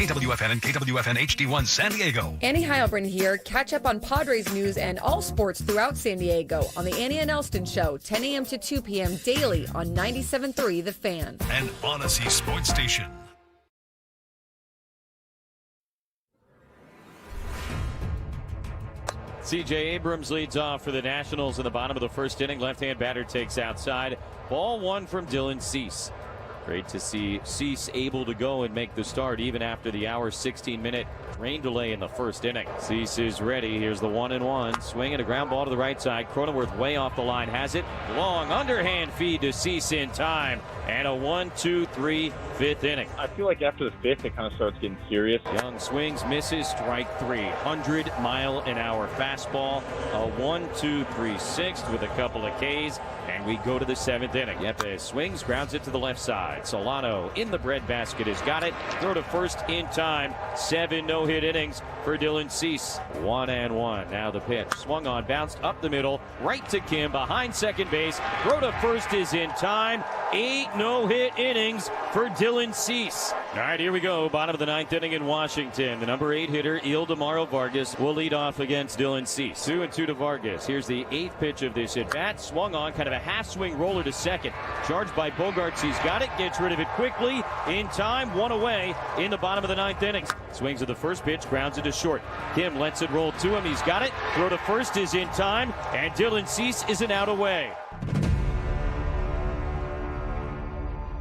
KWFN and KWFN HD1 San Diego. Annie Heilbrunn here. Catch up on Padres news and all sports throughout San Diego on the Annie and Elston Show, 10 a.m. to 2 p.m. daily on 97.3 The Fan. And Odyssey Sports Station. C.J. Abrams leads off for the Nationals in the bottom of the first inning. Left-hand batter takes outside. Ball one from Dylan Cease. Great to see Cease able to go and make the start even after the hour 16-minute rain delay in the first inning. Cease is ready. Here's the 1-1. Swing and a ground ball to the right side. Cronenworth way off the line has it. Long underhand feed to Cease in time. And a 1-2-3 fifth inning. I feel like after the fifth, it kind of starts getting serious. Young swings, misses, strike three. 100-mile-an-hour fastball. A 1-2-3 sixth with a couple of Ks. And we go to the seventh inning. Yepes swings, grounds it to the left side. Solano in the breadbasket has got it. Throw to first in time. 7 no-hit innings for Dylan Cease. 1-1. Now the pitch. Swung on, bounced up the middle. Right to Kim behind second base. Throw to first is in time. 8 no-hit innings for Dylan Cease. All right, here we go. Bottom of the ninth inning in Washington. The number 8 hitter, Ildemaro Vargas, will lead off against Dylan Cease. 2-2 to Vargas. Here's the 8th pitch of this at-bat. Swung on, kind of a half-swing roller to second. Charged by Bogarts. He's got it. Gets rid of it quickly. In time, one away in the bottom of the ninth innings. Swings at the first pitch, grounds it to short. Kim lets it roll to him. He's got it. Throw to first is in time. And Dylan Cease is an out away.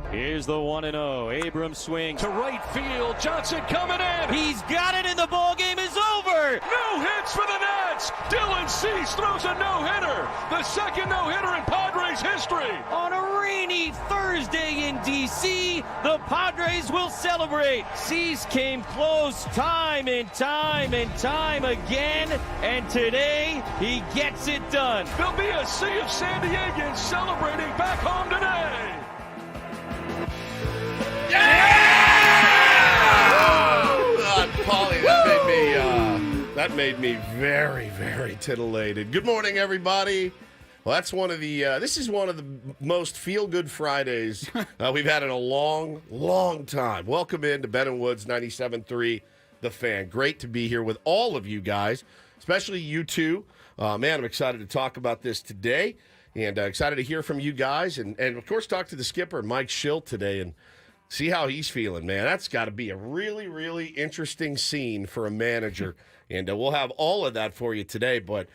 Here's the 1-0. Abrams swings to right field. Johnson coming in. He's got it, and the ball game is over. No hits for the Nats. Dylan Cease throws a no-hitter. The second no-hitter in Padres history. On a rainy Thursday in D.C., the Padres will celebrate. Cease came close time and time and time again, and today he gets it done. There'll be a sea of San Diegans celebrating back home today. Paulie, that made me very, very titillated. Good morning, everybody. Well, that's one of the. This is one of the most feel-good Fridays we've had in a long, long time. Welcome in to Ben and Woods 97.3, The Fan. Great to be here with all of you guys, especially you two. Man, I'm excited to talk about this today, and excited to hear from you guys, and of course talk to the skipper, Mike Shildt, today, and see how he's feeling, man. That's got to be a really, really interesting scene for a manager. And we'll have all of that for you today. But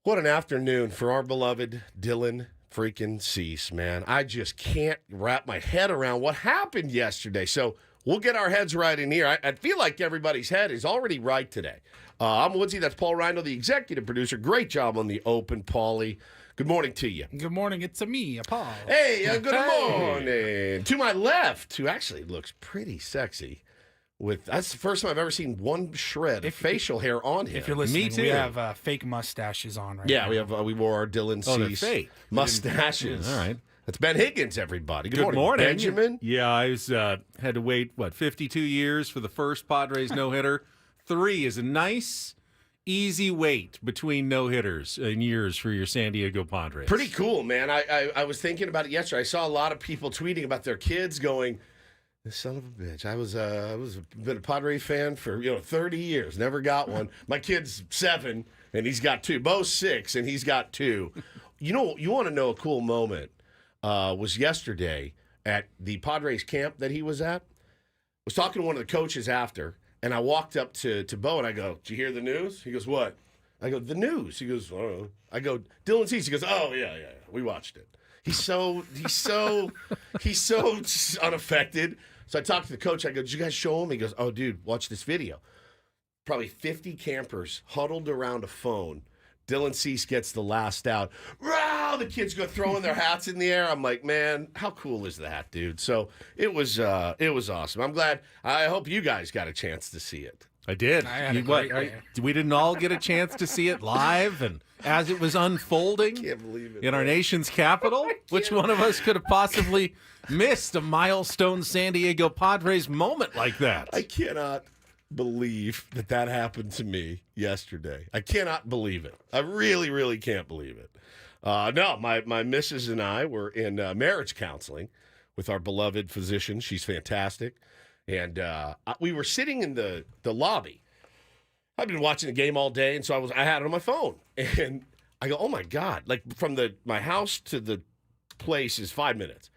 what an afternoon for our beloved Dylan freaking Cease, man. I just can't wrap my head around what happened yesterday. So we'll get our heads right in here. I feel like everybody's head is already right today. I'm Woodsy. That's Paul Rindle, the executive producer. Great job on the open, Paulie. Good morning to you. Good morning. It's me, Paul. Hey, good morning. To my left, who actually looks pretty sexy. That's the first time I've ever seen one shred of facial hair on him. If you're listening, Me too. we have fake mustaches on right now. Yeah, we wore our Dylan Cease mustaches. All right. That's Ben Higgins, everybody. Good morning. Benjamin. Yeah, I had to wait, 52 years for the first Padres no-hitter. 3 is a nice, easy wait between no-hitters in years for your San Diego Padres. Pretty cool, man. I was thinking about it yesterday. I saw a lot of people tweeting about their kids going, "This son of a bitch." I was been a Padres fan for 30 years. Never got one. My kid's 7 and he's got 2. Bo's 6 and he's got 2. You want to know a cool moment? Was yesterday at the Padres camp that he was at. I was talking to one of the coaches after. And I walked up to Bo and I go, "Did you hear the news?" He goes, "What?" I go, "The news." He goes, "Oh." I go, "Dylan Cease." He goes, "Oh, yeah. We watched it." He's so unaffected. So I talked to the coach. I go, "Did you guys show him?" He goes, "Oh, dude, watch this video." Probably 50 campers huddled around a phone. Dylan Cease gets the last out. Wow, the kids go throwing their hats in the air. I'm like, man, how cool is that, dude? So it was awesome. I'm glad. I hope you guys got a chance to see it. I did. We didn't all get a chance to see it live and as it was unfolding Can't believe it, in our man. nation's capital. Which one of us could have possibly missed a milestone San Diego Padres moment like that? I cannot believe that happened to me yesterday. I cannot believe it. I really, really can't believe it. No, my missus and I were in marriage counseling with our beloved physician. She's fantastic. And we were sitting in the lobby. I've been watching the game all day, and so I had it on my phone. And I go, oh, my God. Like, from my house to the place is 5 minutes.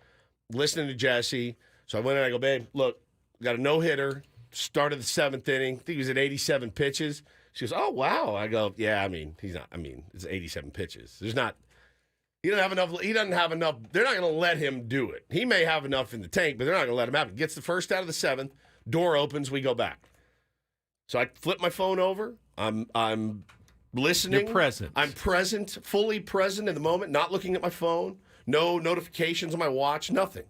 Listening to Jesse. So I went in and I go, babe, look, got a no-hitter. Started the 7th inning. I think he was at 87 pitches. She goes, oh, wow. I go, yeah, he's not. It's 87 pitches. He doesn't have enough. They're not going to let him do it. He may have enough in the tank, but they're not going to let him have it. Gets the first out of the 7th. Door opens. We go back. So I flip my phone over. I'm listening. You're present. I'm present, fully present in the moment, not looking at my phone. No notifications on my watch, nothing.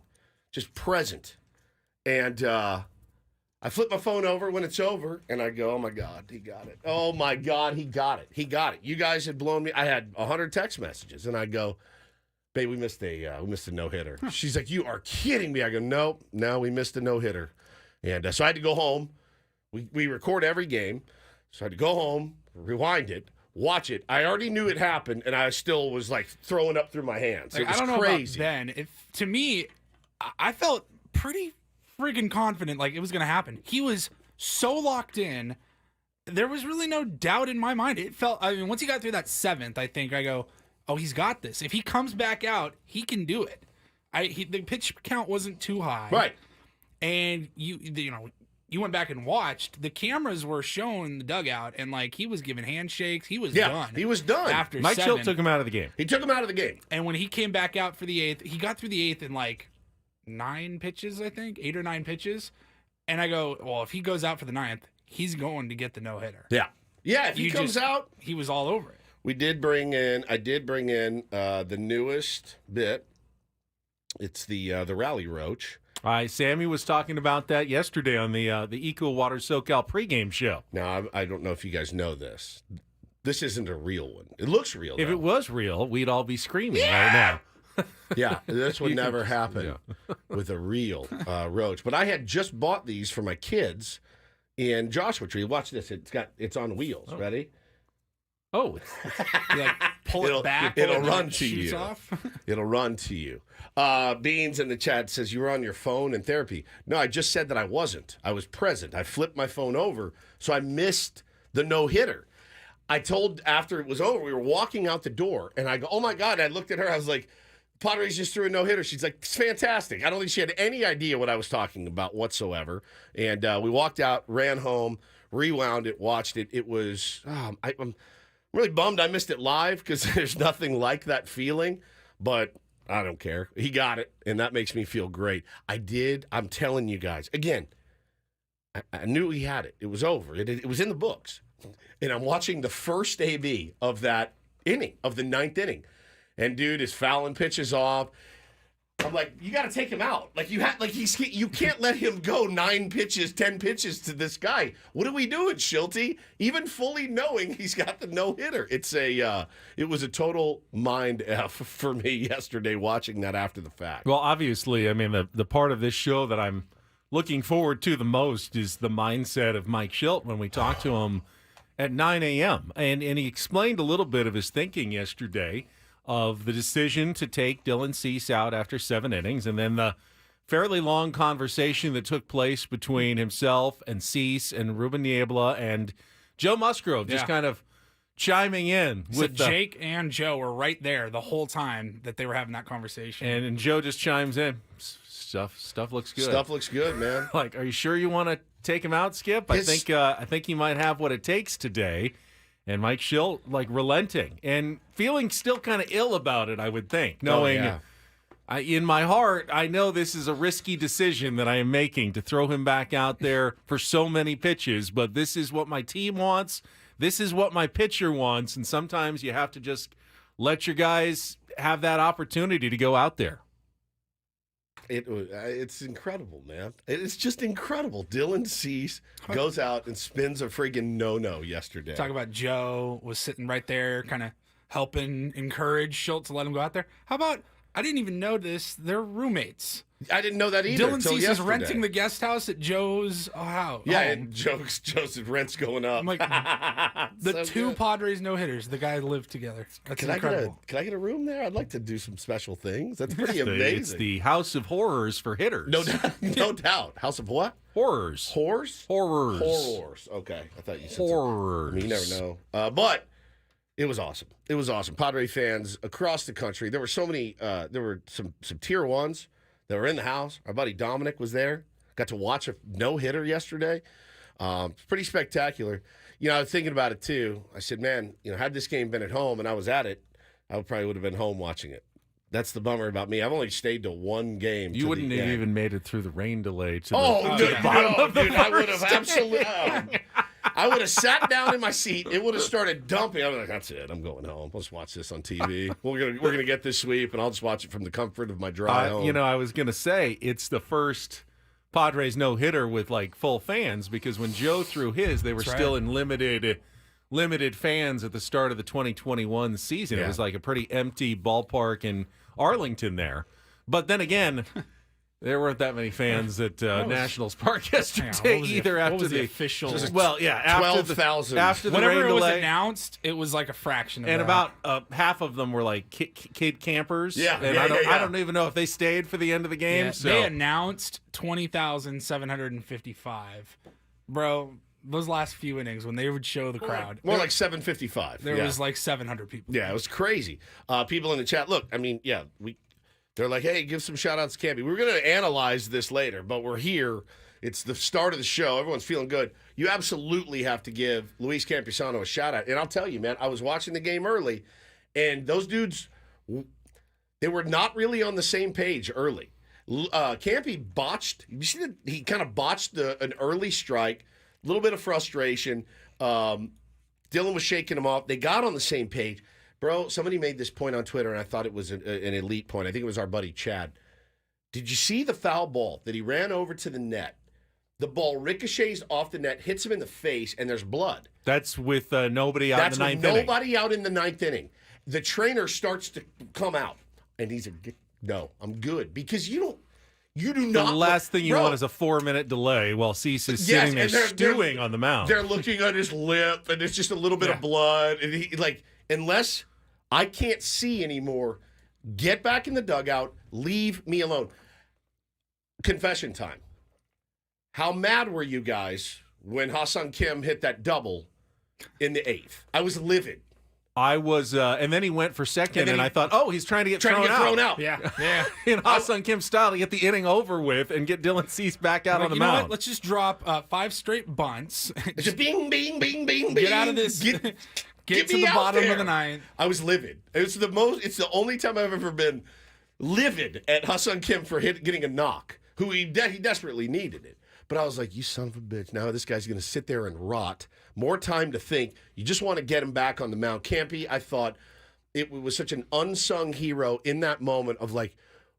Just present. And I flip my phone over when it's over, and I go, oh, my God, he got it. Oh, my God, he got it. He got it. You guys had blown me. I had 100 text messages, and I go, babe, we missed a no-hitter. Huh. She's like, you are kidding me. I go, nope, no, we missed a no-hitter. And so I had to go home. We record every game, so I had to go home, rewind it, watch it. I already knew it happened, and I still was, like, throwing up through my hands. Like, it was I don't crazy. know about Ben. To me, I felt pretty friggin' confident like it was going to happen. He was so locked in. There was really no doubt in my mind. It felt, once he got through that 7th, I think I go, oh, he's got this. If he comes back out, he can do it. The pitch count wasn't too high. Right. And you went back and watched. The cameras were showing the dugout, and like he was giving handshakes. He was done. He was done. After Mike 7. Shildt took him out of the game. He took him out of the game. And when he came back out for the 8th, he got through the 8th in like 9 pitches, I think, 8 or 9 pitches. And I go, well, if he goes out for the 9th, he's going to get the no hitter. Yeah. Yeah. If he comes out, he was all over it. I did bring in the newest bit. It's the Rally Roach. Sammy was talking about that yesterday on the Eco Water SoCal pregame show. Now, I don't know if you guys know this. This isn't a real one. It looks real, If though. it was real, we'd all be screaming right now. Yeah, this would never happen with a real roach. But I had just bought these for my kids in Joshua Tree. Watch this. It's on wheels. Oh. Ready? Oh. You like pull it back. It'll and run it to shoots you. Off. It'll run to you. Beans in the chat says you were on your phone in therapy. No, I just said that I wasn't. I was present. I flipped my phone over, so I missed the no-hitter. I told after it was over, we were walking out the door, and I go, oh, my God. I looked at her. I was like, Padres just threw a no-hitter. She's like, it's fantastic. I don't think she had any idea what I was talking about whatsoever. And we walked out, ran home, rewound it, watched it. It was, I'm really bummed I missed it live because there's nothing like that feeling. But I don't care. He got it, and that makes me feel great. I'm telling you guys. Again, I knew he had it. It was over. It was in the books. And I'm watching the first AB of that inning, of the 9th inning. And dude is fouling pitches off. I'm like, you got to take him out. Like you can't let him go 9 pitches, 10 pitches to this guy. What are we doing, Shilty? Even fully knowing he's got the no hitter. It was a total mind F for me yesterday watching that after the fact. Well, obviously, the part of this show that I'm looking forward to the most is the mindset of Mike Shildt when we talked to him at 9 a.m. And he explained a little bit of his thinking yesterday of the decision to take Dylan Cease out after 7 innings, and then the fairly long conversation that took place between himself and Cease and Ruben Niebla and Joe Musgrove just kind of chiming in. Jake and Joe were right there the whole time that they were having that conversation. And Joe just chimes in, stuff looks good. Stuff looks good, man. Like, are you sure you want to take him out, Skip? I think he might have what it takes today. And Mike Shildt, relenting and feeling still kind of ill about it, I would think, knowing in my heart, I know this is a risky decision that I am making to throw him back out there for so many pitches, but this is what my team wants. This is what my pitcher wants. And sometimes you have to just let your guys have that opportunity to go out there. It's incredible, man. It's just incredible. Dylan Cease goes out and spins a friggin' no-no yesterday. Talk about Joe was sitting right there kind of helping encourage Shildt to let him go out there. How about I didn't even notice they're roommates. I didn't know that either. Dylan till Cease is yesterday. renting the guest house at Joe's house. Yeah, and Joe's rent's going up. I'm like, the So two good. Padres no-hitters, the guys live together. That's incredible. Can I get a room there? I'd like to do some special things. That's pretty It's amazing. the House of Horrors for hitters. No doubt. No doubt. House of what? Horrors. Whores? Horrors. Horrors. Okay. I thought you said Horrors. I mean, you never know. But it was awesome. It was awesome. Padre fans across the country. There were so many. There were some tier ones that were in the house. Our buddy Dominic was there. Got to watch a no-hitter yesterday. Pretty spectacular. You know, I was thinking about it too. I said, man, had this game been at home and I was at it, I probably would have been home watching it. That's the bummer about me. I've only stayed to one game. You wouldn't have even made it through the rain delay to the bottom of the dude, I would have first absolutely. I would have sat down in my seat. It would have started dumping. I was like, "That's it. I'm going home. Let's watch this on TV. We're gonna get this sweep, and I'll just watch it from the comfort of my drive home." I was gonna say it's the first Padres no hitter with like full fans because when Joe threw his, they were still in limited fans at the start of the 2021 season. Yeah. It was like a pretty empty ballpark in Arlington there. But then again, there weren't that many fans at Nationals Park yesterday either. After the official, after 12,000. After the whenever rain it was delay, announced, it was like a fraction of and that. about half of them were like kid campers. Yeah, and yeah, I don't even know if they stayed for the end of the game. Yeah, so they announced 20,755. Bro, those last few innings when they would show the crowd, More like 755. there was like 700 people. Yeah, it was crazy. People in the chat, look, I mean, they're like, hey, give some shout-outs to Campy. We were going to analyze this later, but we're here. It's the start of the show. Everyone's feeling good. You absolutely have to give Luis Campusano a shout-out. And I'll tell you, man, I was watching the game early, and those dudes, they were not really on the same page early. Campy botched. You see that he kind of botched an early strike, a little bit of frustration. Dylan was shaking him off. They got on the same page. Bro, somebody made this point on Twitter, and I thought it was an elite point. I think it was our buddy Chad. Did you see the foul ball that he ran over to the net? The ball ricochets off the net, hits him in the face, and there's blood. that's with nobody out in the ninth with inning. nobody out in the ninth inning. The trainer starts to come out, and he's no, I'm good. Because you do not. The last thing you bro, want is a 4-minute delay while Cease is Yes, sitting there and they're stewing on the mound. They're looking at his lip, and it's just a little bit of blood. And he, unless I can't see anymore, get back in the dugout, leave me alone. Confession time. How mad were you guys when Ha-Seong Kim hit that double in the 8th? I was livid. I was, and then he went for second, and I thought, oh, he's trying to get thrown out. Yeah. In Ha-Seong Kim style to get the inning over with and get Dylan Cease back out on the you know mound. what? Let's just drop 5 straight bunts. It's just bing, bing, bing, bing, bing. Get out of this. Get to me the out bottom there. of the ninth. I was livid. It's the only time I've ever been livid at Ha-Seong Kim for getting a knock. Who he desperately needed it. But I was like, you son of a bitch. Now this guy's going to sit there and rot. More time to think. You just want to get him back on the mound. Campy, I thought it was such an unsung hero in that moment of like,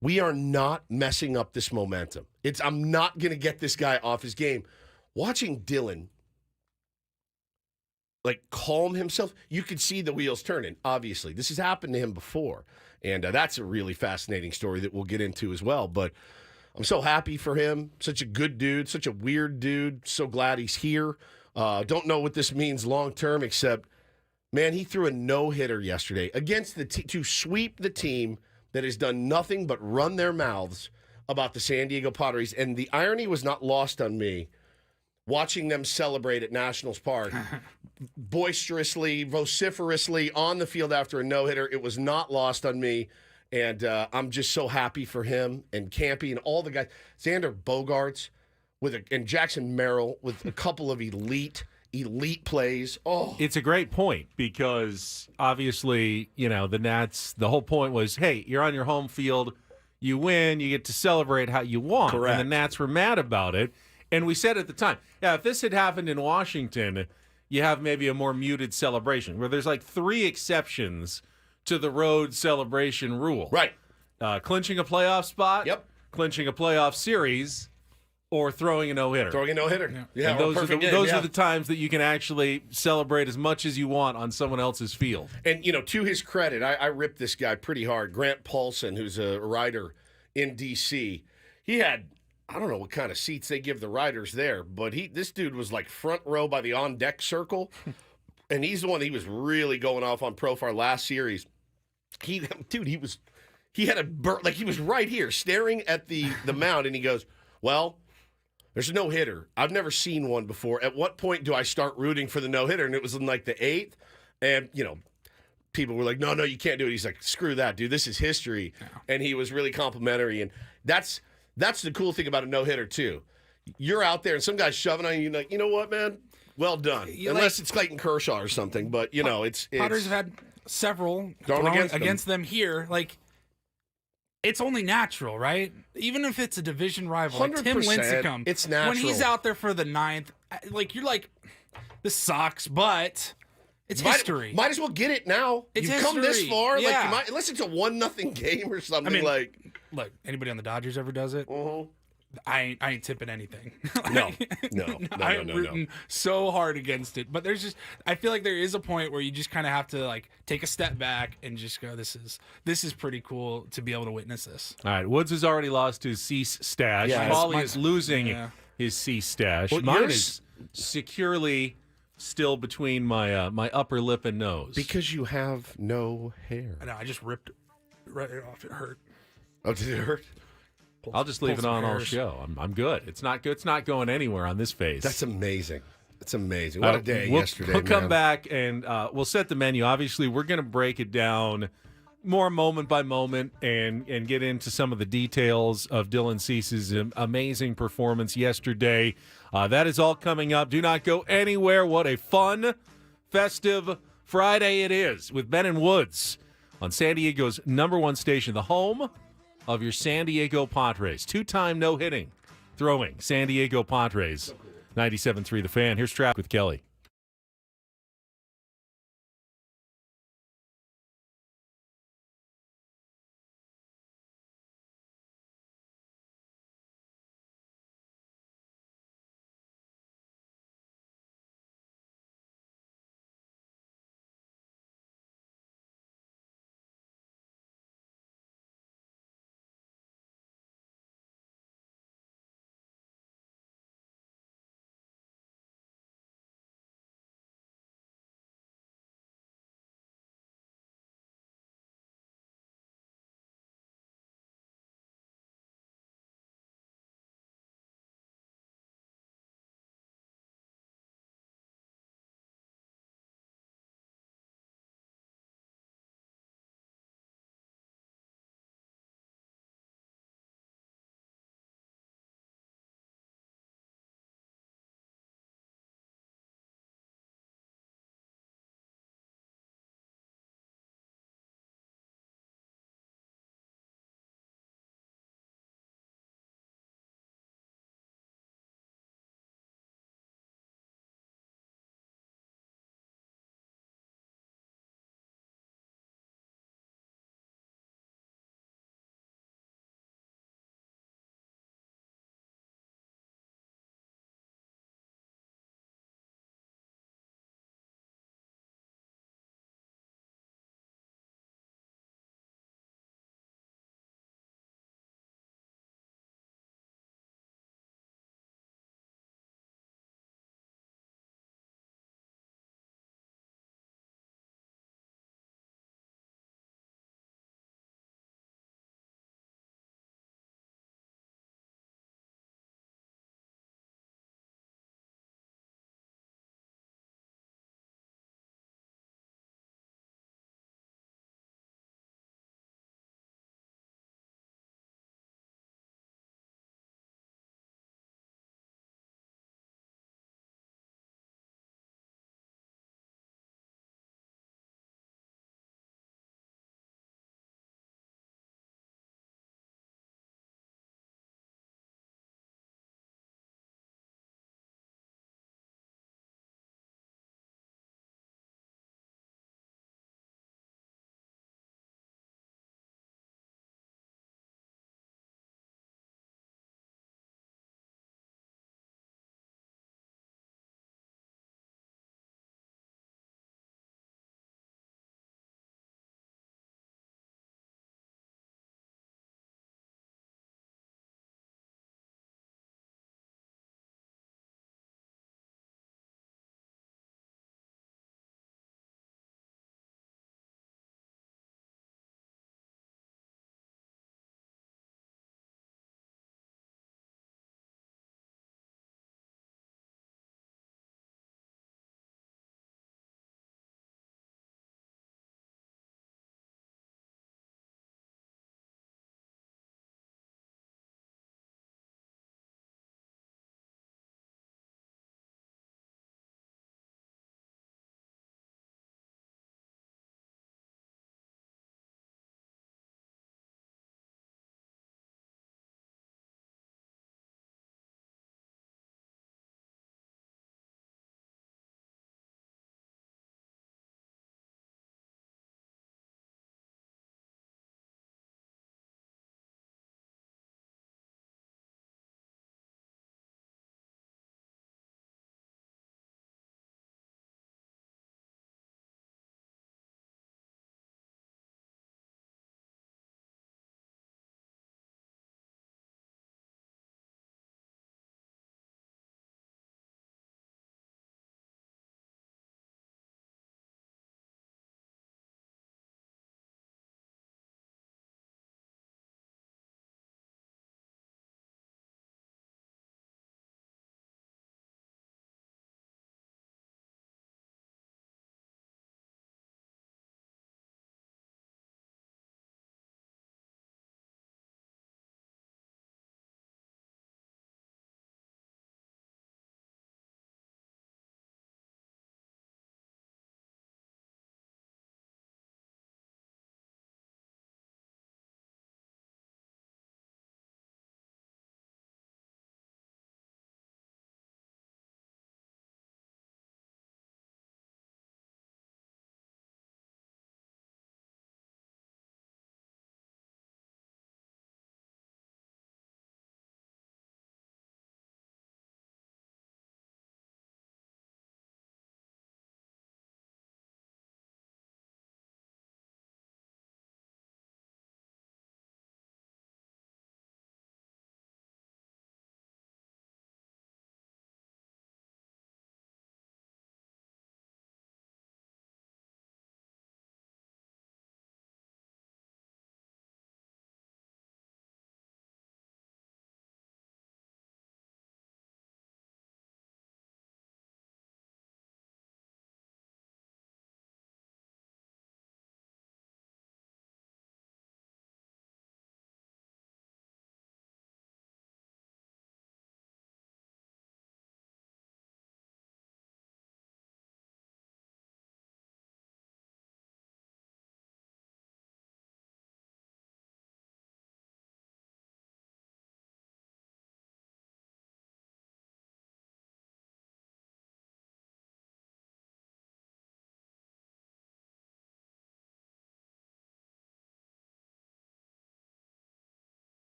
we are not messing up this momentum. I'm not going to get this guy off his game. Watching Dylan calm himself, you could see the wheels turning, obviously. This has happened to him before. And that's a really fascinating story that we'll get into as well. But I'm so happy for him. Such a good dude, such a weird dude. So glad he's here. Don't know what this means long term, except, man, he threw a no-hitter yesterday against to sweep the team that has done nothing but run their mouths about the San Diego Padres. And the irony was not lost on me watching them celebrate at Nationals Park boisterously, vociferously on the field after a no-hitter. It was not lost on me. And I'm just so happy for him and Campy and all the guys. Xander Bogaerts and Jackson Merrill with a couple of elite plays. Oh, it's a great point because obviously, the Nats, the whole point was, hey, you're on your home field, you win, you get to celebrate how you want. Correct. And the Nats were mad about it. And we said at the time, if this had happened in Washington, you have maybe a more muted celebration where there's 3 exceptions to the road celebration rule. right. Clinching a playoff spot. Yep. Clinching a playoff series. or throwing a no-hitter. Throwing a no-hitter. Yeah, and or those perfect game, those yeah. are the times that you can actually celebrate as much as you want on someone else's field. And, to his credit, I ripped this guy pretty hard. Grant Paulson, who's a writer in D.C., he had, I don't know what kind of seats they give the writers there, but this dude was like front row by the on-deck circle, and he's the one he was really going off on Profar last series. He had a like he was right here staring at the mound, and he goes, well, there's a no-hitter. I've never seen one before. At what point do I start rooting for the no-hitter? And it was in like the 8th, and, people were like, no, you can't do it. He's like, screw that, dude. This is history. Yeah. And he was really complimentary, and that's the cool thing about a no-hitter, too. You're out there, and some guy's shoving on you, like, you know what, man? Well done. Unless it's Clayton Kershaw or something, but, it's Padres have had several thrown against them here. Like, it's only natural, right? Even if it's a division rival, like Tim Lincecum, it's natural. When he's out there for the 9th, like, you're like, this sucks, but it's history. Might as well get it now. It's You've history. come this far. Yeah. Like, unless it's a 1-0 game or something. Look, anybody on the Dodgers ever does it? Mm-hmm. I ain't tipping anything. No. I'm rooting so hard against it. But I feel like there is a point where you just kind of have to like take a step back and just go, this is pretty cool to be able to witness this. All right, Woods has already lost his cease stash. Yeah, Paulie is losing his cease stash. Well, mine is securely still between my my upper lip and nose. Because you have no hair. I know, I just ripped it right off. It hurt. Oh, did it hurt? I'll just leave it on all show. I'm good. It's not good. It's not going anywhere on this face. That's amazing. It's amazing. What a day yesterday. We'll come back and we'll set the menu. Obviously, we're going to break it down more moment by moment and get into some of the details of Dylan Cease's amazing performance yesterday. That is all coming up. Do not go anywhere. What a fun, festive Friday it is with Ben and Woods on San Diego's #1 station, the home of your San Diego Padres. 2-time no-hitting throwing San Diego Padres. 97.3 The Fan. Here's Trap with Kelly.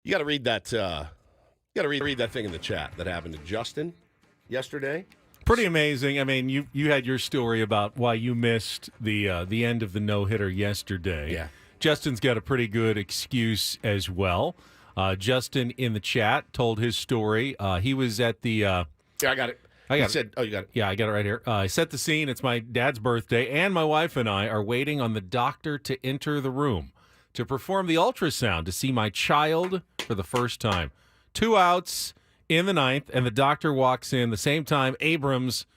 You got to read that. You got to read that thing in the chat that happened to Justin yesterday. Pretty amazing. I mean, you had your story about why you missed the end of the no-hitter yesterday. Yeah. Justin's got a pretty good excuse as well. Justin in the chat told his story. He was at the. Yeah, I got it. I got it. Said, oh, you got it. Yeah, I got it right here. I set the scene. It's my dad's birthday, and my wife and I are waiting on the doctor to enter the room to perform the ultrasound to see my child for the first time. 2 outs in the ninth, and the doctor walks in the same time Abrams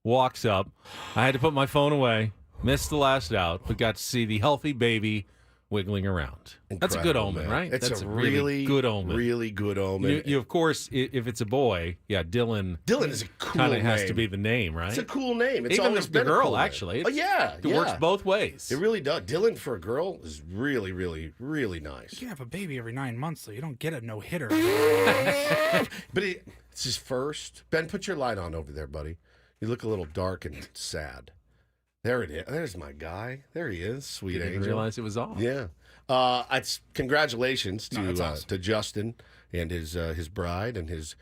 walks up. I had to put my phone away, missed the last out, but got to see the healthy baby wiggling around. That's a good omen, man. right? It's That's a really good omen. Really good omen. You of course, if it's a boy, yeah, Dylan. Dylan is a cool kind name. of has to be the name, right? It's a cool name. It's even always the been a girl, cool name. actually. Oh yeah, it works both ways. It really does. Dylan for a girl is really, really, really nice. You can have a baby every 9 months, so you don't get a no-hitter. But it's his first. Ben, put your light on over there, buddy. You look a little dark and sad. There it is. There's my guy. There he is. Sweet You didn't angel. realize it was off. Yeah. It's congratulations awesome. to Justin and his bride and his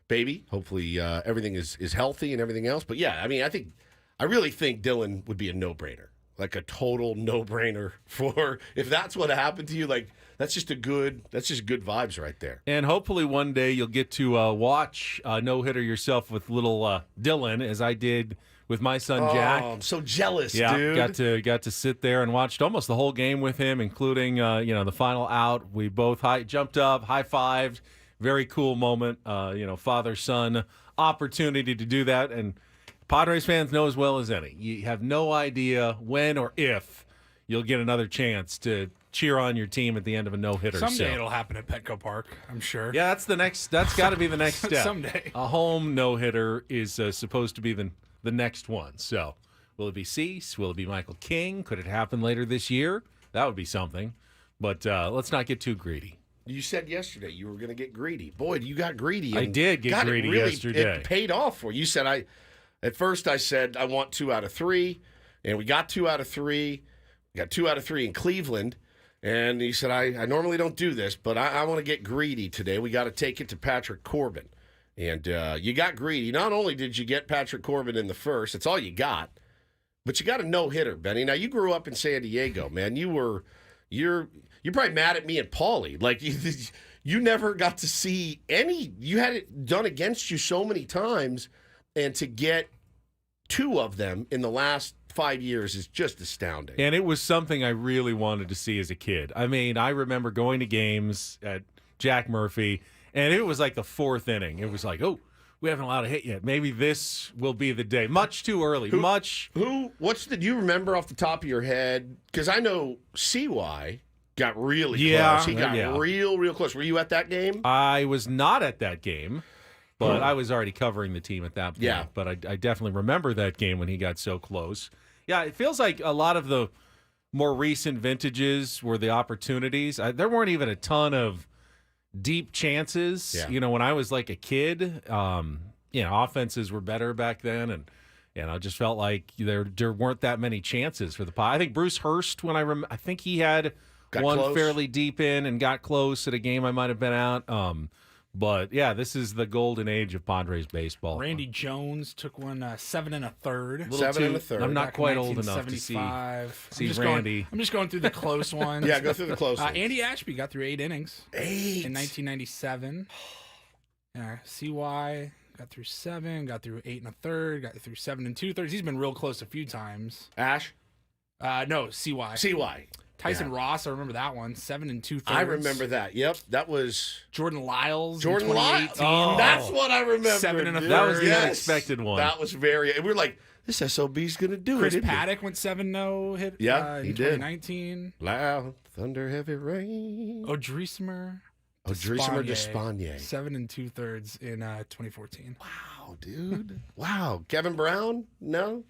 baby. Hopefully everything is healthy and everything else. But yeah, I mean, I really think Dylan would be a no-brainer, like a total no-brainer for if that's what happened to you. Like that's just good vibes right there. And hopefully one day you'll get to watch no-hitter yourself with little Dylan, as I did with my son Jack. Oh, I'm so jealous, yeah, dude. got to sit there and watched almost the whole game with him, including the final out. We both jumped up, high-fived. Very cool moment. Father-son opportunity to do that. And Padres fans know as well as any. You have no idea when or if you'll get another chance to cheer on your team at the end of a no-hitter. Someday it'll happen at Petco Park, I'm sure. Yeah, that's got to be the next step. Someday. A home no-hitter is supposed to be the next one. So will it be Cease? Will it be Michael King? Could it happen later this year? That would be something. But let's not get too greedy. You said yesterday you were going to get greedy. Boy, you got greedy. I did get greedy yesterday. It paid off for you. You said at first I said I want 2 out of 3, and we got 2 out of 3. We got 2 out of 3 in Cleveland. And he said, I normally don't do this, but I want to get greedy today. We got to take it to Patrick Corbin. And you got greedy. Not only did you get Patrick Corbin in the first, that's all you got, but you got a no-hitter, Benny. Now, you grew up in San Diego, man. You're probably mad at me and Paulie. Like, you never got to see any. You had it done against you so many times, and to get 2 of them in the last 5 years is just astounding. And it was something I really wanted to see as a kid. I mean, I remember going to games at Jack Murphy, and it was like the 4th inning. It was like, oh, we haven't allowed a hit yet. Maybe this will be the day. Much too early. Do you remember off the top of your head? Because I know CY got really close. He got real close. Were you at that game? I was not at that game, but I was already covering the team at that point. Yeah. But I definitely remember that game when he got so close. Yeah, it feels like a lot of the more recent vintages were the opportunities. There weren't even a ton of deep chances. Yeah. When I was like a kid, offenses were better back then, and I just felt like there weren't that many chances for the Pirates. I think Bruce Hurst, I think he had got one close. Fairly deep in and got close at a game I might have been at. But yeah, this is the golden age of Padres baseball. Randy Jones took one 7 1/3. 7 1/3. I'm not Back quite in old enough to see 1975. Randy. I'm just going through the close ones. Yeah, go through the close ones. Andy Ashby got through 8 innings 8 in 1997. CY got through 7, got through 8 1/3, got through 7 2/3. He's been real close a few times. Ash? No, CY. CY. Tyson Ross, I remember that one. 7 2/3. I remember that. Yep, that was Jordan Lyles. Jordan in Lyles. 2018. Oh, that's what I remember. 7 1/3. That was the Yes. unexpected one. That was very. We were like, this SOB's going to do Chris it. Paddock went 7-0 hit. Yeah, in he did. 2019. Loud thunder, heavy rain. Odrisamer Despaigne. 7 2/3 in 2014. Wow, dude. Wow. Kevin Brown? No?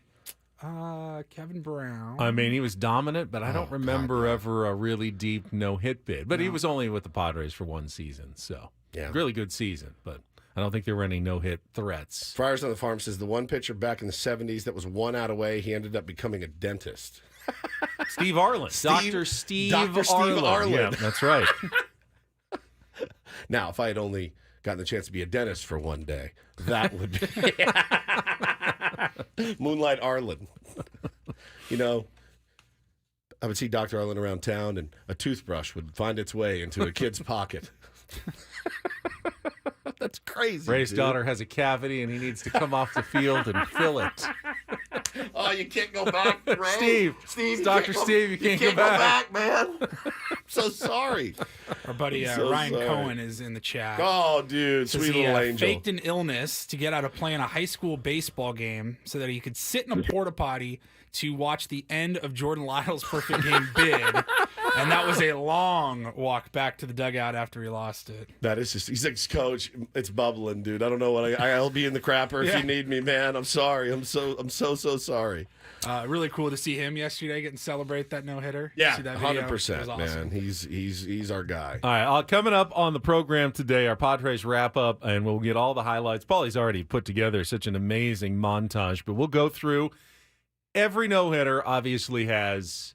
Kevin Brown. I mean, he was dominant, but I don't remember God, ever a really deep no-hit bid. But he was only with the Padres for one season, so really good season. But I don't think there were any no-hit threats. Friars on the Farm says the one pitcher back in the 70s that was 1 out away, he ended up becoming a dentist. Steve Arlen. Dr. Steve Dr. Steve Arlen. Arlen. Yeah, that's right. Now, if I had only gotten the chance to be a dentist for one day, that would be Moonlight Arlen. You know, I would see Dr. Arlen around town, and a toothbrush would find its way into a kid's pocket. That's crazy. Ray's dude. daughter has a cavity, and he needs to come off the field and fill it. Oh, you can't go back, Ray. Steve, you Dr. can't go- Steve, you can't go go back. man. I'm so sorry. Our buddy so Ryan sorry. Cohen is in the chat. Oh, dude, Says sweet he little angel. faked an illness to get out of playing a high school baseball game so that he could sit in a porta potty to watch the end of Jordan Lytle's perfect game bid. And that was a long walk back to the dugout after he lost it. That is just, he's like, Coach, it's bubbling, dude. I don't know what I'll be in the crapper if you need me, man. I'm sorry. I'm so sorry. Really cool to see him yesterday getting celebrate that no hitter. Yeah, See that video? 100%, It was awesome. man. He's our guy. All right, coming up on the program today, our Padres wrap-up, and we'll get all the highlights. Paulie's already put together such an amazing montage, but we'll go through. Every no-hitter obviously has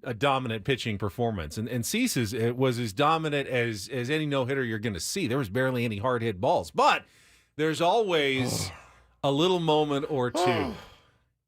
a dominant pitching performance, and Cease's it was as dominant as any no-hitter you're going to see. There was barely any hard-hit balls, but there's always a little moment or two.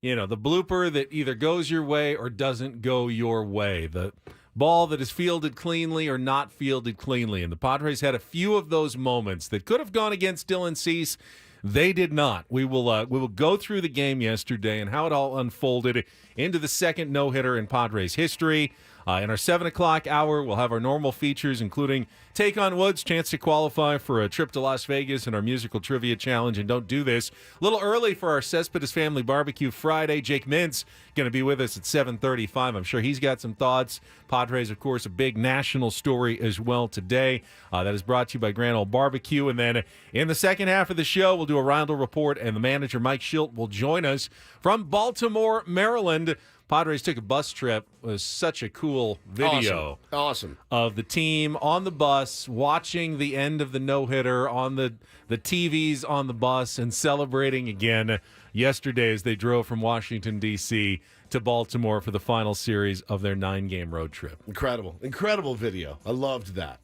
You know, the blooper that either goes your way or doesn't go your way. The ball that is fielded cleanly or not fielded cleanly. And the Padres had a few of those moments that could have gone against Dylan Cease. They did not. We will go through the game yesterday and how it all unfolded into the second no-hitter in Padres history. In our 7 o'clock hour, we'll have our normal features, including Take on Woods, chance to qualify for a trip to Las Vegas and our musical trivia challenge. And don't do this a little early for our Cespedes Family Barbecue Friday. Jake Mintz going to be with us at 7:35. I'm sure he's got some thoughts. Padres, of course, a big national story as well today. That is brought to you by Grand Ole Barbecue. And then in the second half of the show, we'll do a Roundel report, and the manager, Mike Shildt, will join us from Baltimore, Maryland. Padres took a bus trip. It was such a cool video. Awesome. Of the team on the bus, watching the end of the no-hitter on the TVs on the bus, and celebrating again yesterday as they drove from Washington, D.C. to Baltimore for the final series of their 9-game road trip. Incredible video. I loved that.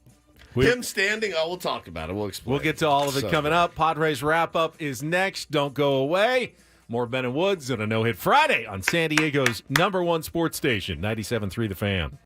Him standing, we'll talk about it. We'll explain. We'll get to all of it coming up. Padres wrap-up is next. Don't go away. More Ben and Woods on a No-Hit Friday on San Diego's #1 sports station, 97.3 The Fan.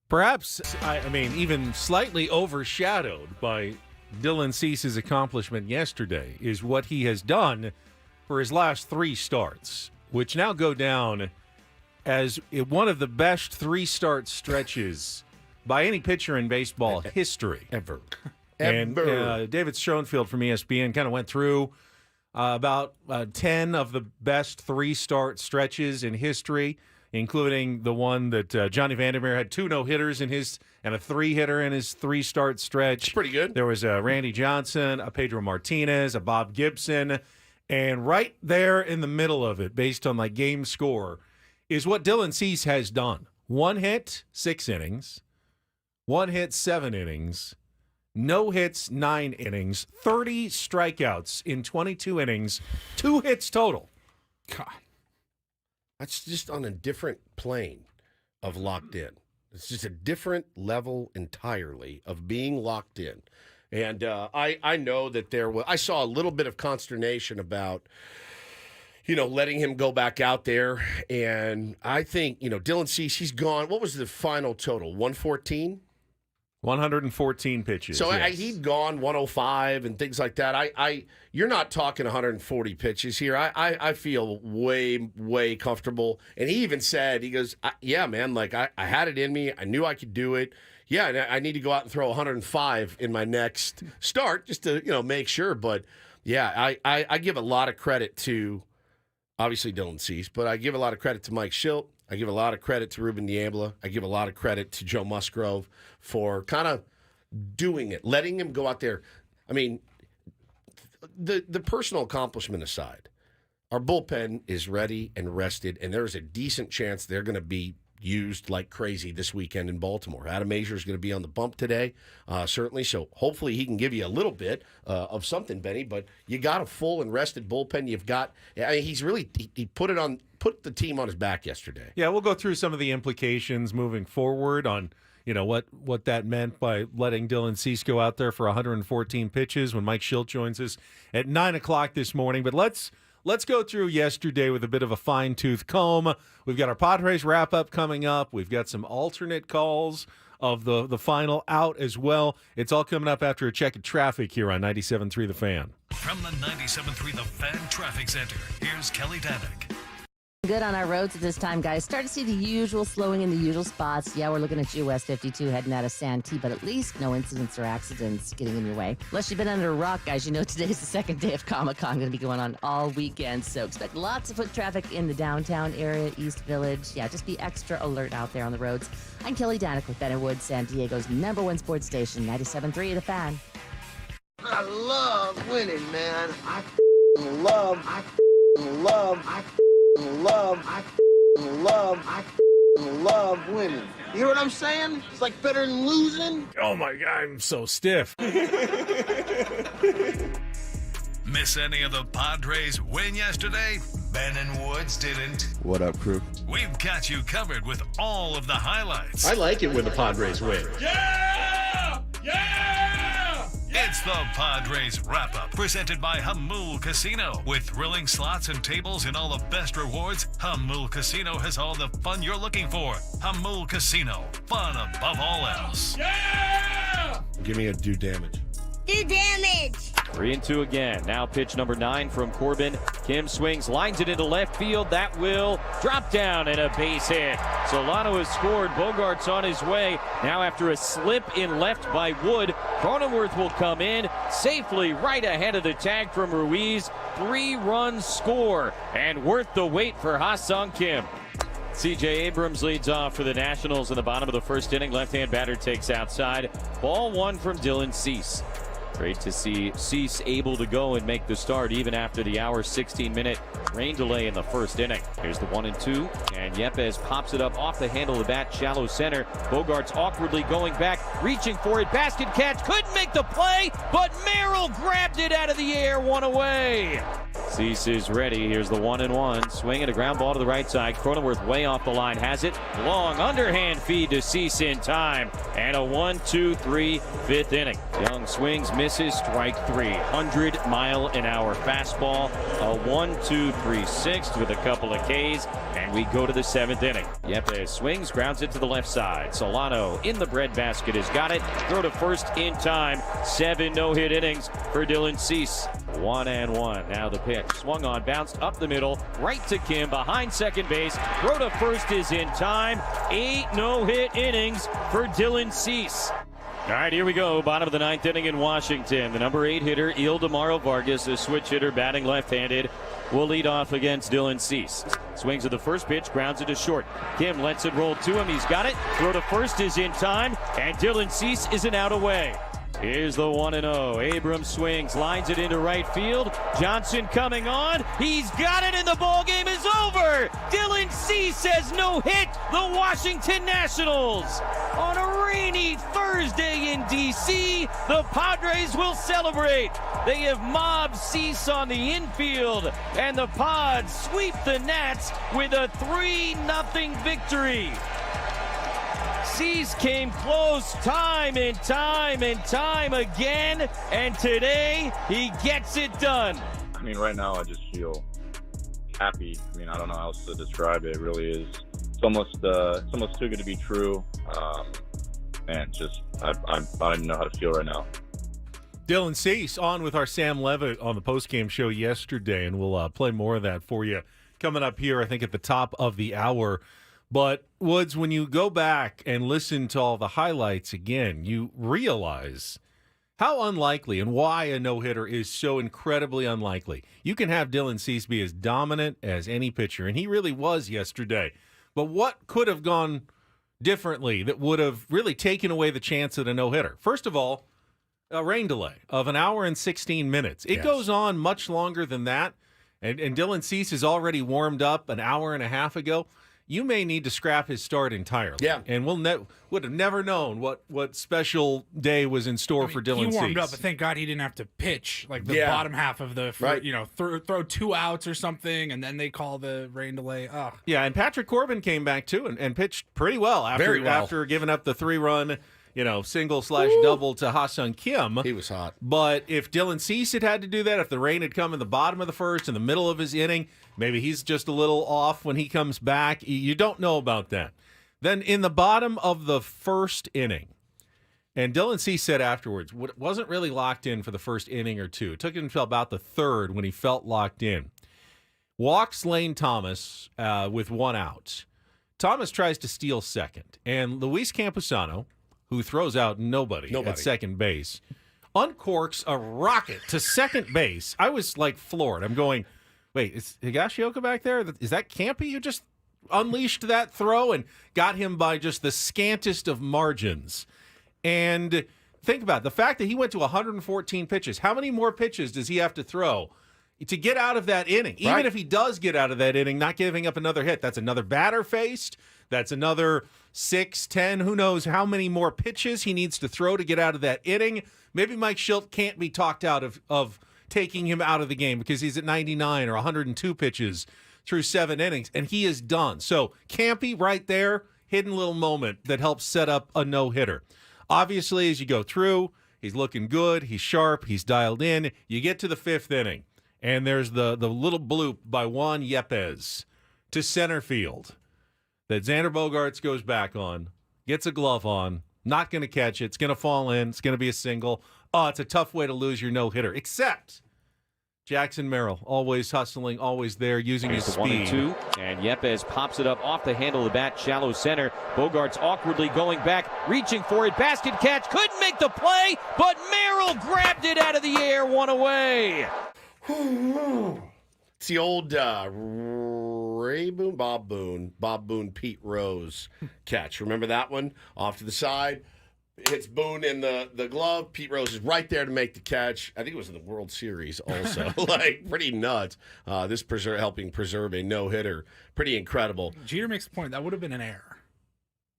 Perhaps, I mean, even slightly overshadowed by Dylan Cease's accomplishment yesterday is what he has done for his last 3 starts, which now go down as one of the best 3-start stretches by any pitcher in baseball history. Ever. And David Schoenfield from ESPN kind of went through about 10 of the best 3-start stretches in history, including the one that Johnny Vandermeer had 2 no-hitters in his and a 3-hitter in his 3-start stretch. It's pretty good. There was a Randy Johnson, a Pedro Martinez, a Bob Gibson, and right there in the middle of it, based on like game score, is what Dylan Cease has done. 1 hit, 6 innings. 1 hit, 7 innings. No hits, 9 innings. 30 strikeouts in 22 innings. 2 hits total. God. That's just on a different plane of locked in. It's just a different level entirely of being locked in. And I know that I saw a little bit of consternation about, letting him go back out there. And I think, Dylan Cease, he's gone. What was the final total? 114? 114 pitches. So yes. he'd gone 105 and things like that. You're not talking 140 pitches here. I feel way, way comfortable. And he even said, he goes, yeah, man, like I had it in me. I knew I could do it. Yeah, and I need to go out and throw 105 in my next start just to, make sure. But, yeah, I give a lot of credit to, obviously, Dylan Cease, but I give a lot of credit to Mike Shildt. I give a lot of credit to Ruben Diambla. I give a lot of credit to Joe Musgrove for kind of doing it, letting him go out there. I mean, the personal accomplishment aside, our bullpen is ready and rested, and there's a decent chance they're going to be used like crazy this weekend in Baltimore. Adam Azier is going to be on the bump today, certainly, so hopefully he can give you a little bit of something, Benny, but you got a full and rested bullpen. You've got, he's really, he put the team on his back yesterday. Yeah, we'll go through some of the implications moving forward on, what that meant by letting Dylan Cease go out there for 114 pitches when Mike Shildt joins us at 9 o'clock this morning. But let's go through yesterday with a bit of a fine-tooth comb. We've got our Padres wrap-up coming up. We've got some alternate calls of the final out as well. It's all coming up after a check of traffic here on 97.3 The Fan. From the 97.3 The Fan Traffic Center, here's Kelly Danick. Good on our roads at this time, guys. Start to see the usual slowing in the usual spots. Yeah, we're looking at US 52 heading out of Santee, but at least no incidents or accidents getting in your way. Unless you've been under a rock, guys, today's the second day of ComicCon. Going to be going on all weekend, so expect lots of foot traffic in the downtown area, East Village. Yeah, just be extra alert out there on the roads. I'm Kelly Danick with Ben & Wood, San Diego's #1 sports station, 97.3 The Fan. I love winning, man. I love winning. You hear what I'm saying? It's like better than losing. Oh my God, I'm so stiff. Miss any of the Padres win yesterday? Ben and Woods didn't. What up, crew? We've got you covered with all of the highlights. I like it when the Padres win. Yeah! Yeah! It's the Padres Wrap-Up, presented by Hamul Casino. With thrilling slots and tables and all the best rewards, Hamul Casino has all the fun you're looking for. Hamul Casino, fun above all else. Yeah! Give me a do damage. Do damage! 3-2 again. Now pitch number 9 from Corbin. Kim swings, lines it into left field. That will drop down and a base hit. Solano has scored. Bogart's on his way. Now after a slip in left by Wood, Cronenworth will come in safely right ahead of the tag from Ruiz. 3-run score and worth the wait for Ha-Sung Kim. C.J. Abrams leads off for the Nationals in the bottom of the first inning. Left-hand batter takes outside. Ball 1 from Dylan Cease. Great to see Cease able to go and make the start even after the 16-minute rain delay in the first inning. Here's the 1-2, and Yepes pops it up off the handle of the bat, shallow center. Bogart's awkwardly going back, reaching for it. Basket catch, couldn't make the play, but Merrill grabbed it out of the air, 1 away. Cease is ready. Here's the 1-1. Swinging a ground ball to the right side. Cronenworth way off the line. Has it. Long underhand feed to Cease in time. And a 1-2-3 fifth inning. Young swings, misses, strike 3. 100-mile-an-hour fastball. A 1-2-3 sixth with a couple of Ks. And we go to the 7th inning. Yepes swings, grounds it to the left side. Solano in the breadbasket has got it. Throw to first in time. 7 no-hit innings for Dylan Cease. 1-1. Now the pitch. Swung on, bounced up the middle, right to Kim, behind second base. Throw to first is in time. 8 no-hit innings for Dylan Cease. All right, here we go. Bottom of the 9th inning in Washington. The number 8 hitter, Ildemaro Vargas, a switch hitter, batting left-handed, will lead off against Dylan Cease. Swings at the first pitch, grounds it to short. Kim lets it roll to him. He's got it. Throw to first is in time, and Dylan Cease is an out away. Here's the 1-0. Abrams swings, lines it into right field. Johnson coming on. He's got it, and the ball game is over. Dylan Cease has no hit the Washington Nationals. On a rainy Thursday in D.C., the Padres will celebrate. They have mobbed Cease on the infield, and the Pods sweep the Nats with a 3-0 victory. Cease came close time and time and time again, and today he gets it done. I mean, right now I just feel happy. I mean, I don't know how else to describe it. It really is. It's almost too good to be true. And just I don't even know how to feel right now. Dylan Cease on with our Sam Levitt on the postgame show yesterday, and we'll play more of that for you coming up here, I think, at the top of the hour. But, Woods, when you go back and listen to all the highlights again, you realize how unlikely and why a no-hitter is so incredibly unlikely. You can have Dylan Cease be as dominant as any pitcher, and he really was yesterday. But what could have gone differently that would have really taken away the chance at a no-hitter? First of all, a rain delay of 1 hour and 16 minutes. It goes on much longer than that, and Dylan Cease is already warmed up an hour and a half ago. You may need to scrap his start entirely. Yeah. And would have never known what special day was in store for Dylan Cease. He warmed up, but thank God he didn't have to pitch like the bottom half of the, throw 2 outs or something, and then they call the rain delay. Ugh. Yeah, and Patrick Corbin came back too and pitched pretty well after giving up the 3-run single/double to Ha-Sung Kim. He was hot. But if Dylan Cease had to do that, if the rain had come in the bottom of the first, in the middle of his inning, maybe he's just a little off when he comes back. You don't know about that. Then in the bottom of the first inning, and Dylan Cease said afterwards, wasn't really locked in for the first inning or two. It took him until about the third when he felt locked in. Walks Lane Thomas with 1 out. Thomas tries to steal second, and Luis Campusano, who throws out nobody at second base, uncorks a rocket to second base. I was like floored. I'm going, wait, is Higashioka back there? Is that Campy who just unleashed that throw and got him by just the scantest of margins? And think about it, the fact that he went to 114 pitches. How many more pitches does he have to throw to get out of that inning? Even if he does get out of that inning, not giving up another hit, that's another batter faced. That's another 6, 10, who knows how many more pitches he needs to throw to get out of that inning. Maybe Mike Shildt can't be talked out of taking him out of the game because he's at 99 or 102 pitches through 7 innings, and he is done. So Campy right there, hidden little moment that helps set up a no-hitter. Obviously, as you go through, he's looking good, he's sharp, he's dialed in. You get to the 5th inning, and there's the little bloop by Juan Yepes to center field that Xander Bogaerts goes back on, gets a glove on, not going to catch it. It's going to fall in. It's going to be a single. Oh, it's a tough way to lose your no-hitter, except Jackson Merrill, always hustling, always there, using his speed. 1-2, and Yepes pops it up off the handle of the bat, shallow center. Bogaerts awkwardly going back, reaching for it, basket catch, couldn't make the play, but Merrill grabbed it out of the air, 1 away. It's the old Bob Boone, Pete Rose catch. Remember that one? Off to the side, hits Boone in the glove. Pete Rose is right there to make the catch. I think it was in the World Series also. Pretty nuts. This helping preserve a no-hitter. Pretty incredible. Jeter makes a point. That would have been an error.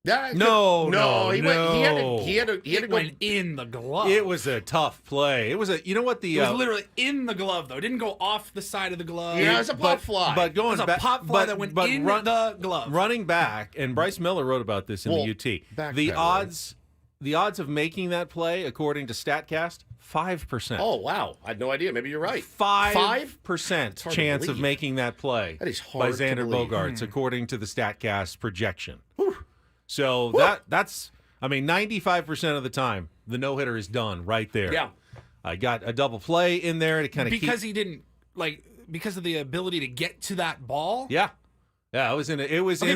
No. He had to It go went in the glove. It was a tough play. It was a. You know what the? It was literally in the glove, though. It didn't go off the side of the glove. Yeah, it was a pop fly. But going It was a back, pop fly that went in the glove. Running back, and Bryce Miller wrote about this in the UT. The odds of making that play, according to Statcast, 5%. Oh wow, I had no idea. Maybe you're right. 5% chance of making that play. That is hard by to Xander believe. Bogaerts, according to the Statcast projection. So that's 95% of the time the no hitter is done right there. Yeah, I got a double play in there to kind of he didn't because of the ability to get to that ball. Yeah, it was in.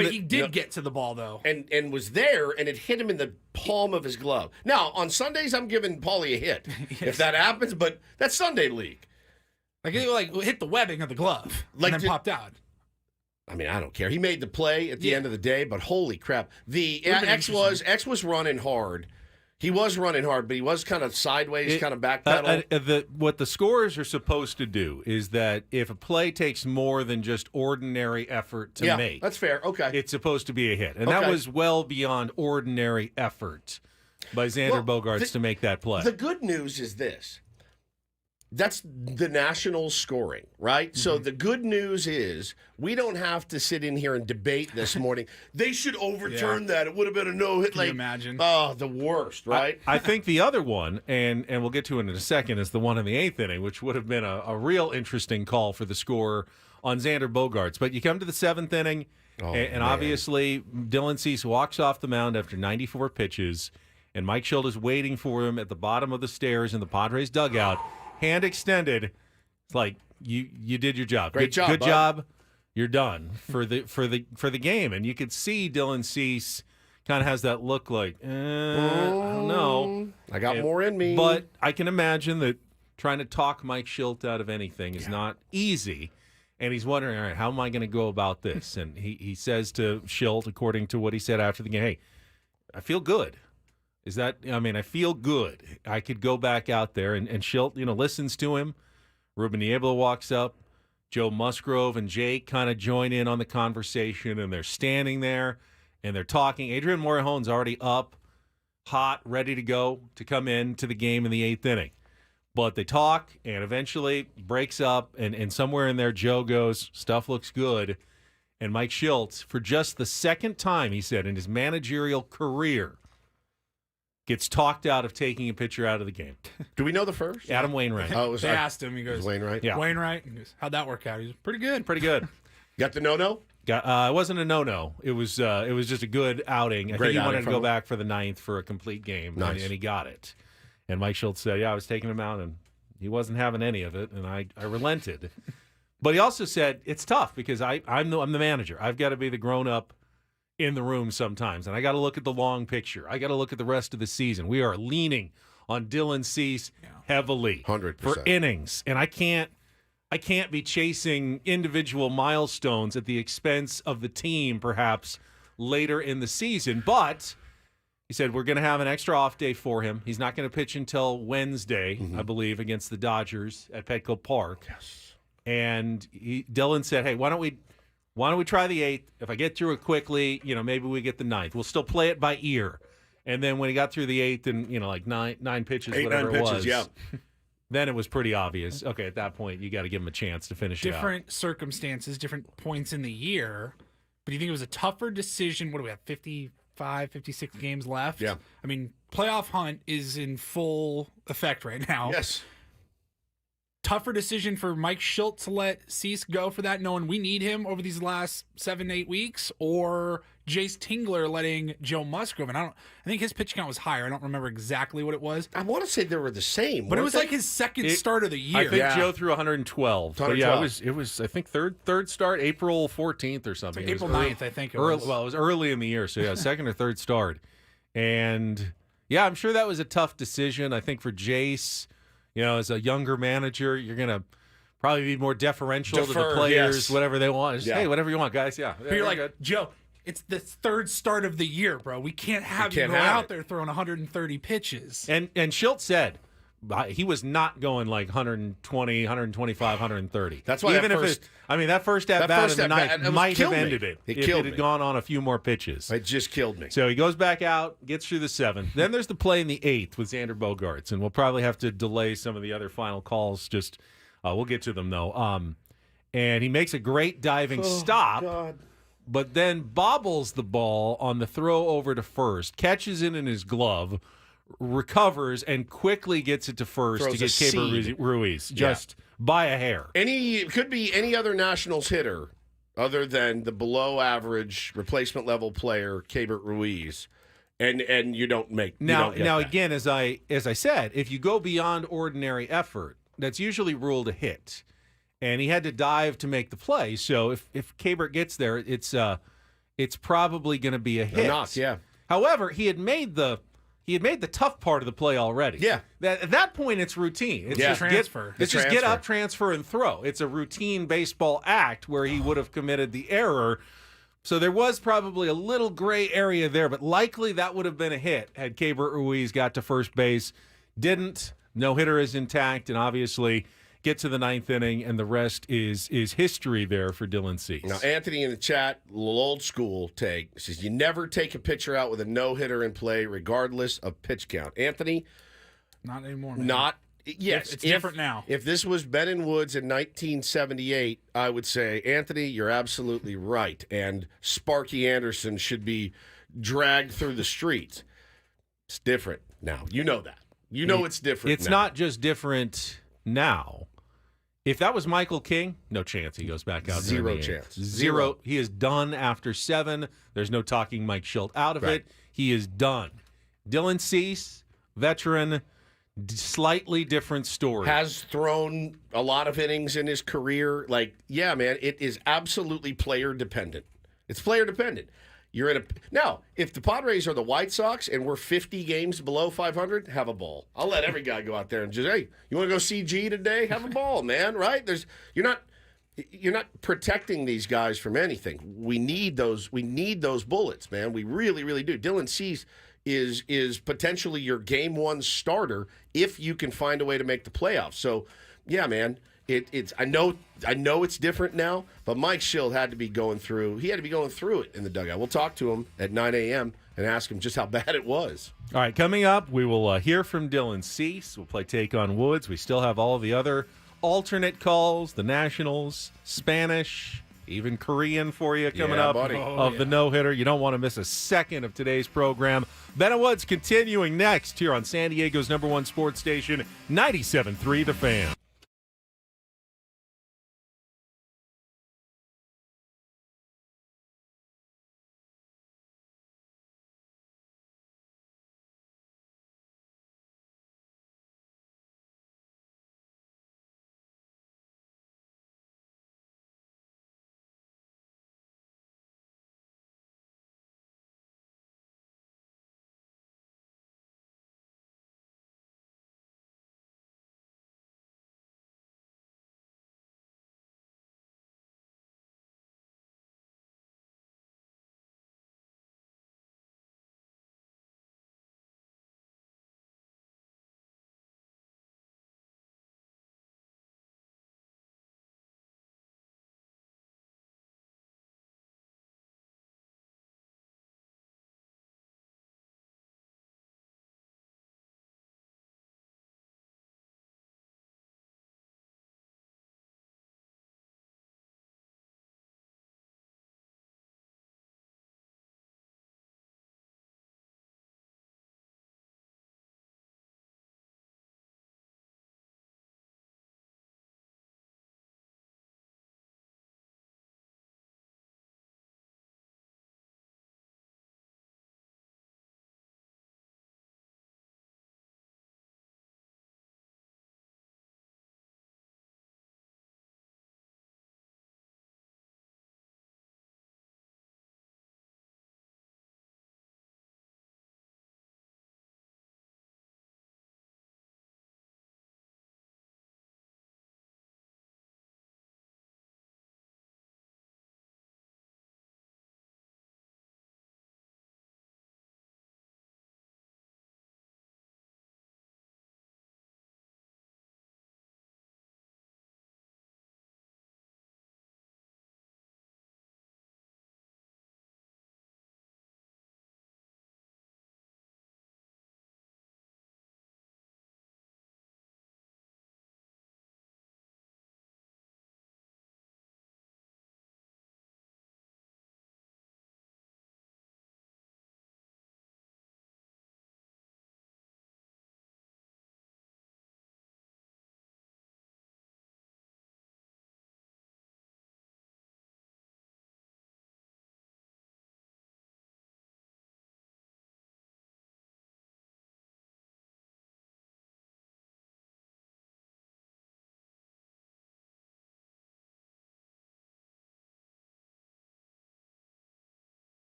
He did get to the ball though, and was there, and it hit him in the palm of his glove. Now on Sundays, I'm giving Paulie a hit if that happens, but that's Sunday league. It hit the webbing of the glove and then popped out. I mean, I don't care. He made the play at the end of the day, but holy crap. The X was running hard. He was running hard, but he was kind of sideways, kind of backpedal. What the scorers are supposed to do is that if a play takes more than just ordinary effort to make, that's fair. Okay. It's supposed to be a hit. And that was well beyond ordinary effort by Xander Bogaerts to make that play. The good news is this. That's the national scoring, right? Mm-hmm. So the good news is we don't have to sit in here and debate this morning. They should overturn that. It would have been a no-hit. Can you imagine? Oh, the worst, right? I think the other one, and we'll get to it in a second, is the one in the 8th inning, which would have been a real interesting call for the scorer on Xander Bogaerts. But you come to the 7th inning, and obviously Dylan Cease walks off the mound after 94 pitches, and Mike Shildt is waiting for him at the bottom of the stairs in the Padres dugout. Hand extended. It's like you did your job. Great job. Good job. You're done for the game. And you could see Dylan Cease kind of has that look like, I don't know. I got more in me. But I can imagine that trying to talk Mike Shildt out of anything is not easy. And he's wondering, all right, how am I going to go about this? And he says to Shildt, according to what he said after the game, hey, I feel good. I feel good. I could go back out there, and Shildt, listens to him. Ruben Niebla walks up. Joe Musgrove and Jake kind of join in on the conversation, and they're standing there, and they're talking. Adrian Morejon's already up, hot, ready to go to come in to the game in the 8th inning. But they talk, and eventually breaks up, and somewhere in there, Joe goes, stuff looks good. And Mike Shildt, for just the second time, he said, in his managerial career, gets talked out of taking a pitcher out of the game. Do we know the first? Adam Wainwright. They asked him. He goes, Wainwright? Yeah. Wainwright. He goes, how'd that work out? He goes, pretty good. Pretty good. Got the no-no? It wasn't a no-no. It was just a good outing. I think he wanted to go back for the 9th for a complete game, nice. and he got it. And Mike Shildt said, I was taking him out, and he wasn't having any of it, and I relented. But he also said, it's tough because I'm the manager. I've got to be the grown-up in the room sometimes, and I got to look at the long picture. I got to look at the rest of the season. We are leaning on Dylan Cease heavily 100% for innings, and I can't be chasing individual milestones at the expense of the team perhaps later in the season. But he said we're going to have an extra off day for him. He's not going to pitch until Wednesday, I believe, against the Dodgers at Petco Park. Yes. And Dylan said, hey, why don't we try the 8th? If I get through it quickly, maybe we get the 9th. We'll still play it by ear. And then when he got through the 8th and, like nine pitches, whatever it was, then it was pretty obvious. Okay, at that point, you got to give him a chance to finish it out. Different circumstances, different points in the year. But do you think it was a tougher decision? What do we have, 55, 56 games left? Yeah. I mean, playoff hunt is in full effect right now. Yes. Tougher decision for Mike Shildt to let Cease go for that, knowing we need him over these last 7-8 weeks, or Jace Tingler letting Joe Musgrove. And I think his pitch count was higher. I don't remember exactly what it was. I want to say they were the same, but it was like his second start of the year. I think Joe threw 112. But yeah, it was I think third start, April 14th or something. Like April 9th, I think it was. Well, it was early in the year, so yeah, second or third start. And yeah, I'm sure that was a tough decision. I think for Jace, as a younger manager, you're going to probably be more deferential to the players, whatever they want. Just, hey, whatever you want, guys. Yeah. But you're like, good. Joe, it's the third start of the year, bro. We can't have you go out there throwing 130 pitches. And Shildt said, he was not going like 120, 125, 130. That's why even that if first, it, I mean, that first at bat of the night might have ended it if it had gone on a few more pitches. It just killed me. So he goes back out, gets through the 7th. Then there's the play in the 8th with Xander Bogaerts, and we'll probably have to delay some of the other final calls. Just we'll get to them though. And he makes a great diving stop. God. But then bobbles the ball on the throw over to first, catches it in his glove, recovers, and quickly gets it to first to get Keibert Ruiz just by a hair. Could be any other Nationals hitter other than the below average replacement level player Keibert Ruiz, and you don't make now that. Again, as I said, if you go beyond ordinary effort, that's usually ruled a hit. And he had to dive to make the play. So if Keibert gets there, it's probably going to be a hit. However, he had made the tough part of the play already. Yeah. At that point, it's routine. It's just transfer. Get up, transfer, and throw. It's a routine baseball act where he would have committed the error. So there was probably a little gray area there, but likely that would have been a hit had Keibert Ruiz got to first base. Didn't. No hitter is intact, and obviously get to the 9th inning, and the rest is history there for Dylan Cease. Now, Anthony in the chat, little old school take, says you never take a pitcher out with a no-hitter in play regardless of pitch count. Anthony? Not anymore, man. Yes. It's different now. If this was Ben and Woods in 1978, I would say, Anthony, you're absolutely right, and Sparky Anderson should be dragged through the streets. It's different now. You know that. You know it's different It's not just different now. If that was Michael King, no chance he goes back out. Zero chance. Zero. He is done after 7. There's no talking Mike Shildt out of it. He is done. Dylan Cease, veteran, slightly different story. Has thrown a lot of innings in his career. Yeah, man, it is absolutely player dependent. It's player dependent. Now, if the Padres are the White Sox and we're 50 games below 500, have a ball. I'll let every guy go out there and just, hey, you want to go see G today? Have a ball, man. Right? You're not protecting these guys from anything. We need those bullets, man. We really, really do. Dylan Cease is potentially your game 1 starter if you can find a way to make the playoffs. So, yeah, man. I know it's different now, but Mike Shildt had to be going through it in the dugout. We'll talk to him at 9 a.m. and ask him just how bad it was. All right, coming up, we will hear from Dylan Cease. We'll play Take on Woods. We still have all of the other alternate calls, the Nationals, Spanish, even Korean for you coming up of the no-hitter. You don't want to miss a second of today's program. Ben and Woods continuing next here on San Diego's #1 sports station, 97.3 The Fan.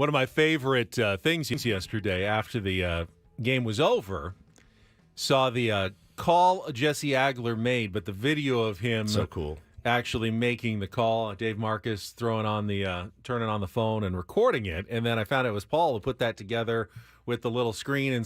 One of my favorite things yesterday after the game was over, saw the call Jesse Agler made, but the video of him so cool. Actually making the call, Dave Marcus turning on the phone and recording it, and then I found it was Paul who put that together with the little screen.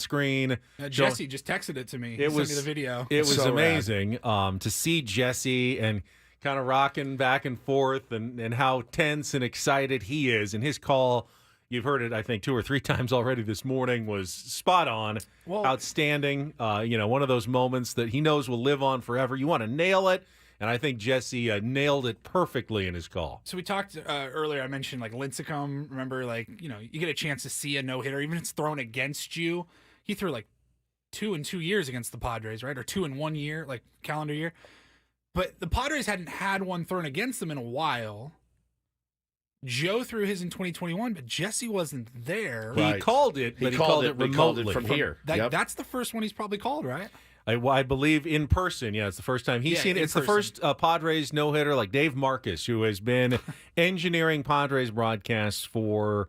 Jesse just texted it to me. He sent me the video. It was so amazing to see Jesse and kind of rocking back and forth and how tense and excited he is. And his call, you've heard it, I think, 2 or 3 times already this morning, was spot on, outstanding. One of those moments that he knows will live on forever. You want to nail it. And I think Jesse nailed it perfectly in his call. So we talked earlier, I mentioned like Lincecum. Remember, you get a chance to see a no-hitter, even if it's thrown against you. He threw like 2 in 2 years against the Padres, right? Or 2 in 1 year, like calendar year. But the Padres hadn't had one thrown against them in a while. Joe threw his in 2021, but Jesse wasn't there. Right. He called it, but he called it remotely. He called it from here. That's the first one he's probably called, right? I believe in person. Yeah, it's the first time he's seen it. It's the first Padres no-hitter, like Dave Marcus, who has been engineering Padres broadcasts for,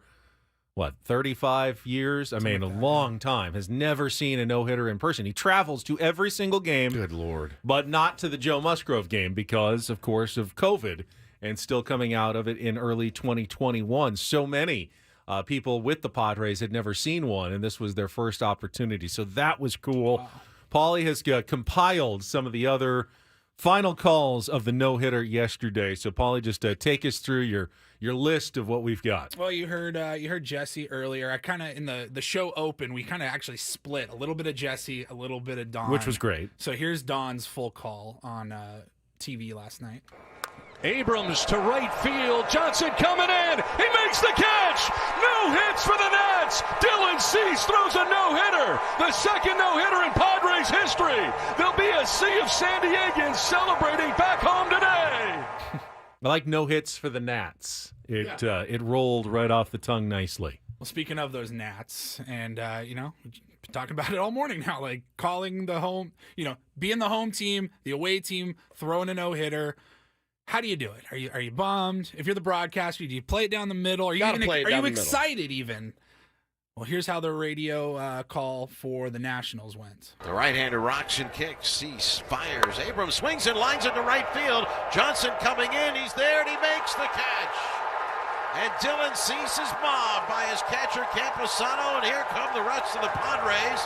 35 years? I mean, a long time. Has never seen a no-hitter in person. He travels to every single game. Good Lord. But not to the Joe Musgrove game because, of course, of COVID and still coming out of it in early 2021. So many people with the Padres had never seen one, and this was their first opportunity. So that was cool. Wow. Paulie has compiled some of the other final calls of the no-hitter yesterday. So, Paulie, just take us through your list of what we've got. Well, you heard Jesse earlier. I kind of, in the show open, we kind of actually split a little bit of Jesse, a little bit of Don. Which was great. So here's Don's full call on TV last night. Abrams to right field. Johnson coming in. He makes the catch. No hits for the Nats. Dylan Cease throws a no-hitter. The second no-hitter in Padres history. There'll be a sea of San Diegans celebrating back home today. I like no hits for the Nats. It rolled right off the tongue nicely. Well, speaking of those Nats, and talking about it all morning now, like calling the home, being the home team, the away team, throwing a no-hitter. How do you do it? Are you bummed? If you're the broadcaster, do you play it down the middle? Are you excited even? Well, here's how the radio call for the Nationals went. The right-hander rocks and kicks. Cease fires. Abrams swings and lines it to right field. Johnson coming in. He's there and he makes the catch. And Dylan Cease is mobbed by his catcher Camposano. And here come the rest of the Padres,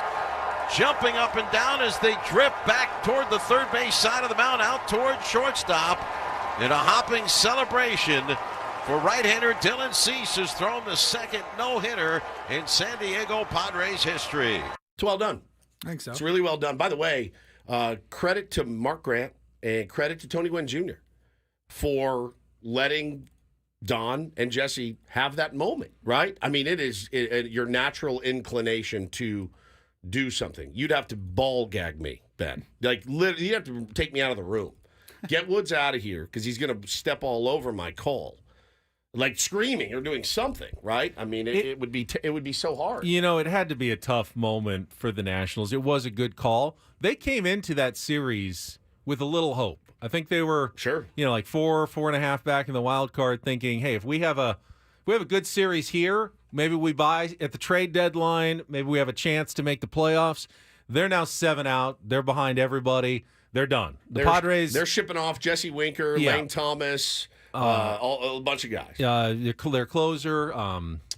jumping up and down as they drift back toward the third base side of the mound, out toward shortstop. In a hopping celebration for right-hander Dylan Cease, who's thrown the second no-hitter in San Diego Padres history. It's well done. I think so. It's really well done. By the way, credit to Mark Grant and credit to Tony Gwynn Jr. for letting Don and Jesse have that moment, right? I mean, it is your natural inclination to do something. You'd have to ball gag me, Ben. Like, literally, you'd have to take me out of the room. Get Woods out of here because he's going to step all over my call, like screaming or doing something, right? I mean, it would be so hard. It had to be a tough moment for the Nationals. It was a good call. They came into that series with a little hope. I think they were like 4.5 back in the wild card, thinking, hey, if we have a good series here, maybe we buy at the trade deadline. Maybe we have a chance to make the playoffs. They're now 7 out. They're behind everybody. They're done. The Padres. They're shipping off Jesse Winker, Lane Thomas, a bunch of guys. Their closer.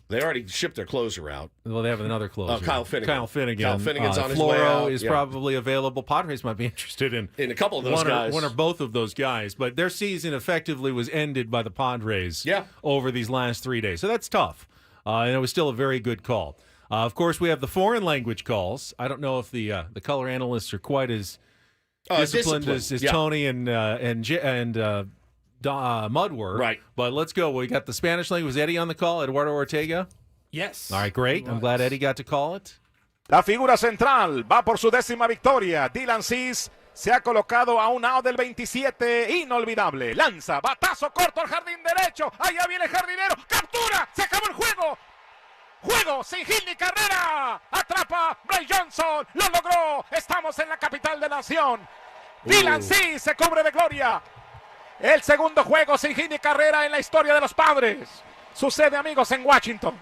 They already shipped their closer out. Well, they have another closer. Kyle Finnegan. Kyle Finnegan's on his way out. Floro is probably available. Padres might be interested in a couple of those guys. One or both of those guys. But their season effectively was ended by the Padres over these last 3 days. So that's tough. And it was still a very good call. Of course, we have the foreign language calls. I don't know if the color analysts are quite as disciplined as Tony and Mudd were. Right. But let's go. We got the Spanish language. Was Eddie on the call? Eduardo Ortega? Yes. All right, great. I'm glad Eddie got to call it. La figura central va por su 10ª victoria. Dylan Cease se ha colocado a un out del 27. Inolvidable. Lanza. Batazo corto al jardín derecho. Allá viene el jardinero. Captura. Se acabó el juego. Juego sin hit ni carrera. Atrapa Bryce Johnson. Lo logró. Estamos en la capital de la nación. Dylan Cease se cubre de gloria. El segundo juego sin hit ni carrera en la historia de los Padres. Sucede, amigos, en Washington.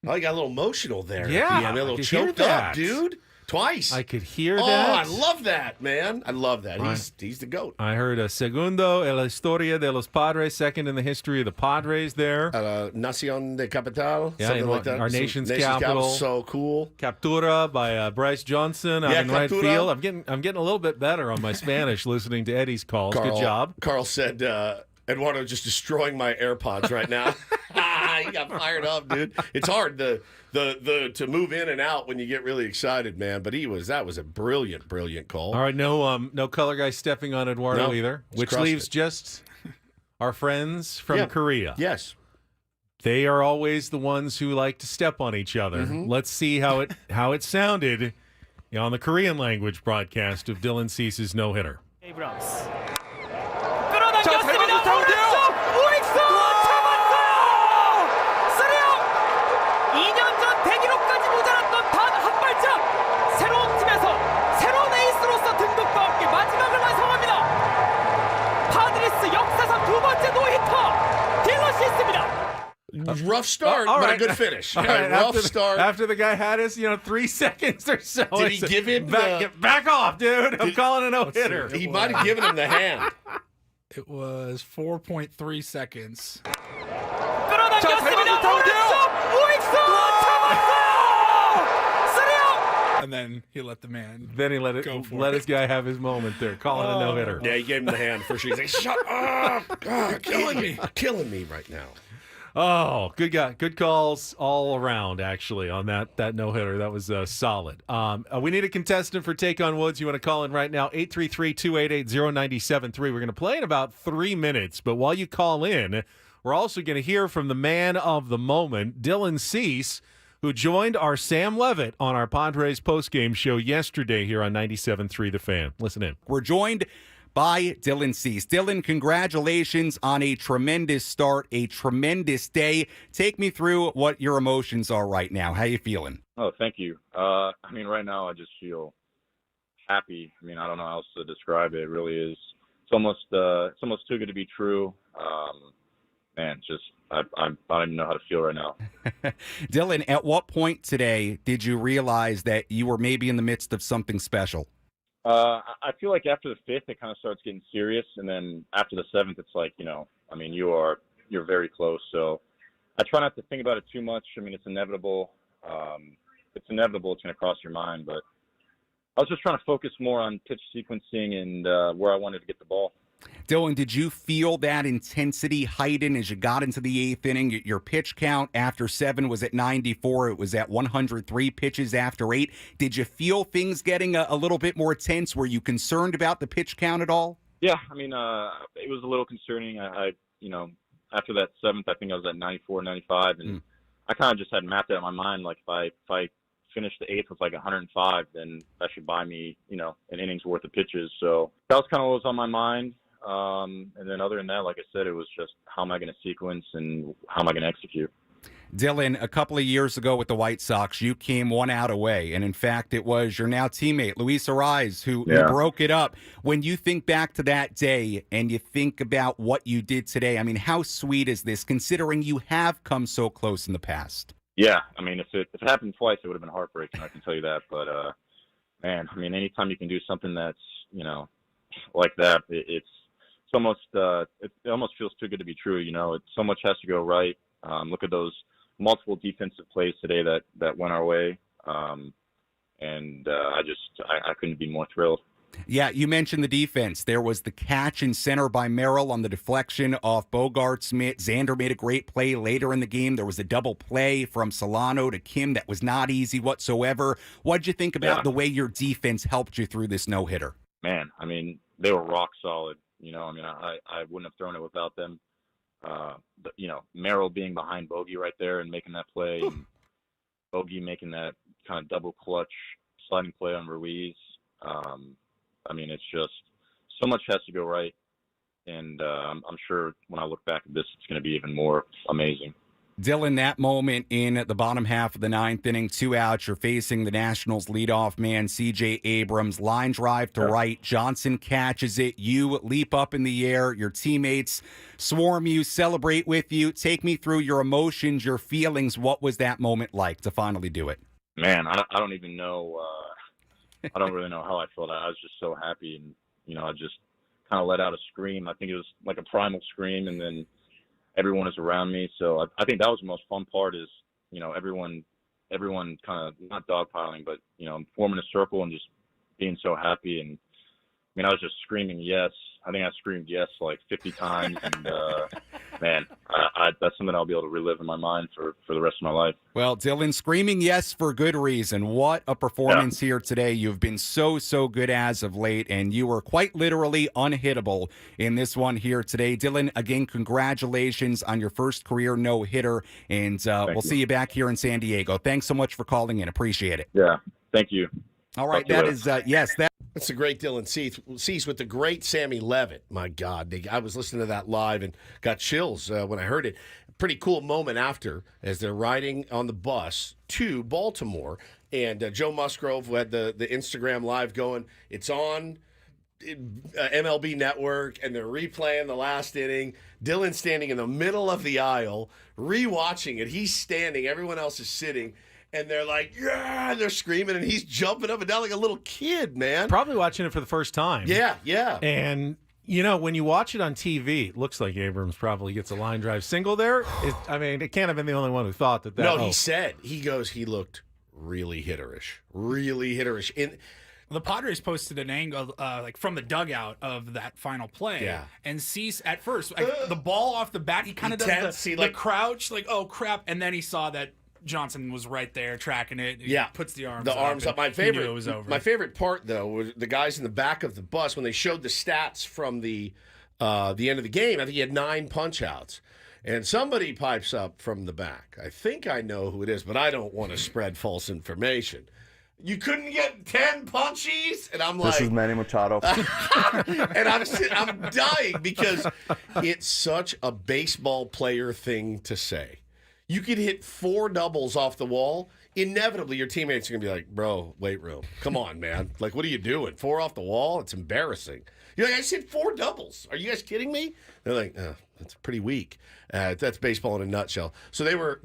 Oh, you got a little emotional there. Yeah, a I little could hear choked up, that. dude. Twice. I could hear Oh, that. I love that, man. I love that. He's the GOAT. I heard a segundo en la historia de los Padres, second in the history of the Padres there. Nación de Capital, something like that. Our nation's capital. So cool. Captura by Bryce Johnson out in right field. I'm getting a little bit better on my Spanish listening to Eddie's calls. Good job. Carl said, Eduardo just destroying my AirPods right now. He got fired up, dude. It's hard to move in and out when you get really excited, man. But that was a brilliant call. All right, no color guy stepping on Eduardo either, which leaves just our friends from Korea. Yes. They are always the ones who like to step on each other. Mm-hmm. Let's see how it sounded on the Korean language broadcast of Dylan Cease's no-hitter. Abrams. Rough start, but a good finish. Right. Rough start. After the guy had us, 3 seconds or so. Did he give him back off, dude? I'm calling a no-hitter. He might have given him the hand. It was 4.3 seconds. And then he let the man. Then he let his guy have his moment there, calling a no-hitter. Yeah, he gave him the hand for sure. He's like, "Shut up! God, killing me right now." Oh, good guy. Good calls all around, actually, on that no-hitter. That was solid. We need a contestant for Take on Woods. You want to call in right now, 833-288-0973. We're going to play in about 3 minutes, but while you call in, we're also going to hear from the man of the moment, Dylan Cease, who joined our Sam Levitt on our Padres postgame show yesterday here on 97.3 The Fan. Listen in. We're joined by Dylan Cease. Dylan, congratulations on a tremendous start, a tremendous day. Take me through what your emotions are right now. How you feeling? Oh, thank you. Right now I just feel happy. I don't know how else to describe it. It really is. It's almost too good to be true. I don't even know how to feel right now. Dylan, at what point today did you realize that you were maybe in the midst of something special? I feel like after the 5th, it kind of starts getting serious, and then after the 7th, it's like, you're very close. So I try not to think about it too much. It's inevitable. It's inevitable. It's going to cross your mind, but I was just trying to focus more on pitch sequencing and where I wanted to get the ball. Dylan, did you feel that intensity heighten as you got into the 8th inning? Your pitch count after 7 was at 94. It was at 103 pitches after 8. Did you feel things getting a little bit more tense? Were you concerned about the pitch count at all? Yeah, it was a little concerning. I after that 7th, I think I was at 94, 95, and I kind of just had mapped out in my mind, like if I finish the 8th with like 105, then that should buy me, an inning's worth of pitches. So that was kind of what was on my mind. And then other than that, like I said, it was just how am I going to sequence and how am I going to execute. Dylan, a couple of years ago with the White Sox, you came 1 out away. And in fact, it was your now teammate, Luis Arraez, who broke it up. When you think back to that day and you think about what you did today, how sweet is this, considering you have come so close in the past? Yeah, if it happened twice, it would have been heartbreaking, I can tell you that. But, anytime you can do something that's, like that, it almost feels too good to be true. So much has to go right. Look at those multiple defensive plays today that went our way. I couldn't be more thrilled. Yeah, you mentioned the defense. There was the catch in center by Merrill on the deflection off Bogarts. Xander made a great play later in the game. There was a double play from Solano to Kim that was not easy whatsoever. What did you think about the way your defense helped you through this no-hitter? Man, they were rock solid. I wouldn't have thrown it without them. Merrill being behind Bogey right there and making that play, and Bogey making that kind of double clutch sliding play on Ruiz. It's just so much has to go right, and I'm sure when I look back at this, it's going to be even more amazing. Dylan, that moment in the bottom half of the ninth inning, 2 outs, you're facing the Nationals leadoff man, C.J. Abrams, line drive to right. Johnson catches it. You leap up in the air. Your teammates swarm you, celebrate with you. Take me through your emotions, your feelings. What was that moment like to finally do it? Man, I don't even know. I don't really know how I felt. I was just so happy, and I just kind of let out a scream. I think it was like a primal scream, and then everyone is around me. So I think that was the most fun part is, everyone kind of not dogpiling, but, forming a circle and just being so happy. And I was just screaming yes. I think I screamed yes like 50 times. And, man, that's something I'll be able to relive in my mind for the rest of my life. Well, Dylan, screaming yes for good reason. What a performance here today. You've been so good as of late, and you were quite literally unhittable in this one here today. Dylan, again, congratulations on your first career no-hitter, and we'll see you back here in San Diego. Thanks so much for calling in. Appreciate it. Yeah, thank you. All right, that is, yes, that. That's the great Dylan Cease with the great Sammy Levitt. My God, I was listening to that live and got chills when I heard it. Pretty cool moment after as they're riding on the bus to Baltimore. And Joe Musgrove, who had the Instagram live going, it's on MLB Network, and they're replaying the last inning. Dylan's standing in the middle of the aisle, rewatching it. He's standing, everyone else is sitting. And they're like, yeah, and they're screaming, and he's jumping up and down like a little kid, man. Probably watching it for the first time. Yeah. And, when you watch it on TV, it looks like Abrams probably gets a line drive single there. It can't have been the only one who thought that. No, he looked really hitterish. The Padres posted an angle from the dugout of that final play. Yeah. And Cease, at first, the ball off the bat, he kind of does the crouch, like, oh, crap. And then he saw that Johnson was right there tracking it. He puts the arms up. My He knew it was over. My favorite part, though, was the guys in the back of the bus when they showed the stats from the end of the game. I think he had 9 punch-outs. And somebody pipes up from the back. I think I know who it is, but I don't want to spread false information. You couldn't get 10 punchies? And I'm like... This is Manny Machado. And I'm dying because it's such a baseball player thing to say. You could hit 4 doubles off the wall. Inevitably, your teammates are going to be like, bro, weight room. Come on, man. Like, what are you doing? 4 off the wall? It's embarrassing. You're like, I said 4 doubles. Are you guys kidding me? They're like, that's pretty weak. That's baseball in a nutshell. So they were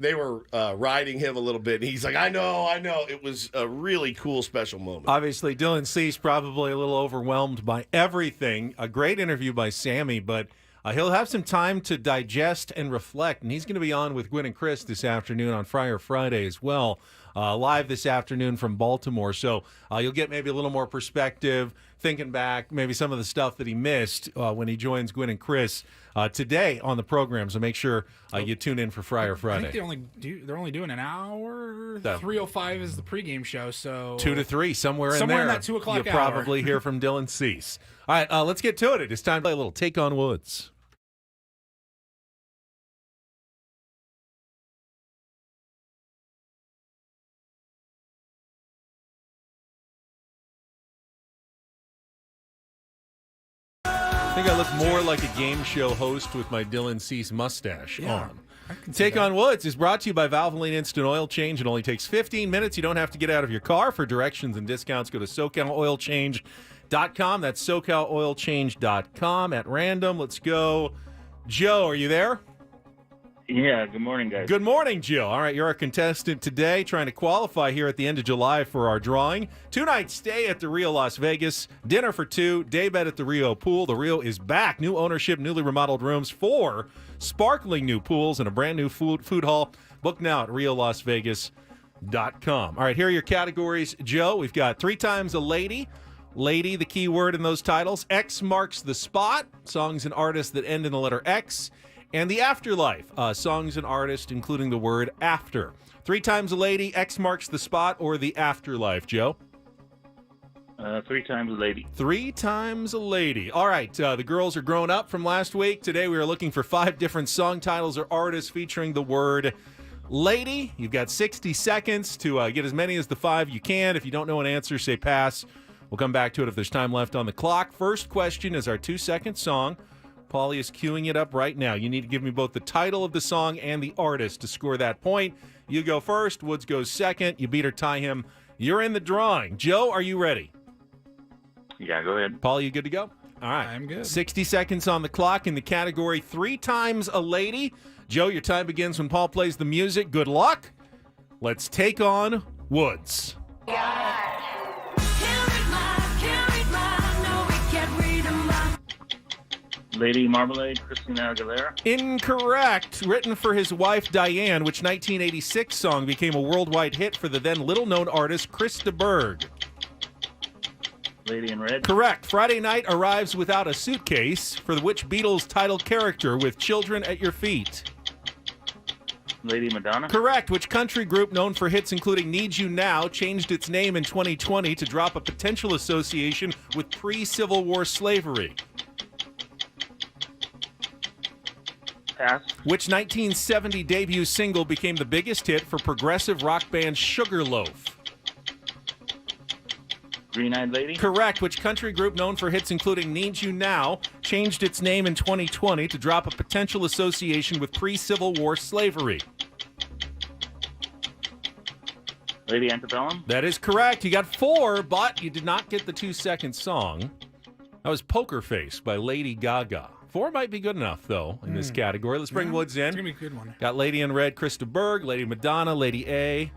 riding him a little bit. And he's like, I know. It was a really cool, special moment. Obviously, Dylan Cease probably a little overwhelmed by everything. A great interview by Sammy, but... he'll have some time to digest and reflect, and he's going to be on with Gwynn and Chris this afternoon on Friar Friday as well, live this afternoon from Baltimore. So you'll get maybe a little more perspective, thinking back, maybe some of the stuff that he missed when he joins Gwynn and Chris today on the program. So make sure you tune in for Friar Friday. I think they're only doing an hour. 3:05 is the pregame show, so 2 to 3, somewhere in that 2 o'clock you'll probably hear from Dylan Cease. All right, let's get to it. It's time to play a little Take on Woods. I think I look more like a game show host with my Dylan Cease mustache on. Take on Woods is brought to you by Valvoline Instant Oil Change. It only takes 15 minutes. You don't have to get out of your car. For directions and discounts, go to SoCalOilChange.com. That's SoCalOilChange.com. At random, let's go. Joe, are you there? Yeah, good morning, guys. Good morning, Joe. All right, you're our contestant today, trying to qualify here at the end of July for our drawing. 2-night stay at the Rio Las Vegas, dinner for 2, day bed at the Rio Pool. The Rio is back. New ownership, newly remodeled rooms, 4 sparkling new pools, and a brand new food hall. Book now at RioLasVegas.com. All right, here are your categories, Joe. We've got 3 times a lady. Lady, the key word in those titles. X marks the spot. Songs and artists that end in the letter X. And the afterlife, songs and artists, including the word after. 3 times a lady, X marks the spot, or the afterlife, Joe? 3 times a lady. 3 times a lady. All right, the girls are grown up from last week. Today we are looking for 5 different song titles or artists featuring the word lady. You've got 60 seconds to get as many as the 5 you can. If you don't know an answer, say pass. We'll come back to it if there's time left on the clock. First question is our 2-second song. Paulie is queuing it up right now. You need to give me both the title of the song and the artist to score that point. You go first. Woods goes second. You beat or tie him. You're in the drawing. Joe, are you ready? Yeah, go ahead. Paul, you good to go? All right. I'm good. 60 seconds on the clock in the category 3 times a lady. Joe, your time begins when Paul plays the music. Good luck. Let's take on Woods. Lady Marmalade, Christina Aguilera. Incorrect. Written for his wife Diane, which 1986 song became a worldwide hit for the then little-known artist Chris de Burgh. Lady in Red. Correct. Friday Night arrives without a suitcase, for which Beatles title character with children at your feet. Lady Madonna. Correct. Which country group known for hits including Need You Now changed its name in 2020 to drop a potential association with pre-Civil War slavery? Pass. Which 1970 debut single became the biggest hit for progressive rock band Sugarloaf? Green-Eyed Lady. Correct. Which country group known for hits including Need You Now changed its name in 2020 to drop a potential association with pre-Civil War slavery? Lady Antebellum. That is correct. You got 4, but you did not get the 2-second song. That was Poker Face by Lady Gaga. 4 might be good enough, though, in this category. Let's bring Woods in. It's going to be a good one. Got Lady in Red, Chris de Burgh, Lady Madonna, Lady A,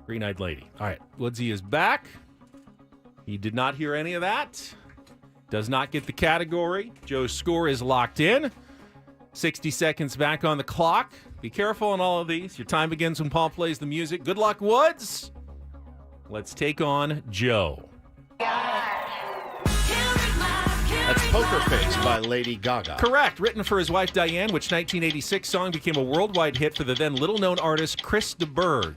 Green-Eyed Lady. All right, Woodsy is back. He did not hear any of that. Does not get the category. Joe's score is locked in. 60 seconds back on the clock. Be careful on all of these. Your time begins when Paul plays the music. Good luck, Woods. Let's take on Joe. That's Poker Face by Lady Gaga. Correct. Written for his wife Diane, which 1986 song became a worldwide hit for the then little-known artist Chris de Burgh.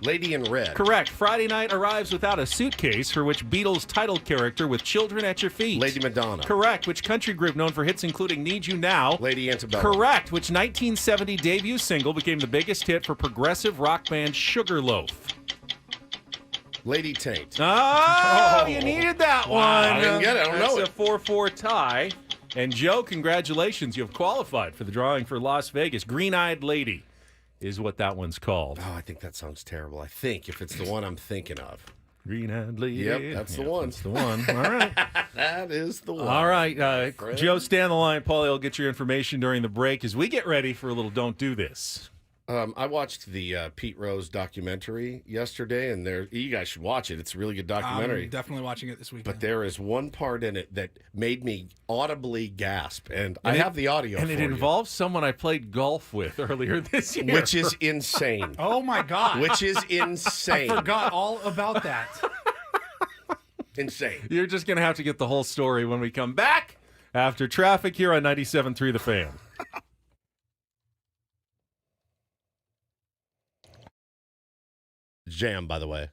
Lady in Red. Correct. Friday Night arrives without a suitcase, for which Beatles title character with children at your feet. Lady Madonna. Correct. Which country group known for hits including Need You Now? Lady Antebellum. Correct. Which 1970 debut single became the biggest hit for progressive rock band Sugarloaf? Lady Taint. Oh, you needed that one. I didn't get it. I don't know That's it. a 4-4 tie. And Joe, congratulations. You have qualified for the drawing for Las Vegas. Green-Eyed Lady is what that one's called. Oh, I think that sounds terrible. I think if it's the one I'm thinking of. Green-Eyed Lady. Yep, that's the one. That's the one. All right. That is the one. All right. Joe, stay on the line. Paulie will get your information during the break as we get ready for a little Don't Do This. I watched the Pete Rose documentary yesterday, and you guys should watch it. It's a really good documentary. I'm definitely watching it this weekend. But there is one part in it that made me audibly gasp, and I have the audio and for it involves someone I played golf with earlier this year. which is insane. Oh, my God. Which is insane. I forgot all about that. Insane. You're just going to have to get the whole story when we come back after traffic here on 97.3 The Fan. Jam, by the way.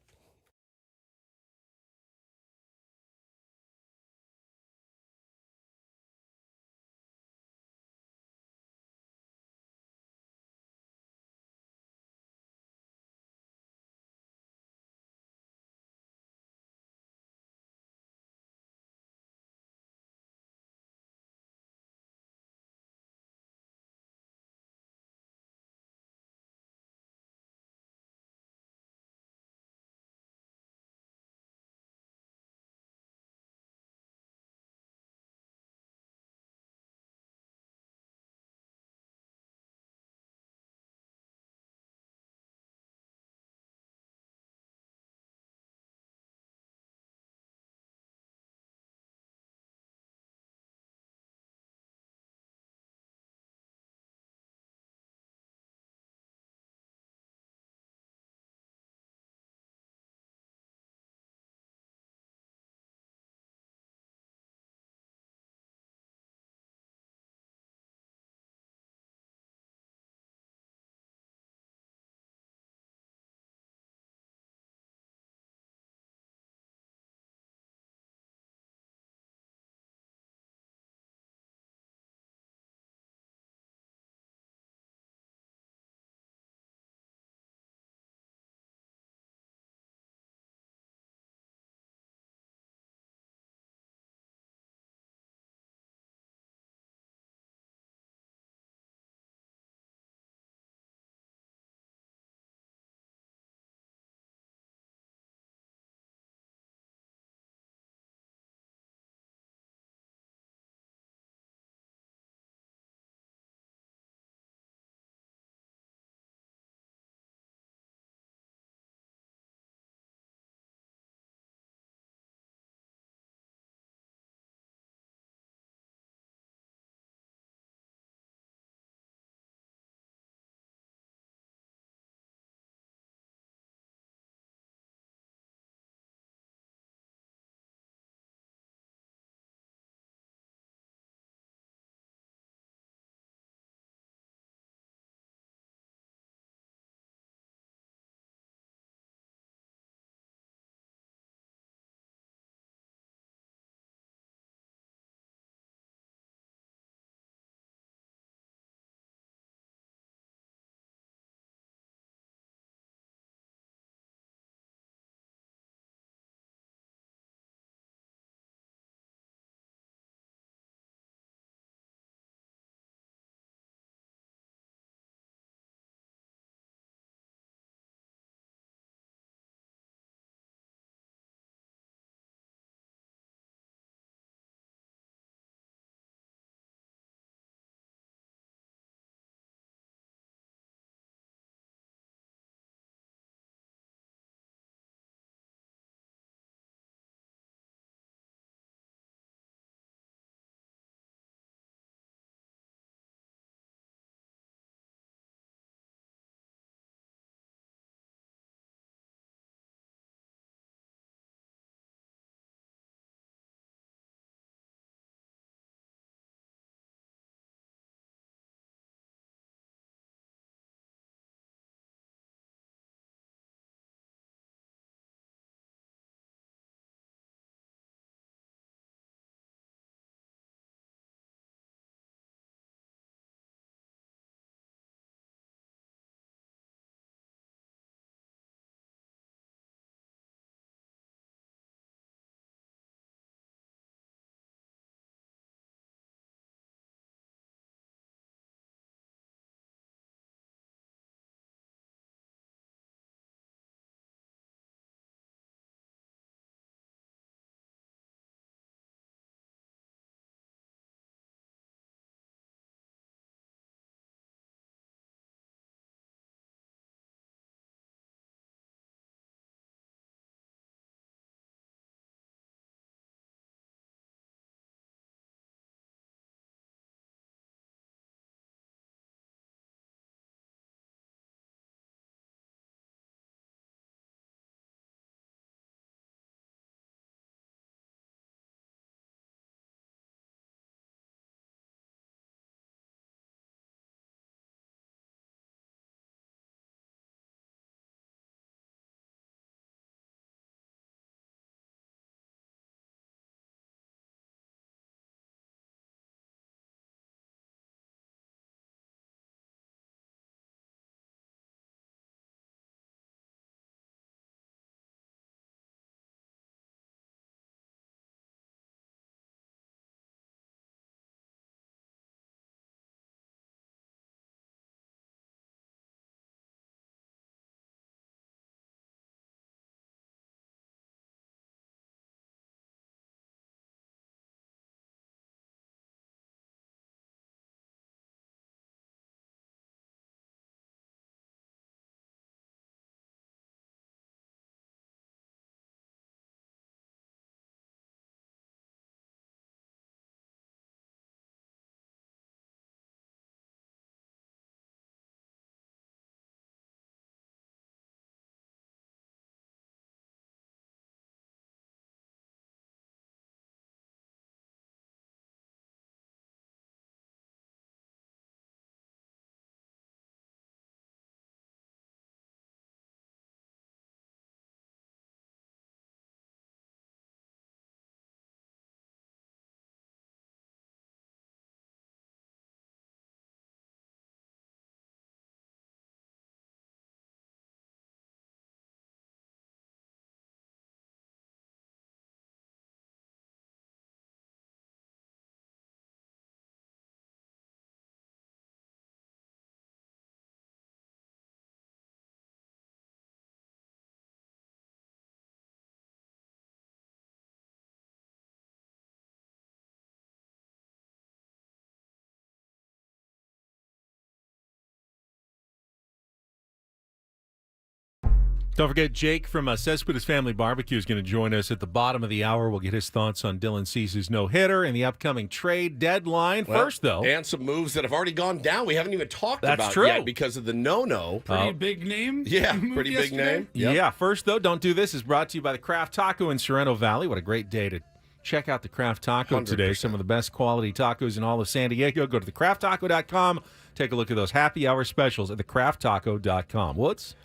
Don't forget, Jake from Cespedes Family Barbecue is going to join us at the bottom of the hour. We'll get his thoughts on Dylan Cease's no-hitter and the upcoming trade deadline. Well, first, though. And some moves that have already gone down we haven't even talked That's about true. yet because of the no-no. Pretty big name. Yeah, move pretty big yesterday. name. Yep. Yeah, first, though, Don't Do This is brought to you by the Craft Taco in Sorrento Valley. What a great day to check out the Craft Taco today. 100%. Some of the best quality tacos in all of San Diego. Go to thecrafttaco.com. Take a look at those happy hour specials at thecrafttaco.com. What's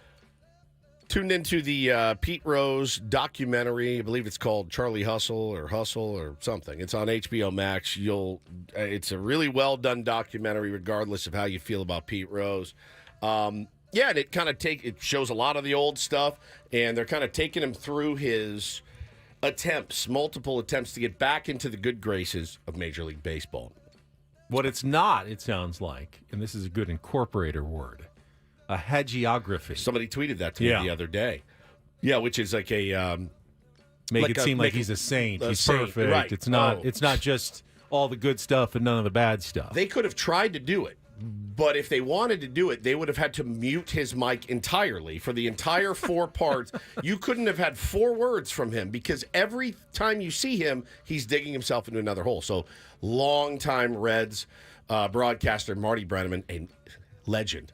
Tuned into the Pete Rose documentary. I believe it's called Charlie Hustle or something. It's on HBO Max. It's a really well done documentary, regardless of how you feel about Pete Rose. And it kind of it shows a lot of the old stuff, and they're kind of taking him through his multiple attempts to get back into the good graces of Major League Baseball. what it's not, it sounds like, and this is a good incorporator word, a hagiography. Somebody tweeted that to me the other day. Yeah, which is like a make it seem like he's a saint. He's perfect. Right. It's not. It's not just all the good stuff and none of the bad stuff. They could have tried to do it, but if they wanted to do it, they would have had to mute his mic entirely for the entire 4 parts. You couldn't have had 4 words from him because every time you see him, he's digging himself into another hole. So, longtime Reds broadcaster Marty Brennaman, a legend,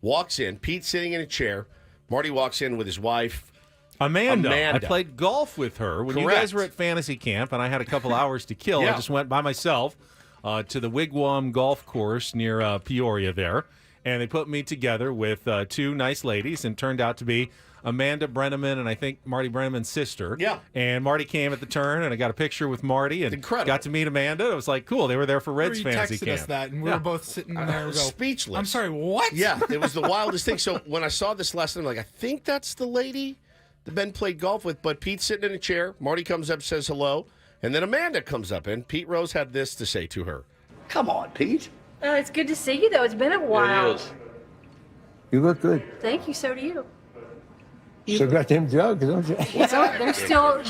walks in. Pete's sitting in a chair. Marty walks in with his wife, Amanda. I played golf with her when you guys were at fantasy camp, and I had a couple hours to kill. Yeah. I just went by myself to the Wigwam Golf Course near Peoria there, and they put me together with 2 nice ladies, and turned out to be Amanda Brenneman and I think Marty Brenneman's sister. Yeah. And Marty came at the turn, and I got a picture with Marty, and got to meet Amanda. It was like, cool. They were there for Reds fantasy texted camp. us that, and we were both sitting there speechless. I'm sorry, what? Yeah, it was the wildest thing. So when I saw this last night, I'm like, I think that's the lady that Ben played golf with. But Pete's sitting in a chair. Marty comes up, says hello. And then Amanda comes up, and Pete Rose had this to say to her. Come on, Pete. It's good to see you, though. It's been a while. It is. You look good. Thank you. So do you. Still got them jugs, don't you?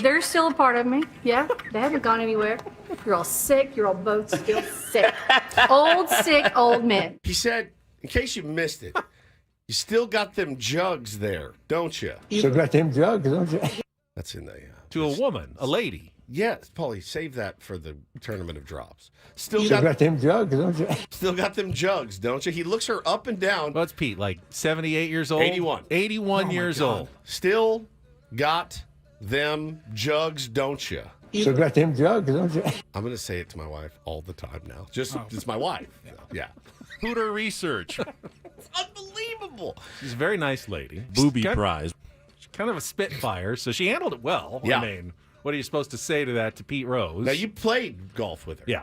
They're still a part of me. Yeah, they haven't gone anywhere. You're all sick. You're all both still sick. Sick, old men. He said, in case you missed it, you still got them jugs there, don't you? Still got them jugs, don't you? That's in the... to a woman, a lady. Yes, Paulie, save that for the tournament of drops. Still got them jugs, don't you? Still got them jugs, don't you? He looks her up and down. Well, it's Pete, like 78 years old? 81. 81 years old. Still got them jugs, don't you? Still got them jugs, don't you? I'm going to say it to my wife all the time now. It's my wife. So, yeah. Hooter Research. It's unbelievable. She's a very nice lady. Booby prize. She's kind of a spitfire, so she handled it well. Yeah. I mean, what are you supposed to say to that to Pete Rose? Now, you played golf with her. Yeah.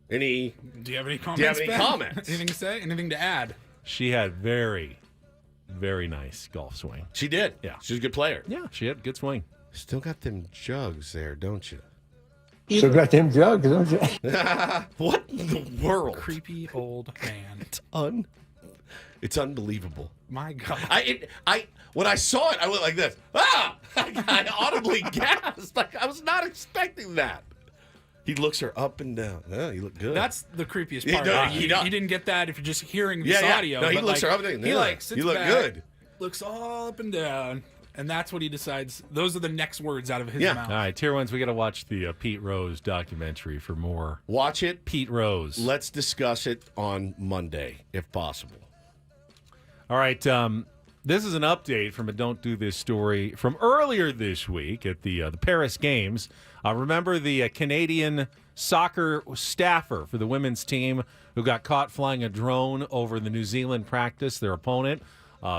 Do you have any comments? Do you have any Ben? comments? Anything to say? Anything to add? She had very, very nice golf swing. She did. Yeah. She's a good player. Yeah, she had a good swing. Still got them jugs there, don't you? Still got them jugs, don't you? What in the world? Creepy old man. It's unbelievable. My God. When I saw it, I went like this. Ah! I audibly gasped. Like, I was not expecting that. He looks her up and down. Oh, you look good. That's the creepiest Yeah, part. no, He didn't get that if you're just hearing this Yeah. audio. No, he but, looks like, her up and down. He Yeah. sits You look back, good. looks all up and down, and that's what he decides. Those are the next words out of his mouth. All right, Tier 1s, we got to watch the Pete Rose documentary for more. Watch it. Pete Rose. Let's discuss it on Monday, if possible. All right, this is an update from a Don't Do This story from earlier this week at the Paris Games. Remember the Canadian soccer staffer for the women's team who got caught flying a drone over the New Zealand practice, their opponent,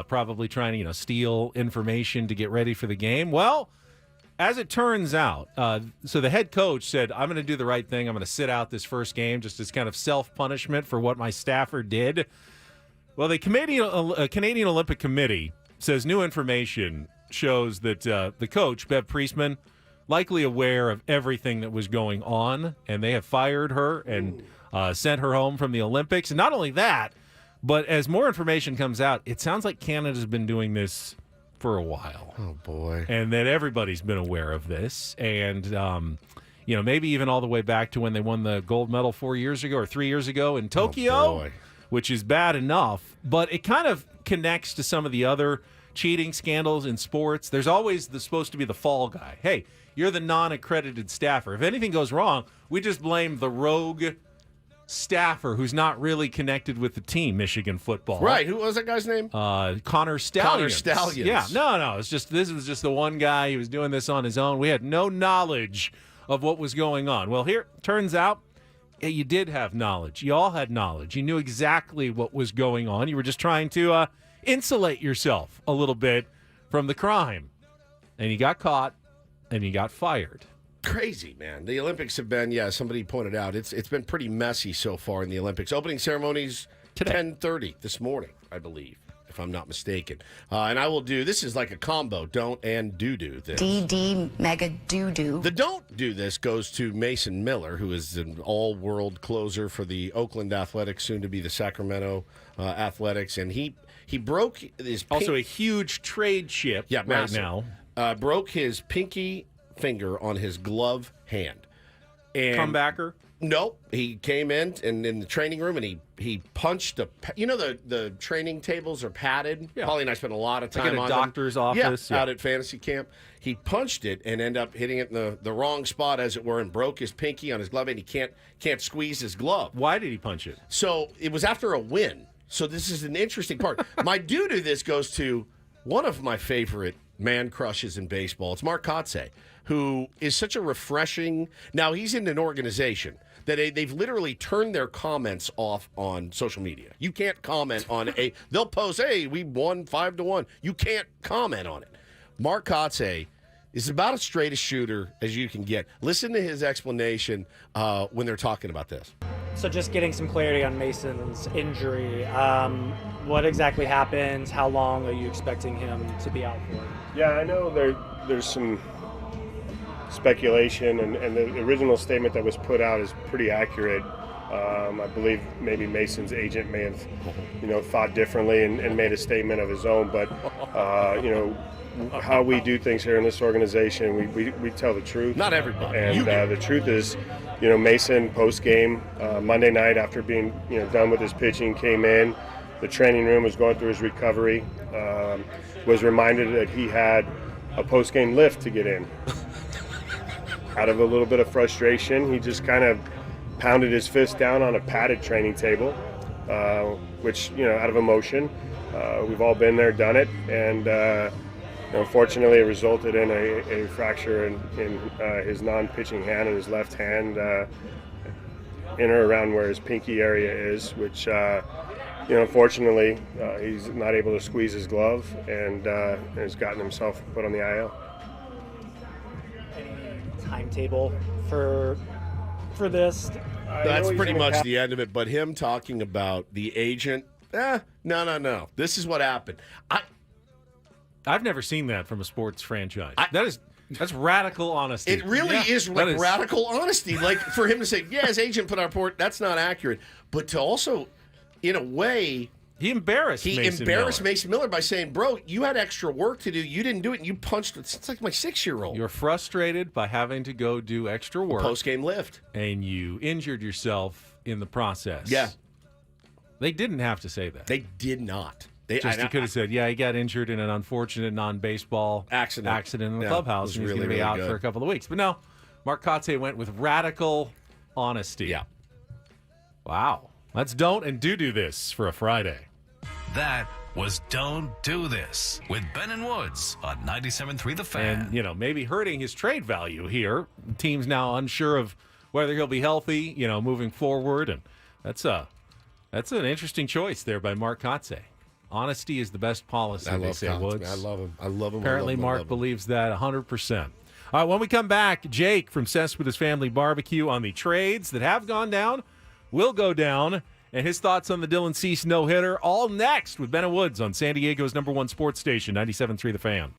probably trying to steal information to get ready for the game? Well, as it turns out, so the head coach said, I'm going to do the right thing. I'm going to sit out this first game just as kind of self-punishment for what my staffer did. Well, the Canadian Olympic Committee says new information shows that the coach, Bev Priestman, likely aware of everything that was going on, and they have fired her and sent her home from the Olympics. And not only that, but as more information comes out, it sounds like Canada's been doing this for a while. Oh, boy. And that everybody's been aware of this. And, maybe even all the way back to when they won the gold medal 4 years ago or 3 years ago in Tokyo. Oh, boy. Which is bad enough, but it kind of connects to some of the other cheating scandals in sports, there's always supposed to be the fall guy. Hey, you're the non-accredited staffer. If anything goes wrong, we just blame the rogue staffer who's not really connected with the team, Michigan football. Right. Who was that guy's name? Connor Stallions. Connor Stallions. Yeah. No. This was just the one guy. He was doing this on his own. We had no knowledge of what was going on. Well, here, turns out, you did have knowledge. You all had knowledge. You knew exactly what was going on. You were just trying to insulate yourself a little bit from the crime. And you got caught, and you got fired. Crazy, man. The Olympics have been, somebody pointed out, it's been pretty messy so far in the Olympics. Opening ceremonies today, 10:30 this morning, I believe, if I'm not mistaken. And I will do, this is like a combo, don't and do this. DD mega do. The don't do this goes to Mason Miller, who is an all-world closer for the Oakland Athletics, soon to be the Sacramento Athletics, and he broke his also a huge trade ship right now. Broke his pinky finger on his glove hand. And comebacker? Nope. He came in the training room and he punched the training tables are padded. Yeah. Paulie and I spent a lot of time like in a on doctor's them. office. Out at fantasy camp. He punched it and ended up hitting it in the wrong spot, as it were, and broke his pinky on his glove, and he can't squeeze his glove. Why did he punch it? So it was after a win. So this is an interesting part. My due to this goes to one of my favorite man crushes in baseball. It's Mark Kotsay, who is such a refreshing. Now, he's in an organization that they've literally turned their comments off on social media. You can't comment on they'll post, hey, we won 5-1. You can't comment on it. Mark Kotsay is about as straight a shooter as you can get. Listen to his explanation when they're talking about this. So just getting some clarity on Mason's injury. What exactly happened? How long are you expecting him to be out for? Yeah, I know there's some speculation, and the original statement that was put out is pretty accurate. I believe maybe Mason's agent may have, thought differently and made a statement of his own. But how we do things here in this organization, we tell the truth. Not everybody. And the truth is, Mason post game Monday night after being done with his pitching came in. The training room was going through his recovery. Was reminded that he had a post game lift to get in. Out of a little bit of frustration, he just kind of pounded his fist down on a padded training table, which out of emotion. We've all been there, done it, and unfortunately, it resulted in a fracture in his non-pitching hand in his left hand, in or around where his pinky area is, which, unfortunately, he's not able to squeeze his glove and has gotten himself put on the IL. Any timetable for this? That's pretty much the end of it. But him talking about the agent, no. This is what happened. I've never seen that from a sports franchise. That's radical honesty. It really is like radical honesty. Like for him to say, his agent put out a report, that's not accurate. But to also, in a way, he embarrassed Mason Miller by saying, bro, you had extra work to do. You didn't do it, and you punched it. It's like my 6-year-old. You're frustrated by having to go do extra work. Post-game lift. And you injured yourself in the process. Yeah. They didn't have to say that. They did not. He could have said, he got injured in an unfortunate non-baseball accident in the clubhouse, and he's going to be out for a couple of weeks. But no, Mark Kotsay went with radical honesty. Yeah. Wow. Let's don't and do this for a Friday. That was Don't Do This with Ben and Woods on 97.3 The Fan. And, maybe hurting his trade value here. The team's now unsure of whether he'll be healthy, moving forward. And that's an interesting choice there by Mark Kotsay. Honesty is the best policy, they say, Woods. I love him. I love him. Apparently, Mark believes that 100%. All right, when we come back, Jake from Cespedes Family Barbecue on the trades that have gone down, will go down, and his thoughts on the Dylan Cease no-hitter, all next with Ben and Woods on San Diego's #1 sports station, 97.3 The Fan.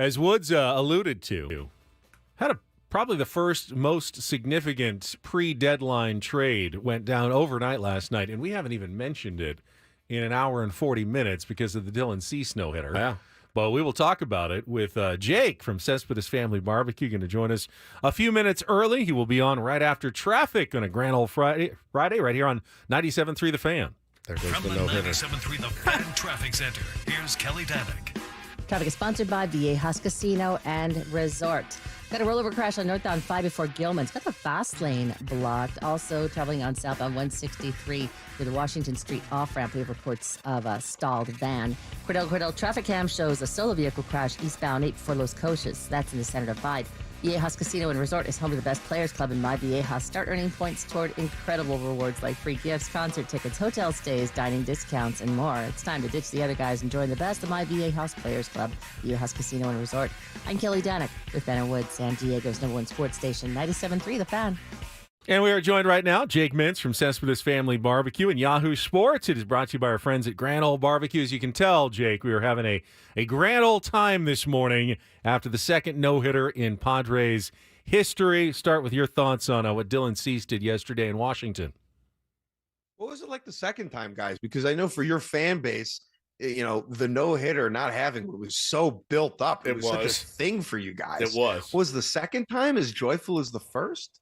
As Woods alluded to, had probably the first most significant pre-deadline trade went down overnight last night, and we haven't even mentioned it in an hour and 40 minutes because of the Dylan Cease no-hitter. Yeah. But we will talk about it with Jake from Cespedes Family Barbecue, going to join us a few minutes early. He will be on right after traffic on a grand old Friday right here on 97.3 The Fan. There goes From the the no-hitter. 97.3 The Fan Traffic Center, here's Kelly Danick. Traffic is sponsored by Viejas Casino and Resort. Got a rollover crash on northbound 5 before Gilman's. Got the fast lane blocked. Also traveling on southbound 163 through the Washington Street off-ramp. We have reports of a stalled van. Cordell traffic cam shows a solo vehicle crash eastbound 8 before Los Coches. That's in the Center Divide. Viejas Casino and Resort is home to the best players club in My Viejas. Start earning points toward incredible rewards like free gifts, concert tickets, hotel stays, dining discounts, and more. It's time to ditch the other guys and join the best of My Viejas Players Club, Viejas Casino and Resort. I'm Kelly Danick with Ben and Wood, San Diego's #1 sports station, 97.3 The Fan. And we are joined right now, Jake Mintz from Cespedes Family Barbecue and Yahoo Sports. It is brought to you by our friends at Grand Ole Barbecue. As you can tell, Jake, we were having a grand old time this morning after the second no-hitter in Padres history. Start with your thoughts on what Dylan Cease did yesterday in Washington. What was it like the second time, guys? Because I know for your fan base, you know, the no-hitter not having it was so built up. It was such a thing for you guys. It was. Was the second time as joyful as the first?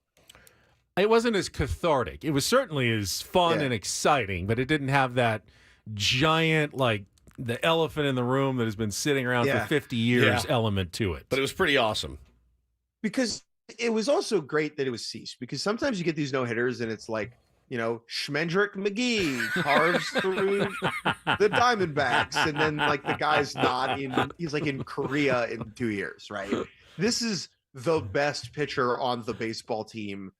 It wasn't as cathartic. It was certainly as fun and exciting, but it didn't have that giant, like, the elephant in the room that has been sitting around for 50 years element to it. But it was pretty awesome. Because it was also great that it was Cease, because sometimes you get these no-hitters and it's like, you know, Schmendrick McGee carves through the Diamondbacks, and then like the guy's not in, he's like in Korea in 2 years, right? This is the best pitcher on the baseball team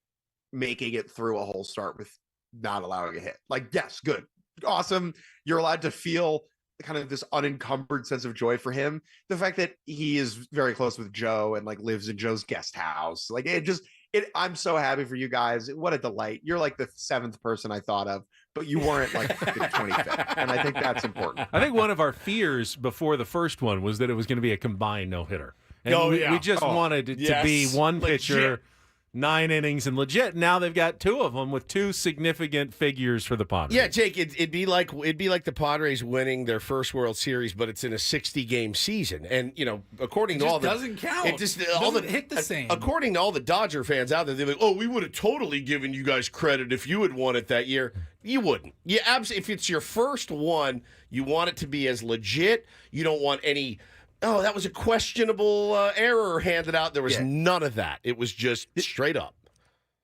making it through a whole start with not allowing a hit. Like, yes, good, awesome. You're allowed to feel kind of this unencumbered sense of joy for him. The fact that he is very close with Joe and like lives in Joe's guest house, like I'm so happy for you guys. What a delight. You're like the 7th person I thought of, but you weren't like the 25th. And I think that's important. I think one of our fears before the first one was that it was going to be a combined no-hitter. And we just wanted it to be one pitcher, 9 innings, and legit. Now they've got 2 of them with 2 significant figures for the Padres. Yeah, Jake, it'd be like the Padres winning their first World Series, but it's in a 60-game season. And you know, according to all the doesn't count. It just doesn't hit the same. According to all the Dodger fans out there, they're like, "Oh, we would have totally given you guys credit if you had won it that year." You wouldn't. You if it's your first one, you want it to be as legit. You don't want any. Oh, that was a questionable error handed out. There was none of that. It was just straight up.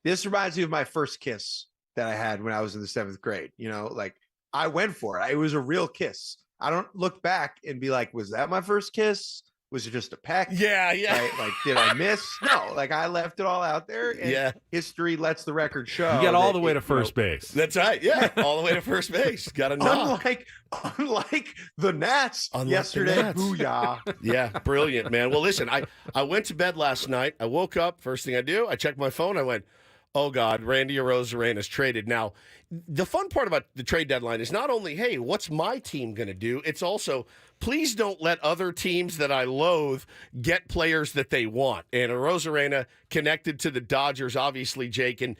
This reminds me of my first kiss that I had when I was in the 7th grade. You know, like I went for it. It was a real kiss. I don't look back and be like, was that my first kiss? Was it just a peck? Yeah. Right? Like, did I miss? No, like I left it all out there. And history lets the record show. You got all the way to first base. That's right. Yeah, all the way to first base. Got a knock. Unlike the Nats yesterday. Booyah. Yeah, brilliant, man. Well, listen, I went to bed last night. I woke up. First thing I do, I checked my phone. I went, oh, God, Randy Arozarena traded. Now, the fun part about the trade deadline is not only, hey, what's my team going to do? It's also, please don't let other teams that I loathe get players that they want. And Arozarena connected to the Dodgers, obviously, Jake. And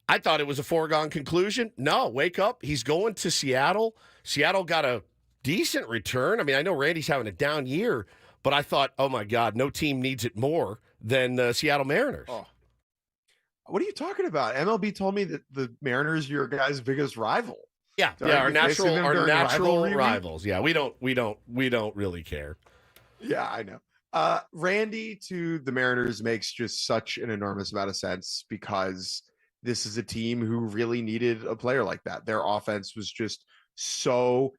I thought it was a foregone conclusion. No, wake up. He's going to Seattle. Seattle got a decent return. I mean, I know Randy's having a down year, but I thought, oh, my God, no team needs it more than the Seattle Mariners. Oh. What are you talking about? MLB told me that the Mariners are your guys' biggest rival. Yeah, our natural rivals. Yeah, we don't really care. Yeah, I know. Randy to the Mariners makes just such an enormous amount of sense because this is a team who really needed a player like that. Their offense was just so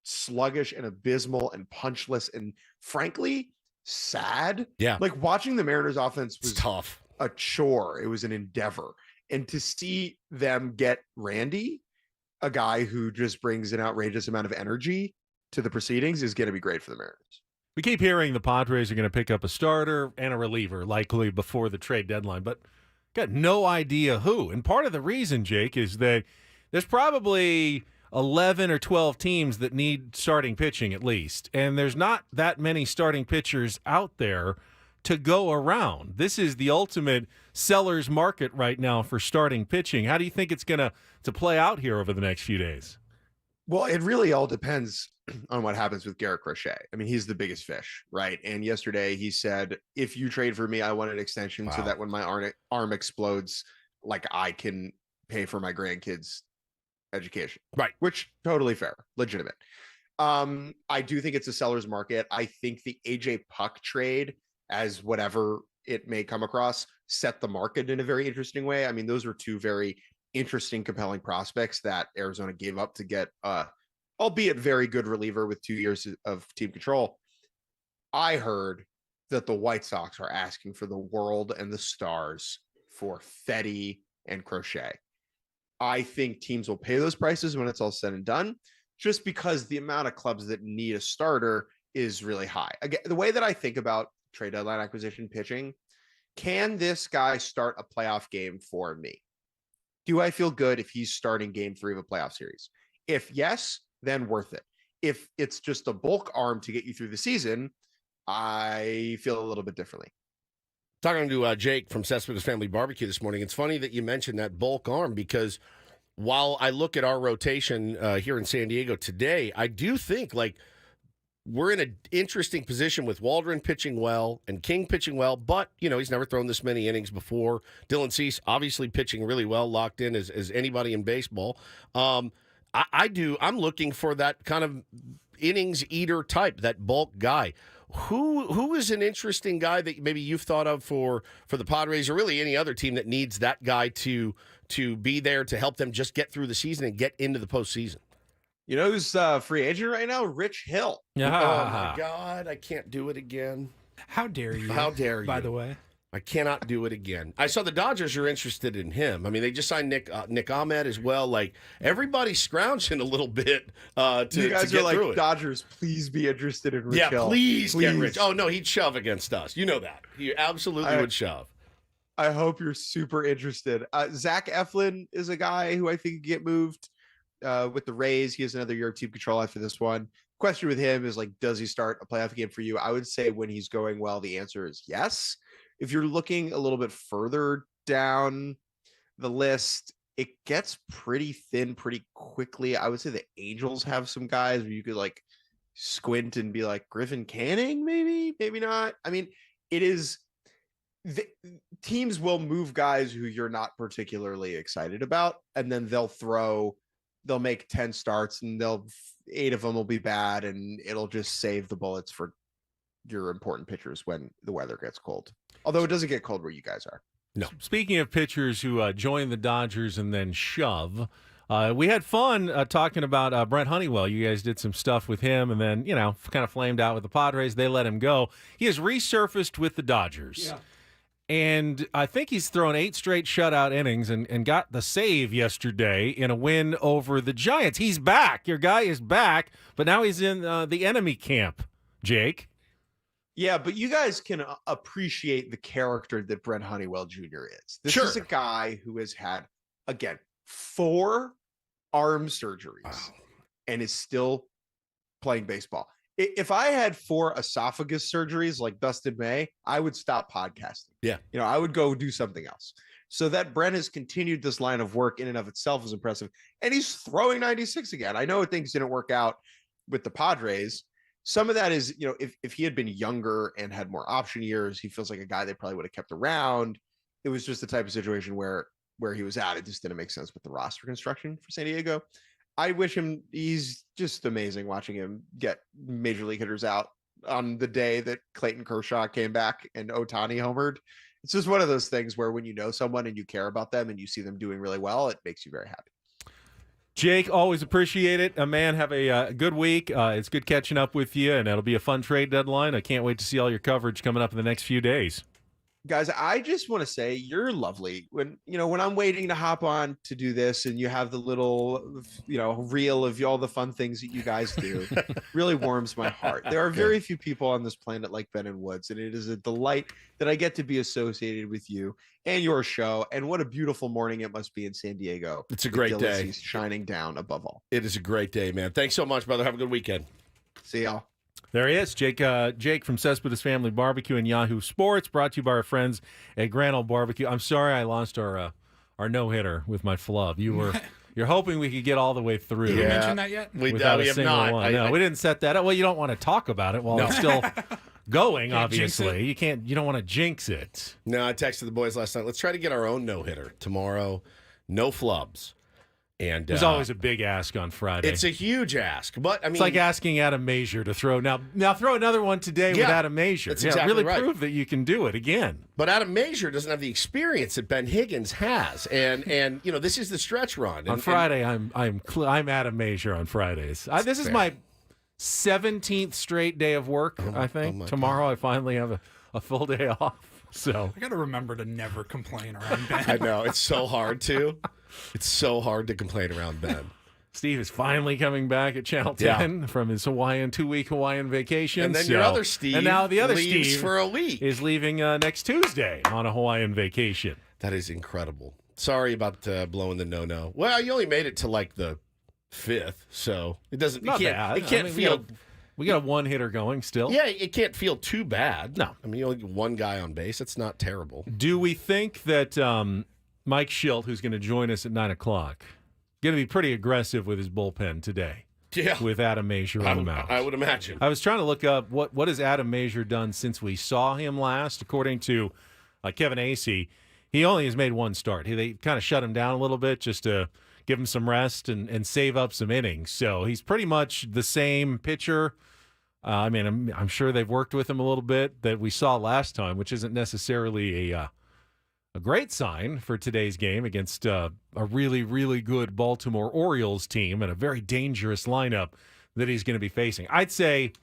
sluggish and abysmal and punchless and frankly sad. Yeah, like watching the Mariners offense was tough. A chore. It was an endeavor. And to see them get Randy, a guy who just brings an outrageous amount of energy to the proceedings, is going to be great for the Mariners. We keep hearing the Padres are going to pick up a starter and a reliever likely before the trade deadline, but got no idea who. And part of the reason, Jake, is that there's probably 11 or 12 teams that need starting pitching at least. And there's not that many starting pitchers out there to go around. This is the ultimate seller's market right now for starting pitching. How do you think it's going to play out here over the next few days? Well, it really all depends on what happens with Garrett Crochet. I mean, he's the biggest fish, right? And yesterday he said, if you trade for me, I want an extension so that when my arm explodes, like I can pay for my grandkids' education. Right. Which totally fair, legitimate. I do think it's a seller's market. I think the AJ Puck trade, as whatever it may come across, set the market in a very interesting way. I mean, those were two very interesting, compelling prospects that Arizona gave up to get albeit very good reliever with 2 years of team control. I heard that the White Sox are asking for the world and the stars for Fetty and Crochet. I think teams will pay those prices when it's all said and done, just because the amount of clubs that need a starter is really high. Again, the way that I think about trade deadline acquisition pitching, can this guy start a playoff game for me? Do I feel good if he's starting game 3 of a playoff series? If yes, then worth it. If it's just a bulk arm to get you through the season, I feel a little bit differently. Talking to Jake from Cespedes Family Barbecue this morning, it's funny that you mentioned that bulk arm, because while I look at our rotation here in San Diego today, I do think like we're in an interesting position with Waldron pitching well and King pitching well, but, you know, he's never thrown this many innings before. Dylan Cease obviously pitching really well, locked in as anybody in baseball. I'm looking for that kind of innings eater type, that bulk guy. Who is an interesting guy that maybe you've thought of for the Padres or really any other team that needs that guy to be there to help them just get through the season and get into the postseason? You know who's free agent right now? Rich Hill. Oh, my God. I can't do it again. How dare you? How dare you? By the way. I cannot do it again. I saw the Dodgers are interested in him. I mean, they just signed Nick Ahmed as well. Like, everybody's scrounging a little bit to you guys get are like, through it. Dodgers, please be interested in Rich Hill. Please get Rich. Oh, no, he'd shove against us. You know that. He absolutely would shove. I hope you're super interested. Zach Eflin is a guy who I think could get moved with the Rays. He has another year of team control after this one. Question with him is, like, does he start a playoff game for you? I would say when he's going well, the answer is yes. If you're looking a little bit further down the list, it gets pretty thin pretty quickly. I would say the Angels have some guys where you could like squint and be like Griffin Canning, maybe not. I mean, it is the teams will move guys who you're not particularly excited about, and then they'll make 10 starts and 8 of them will be bad, and it'll just save the bullets for your important pitchers when the weather gets cold. Although it doesn't get cold where you guys are. No. Speaking of pitchers who join the Dodgers and then shove, we had fun talking about Brent Honeywell. You guys did some stuff with him and then, you know, kind of flamed out with the Padres. They let him go. He has resurfaced with the Dodgers. Yeah. And I think he's thrown 8 straight shutout innings and got the save yesterday in a win over the Giants. He's back. Your guy is back, but now he's in the enemy camp, Jake. Yeah, but you guys can appreciate the character that Brent Honeywell Jr. is. This is a guy who has had, again, 4 arm surgeries and is still playing baseball. If I had 4 esophagus surgeries like Dustin May, I would stop podcasting. Yeah. You know, I would go do something else. So that Brent has continued this line of work in and of itself is impressive. And he's throwing 96 again. I know things didn't work out with the Padres. Some of that is, you know, if he had been younger and had more option years, he feels like a guy they probably would have kept around. It was just the type of situation where he was at. It just didn't make sense with the roster construction for San Diego. I wish him, he's just amazing watching him get major league hitters out on the day that Clayton Kershaw came back and Ohtani homered. It's just one of those things where when you know someone and you care about them and you see them doing really well, it makes you very happy. Jake, always appreciate it. Man, have a good week. It's good catching up with you, and it'll be a fun trade deadline. I can't wait to see all your coverage coming up in the next few days. Guys, I just want to say you're lovely. When I'm waiting to hop on to do this, and you have the little, reel of all the fun things that you guys do, really warms my heart. There are very few people on this planet like Ben and Woods, and it is a delight that I get to be associated with you and your show. And what a beautiful morning it must be in San Diego. It's a great day, shining down above all. It is a great day, man. Thanks so much, brother. Have a good weekend. See y'all. There he is, Jake from Cespedes Family Barbecue and Yahoo Sports, brought to you by our friends at Grand Ole Barbecue. I'm sorry I lost our no-hitter with my flub. You're hoping we could get all the way through. Did you mention that yet? We have not. No, we didn't set that up. Well, you don't want to talk about it while it's still going, Can't obviously. You don't want to jinx it. No, I texted the boys last night. Let's try to get our own no-hitter tomorrow. No flubs. And there's always a big ask on Friday. It's a huge ask, but I mean, it's like asking Adam Major to throw now throw another one today with Adam Major. That's exactly really right. prove that you can do it again. But Adam Major doesn't have the experience that Ben Higgins has, and this is the stretch run. On Friday, I'm Adam Major on Fridays. This is my 17th straight day of work. I think tomorrow I finally have a full day off. So I got to remember to never complain around Ben. I know it's so hard to. It's so hard to complain around Ben. Steve is finally coming back at Channel 10 from his 2-week Hawaiian vacation. And then your other Steve, and now the other leaves Steve for a week, is leaving next Tuesday on a Hawaiian vacation. That is incredible. Sorry about blowing the no-no. Well, you only made it to like the 5th, so it doesn't. Not bad. It can't feel. We got a one-hitter going still. Yeah, it can't feel too bad. No. I mean, you only get one guy on base. That's not terrible. Do we think that Mike Shildt, who's going to join us at 9 o'clock, going to be pretty aggressive with his bullpen today? Yeah. With Adam Major on the mound. I would imagine. I was trying to look up what has Adam Major done since we saw him last. According to Kevin Acee, he only has made one start. They kind of shut him down a little bit just to give him some rest and save up some innings. So he's pretty much the same pitcher. I mean, I'm sure they've worked with him a little bit that we saw last time, which isn't necessarily a great sign for today's game against a really, really good Baltimore Orioles team and a very dangerous lineup that he's going to be facing. I'd say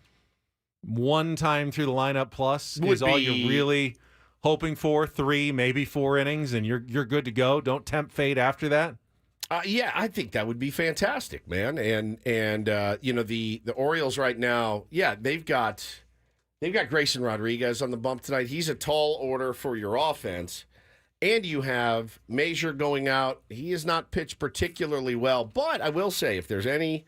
one time through the lineup plus is all you're really hoping for. 3, maybe 4 innings, and you're good to go. Don't tempt fate after that. Yeah, I think that would be fantastic, man. And the Orioles right now, they've got Grayson Rodriguez on the bump tonight. He's a tall order for your offense. And you have Major going out. He has not pitched particularly well, but I will say, if there's any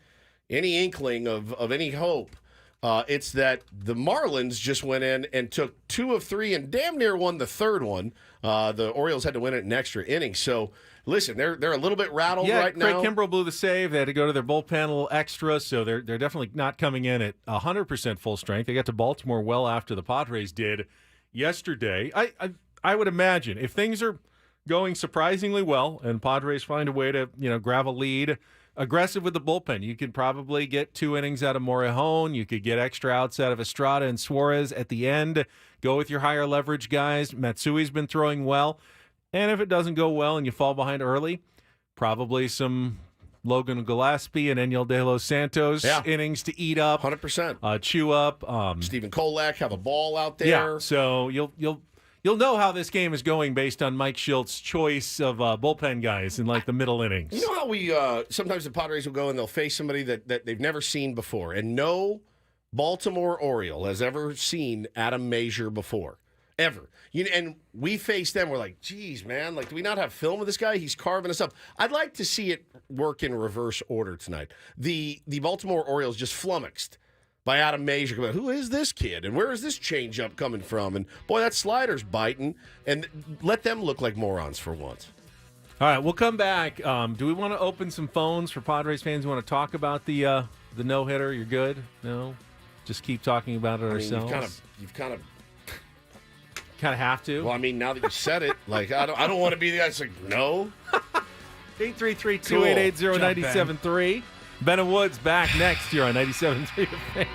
inkling of any hope, it's that the Marlins just went in and took 2 of 3 and damn near won the third one. The Orioles had to win it in extra innings. So listen, they're a little bit rattled right now. Craig Kimbrell blew the save. They had to go to their bullpen a little extra, so they're definitely not coming in at 100% full strength. They got to Baltimore well after the Padres did yesterday. I would imagine if things are going surprisingly well and Padres find a way to grab a lead, aggressive with the bullpen, you could probably get 2 innings out of Morejon. You could get extra outs out of Estrada and Suarez at the end. Go with your higher leverage guys. Matsui's been throwing well. And if it doesn't go well and you fall behind early, probably some Logan Gillespie and Enyel De Los Santos innings to eat up. 100%. Chew up. Stephen Kolak have a ball out there. Yeah, so you'll know how this game is going based on Mike Shildt's choice of bullpen guys in like the middle innings. You know how we sometimes the Padres will go and they'll face somebody that they've never seen before, and no Baltimore Oriole has ever seen Adam Major before. Ever. And we face them, we're like, geez, man, do we not have film of this guy? He's carving us up. I'd like to see it work in reverse order tonight. The Baltimore Orioles just flummoxed by Adam Major. Who is this kid? And where is this changeup coming from? And boy, that slider's biting. And let them look like morons for once. All right, we'll come back. Do we want to open some phones for Padres fans who want to talk about the no-hitter? You're good? No? Just keep talking about it ourselves? You've kind of have to. Well, I mean, now that you said it, I don't want to be the guy that's like, no. 833-288-0973. Ben and Woods back next here on 97.3 The Fan.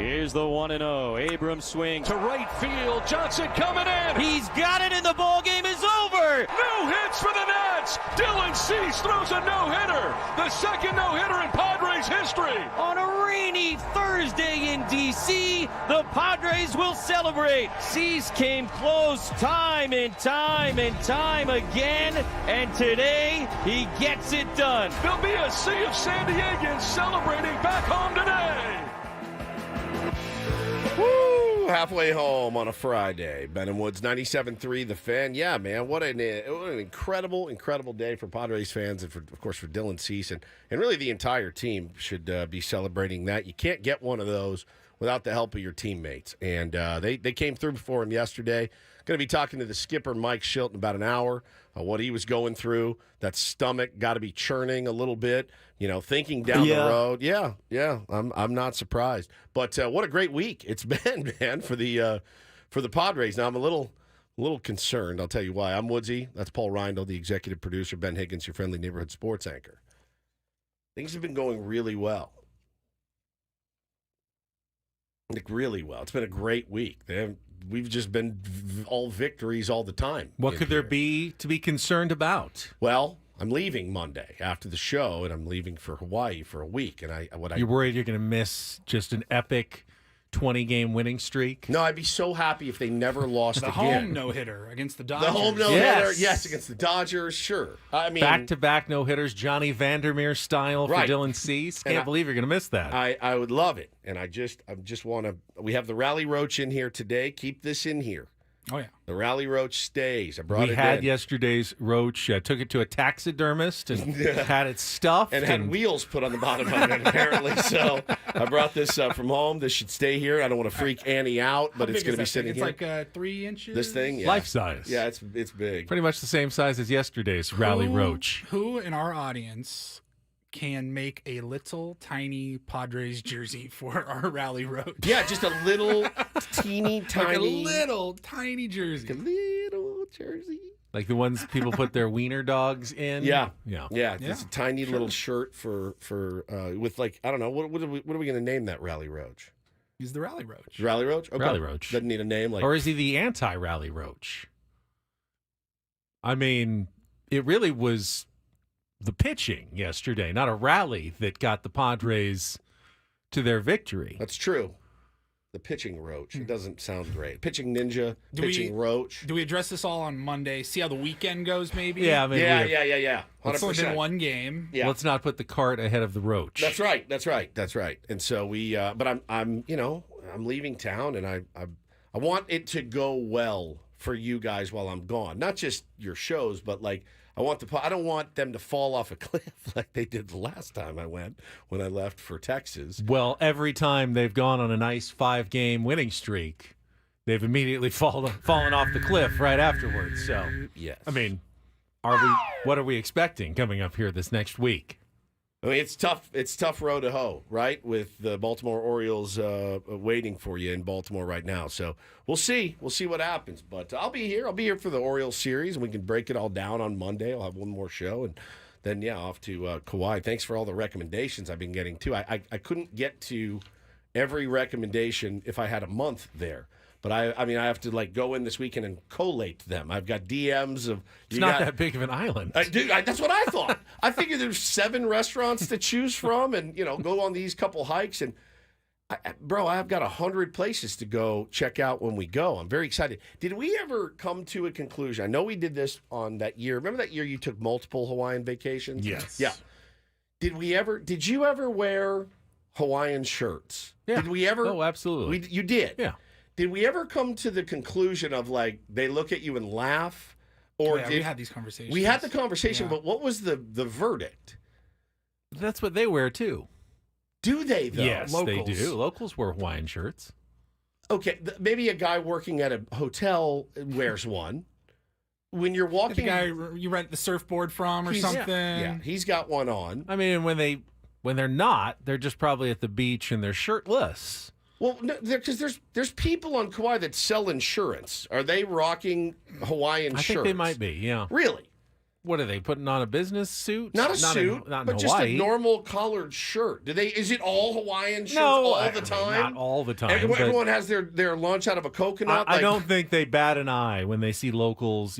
Here's the 1-0. Abrams swings to right field. Johnson coming in. He's got it, and the ball game is over. No hits for the Nats. Dylan Cease throws a no-hitter. The second no-hitter in Padres history. On a rainy Thursday in D.C., the Padres will celebrate. Cease came close time and time and time again, and today he gets it done. There'll be a sea of San Diegans celebrating back home today. Woo! Halfway home on a Friday. Ben and Woods, 97.3 The Fan. Yeah, man, what an incredible, incredible day for Padres fans and, of course, for Dylan Cease. And really the entire team should be celebrating that. You can't get one of those without the help of your teammates. And they came through for him yesterday. Going to be talking to the skipper, Mike Shildt, in about an hour. What he was going through. That stomach got to be churning a little bit, thinking down the road. Yeah, I'm not surprised. But what a great week it's been, man, for the Padres. Now I'm a little concerned. I'll tell you why. I'm Woodsy. That's Paul Reindl, the executive producer. Ben Higgins, your friendly neighborhood sports anchor. Things have been going really well. Really well. It's been a great week. We've just been all victories all the time. What could there be to be concerned about? Well, I'm leaving Monday after the show, and I'm leaving for Hawaii for a week. And You're worried you're going to miss just an epic 20-game winning streak? No, I'd be so happy if they never lost the again. Home no-hitter against the Dodgers. The home no-hitter, yes, against the Dodgers, sure. I mean, back-to-back no-hitters, Johnny Vandermeer style for Dylan Cease. Can't believe you're going to miss that. I would love it, and I just want to. We have the Rally Roach in here today. Keep this in here. Oh, yeah. The Rally Roach stays. I brought it in. We had yesterday's Roach. Took it to a taxidermist and had it stuffed. And had wheels put on the bottom of it, apparently. So I brought this from home. This should stay here. I don't want to freak Annie out, but it's going to be sitting here. It's like 3 inches? This thing? Yeah. Life size. Yeah, it's big. Pretty much the same size as yesterday's Rally Roach. Who in our audience can make a little tiny Padres jersey for our Rally Roach? Yeah, just a little teeny tiny. Like a little tiny jersey. Like a little jersey. Like the ones people put their wiener dogs in? Yeah. It's a tiny little shirt for with like, I don't know, what are we going to name that Rally Roach? He's the Rally Roach. Rally Roach? Okay. Rally Roach. Doesn't need a name. Or is he the anti-Rally Roach? I mean, it really was the pitching yesterday, not a rally, that got the Padres to their victory. That's true. The pitching roach. It doesn't sound great. Pitching ninja, pitching roach. Do we address this all on Monday? See how the weekend goes, maybe? Yeah, maybe. Yeah. 100%. It's only been one game. Yeah. Let's not put the cart ahead of the roach. That's right. And so we, but I'm leaving town, and I want it to go well for you guys while I'm gone. Not just your shows, but like, I don't want them to fall off a cliff like they did the last time I went when I left for Texas. Well, every time they've gone on a nice 5-game winning streak, they've immediately fallen off the cliff right afterwards. So, yes. I mean, what are we expecting coming up here this next week? I mean, it's tough. It's tough row to hoe, right? With the Baltimore Orioles waiting for you in Baltimore right now. So we'll see. We'll see what happens. But I'll be here. I'll be here for the Orioles series, and we can break it all down on Monday. I'll have one more show, and then off to Kauai. Thanks for all the recommendations I've been getting too. I couldn't get to every recommendation if I had a month there. But I have to like go in this weekend and collate them. I've got DMs of. It's not that big of an island. That's what I thought. I figured there's 7 restaurants to choose from, and go on these couple hikes. And I've got 100 places to go check out when we go. I'm very excited. Did we ever come to a conclusion? I know we did this on that year. Remember that year you took multiple Hawaiian vacations? Yes. Yeah. Did you ever wear Hawaiian shirts? Yeah. Did we ever? Oh, absolutely. You did. Yeah. Did we ever come to the conclusion of like they look at you and laugh, or we had these conversations? We had the conversation, but what was the verdict? That's what they wear too. Do they though? Yes, Locals. they do. Locals wear Hawaiian shirts. Okay, maybe a guy working at a hotel wears one. When you're walking, the guy you rent the surfboard from or something. Yeah, he's got one on. I mean, when they're not, they're just probably at the beach and they're shirtless. Well, no, because there's people on Kauai that sell insurance. Are they rocking Hawaiian shirts? I think they might be, yeah. Really? What are they putting on, a business suit? Not a suit, not in but just Hawaii. a normal collared shirt. Is it all Hawaiian shirts No, all the time? not all the time. Everyone has their lunch out of a coconut. I don't think they bat an eye when they see locals,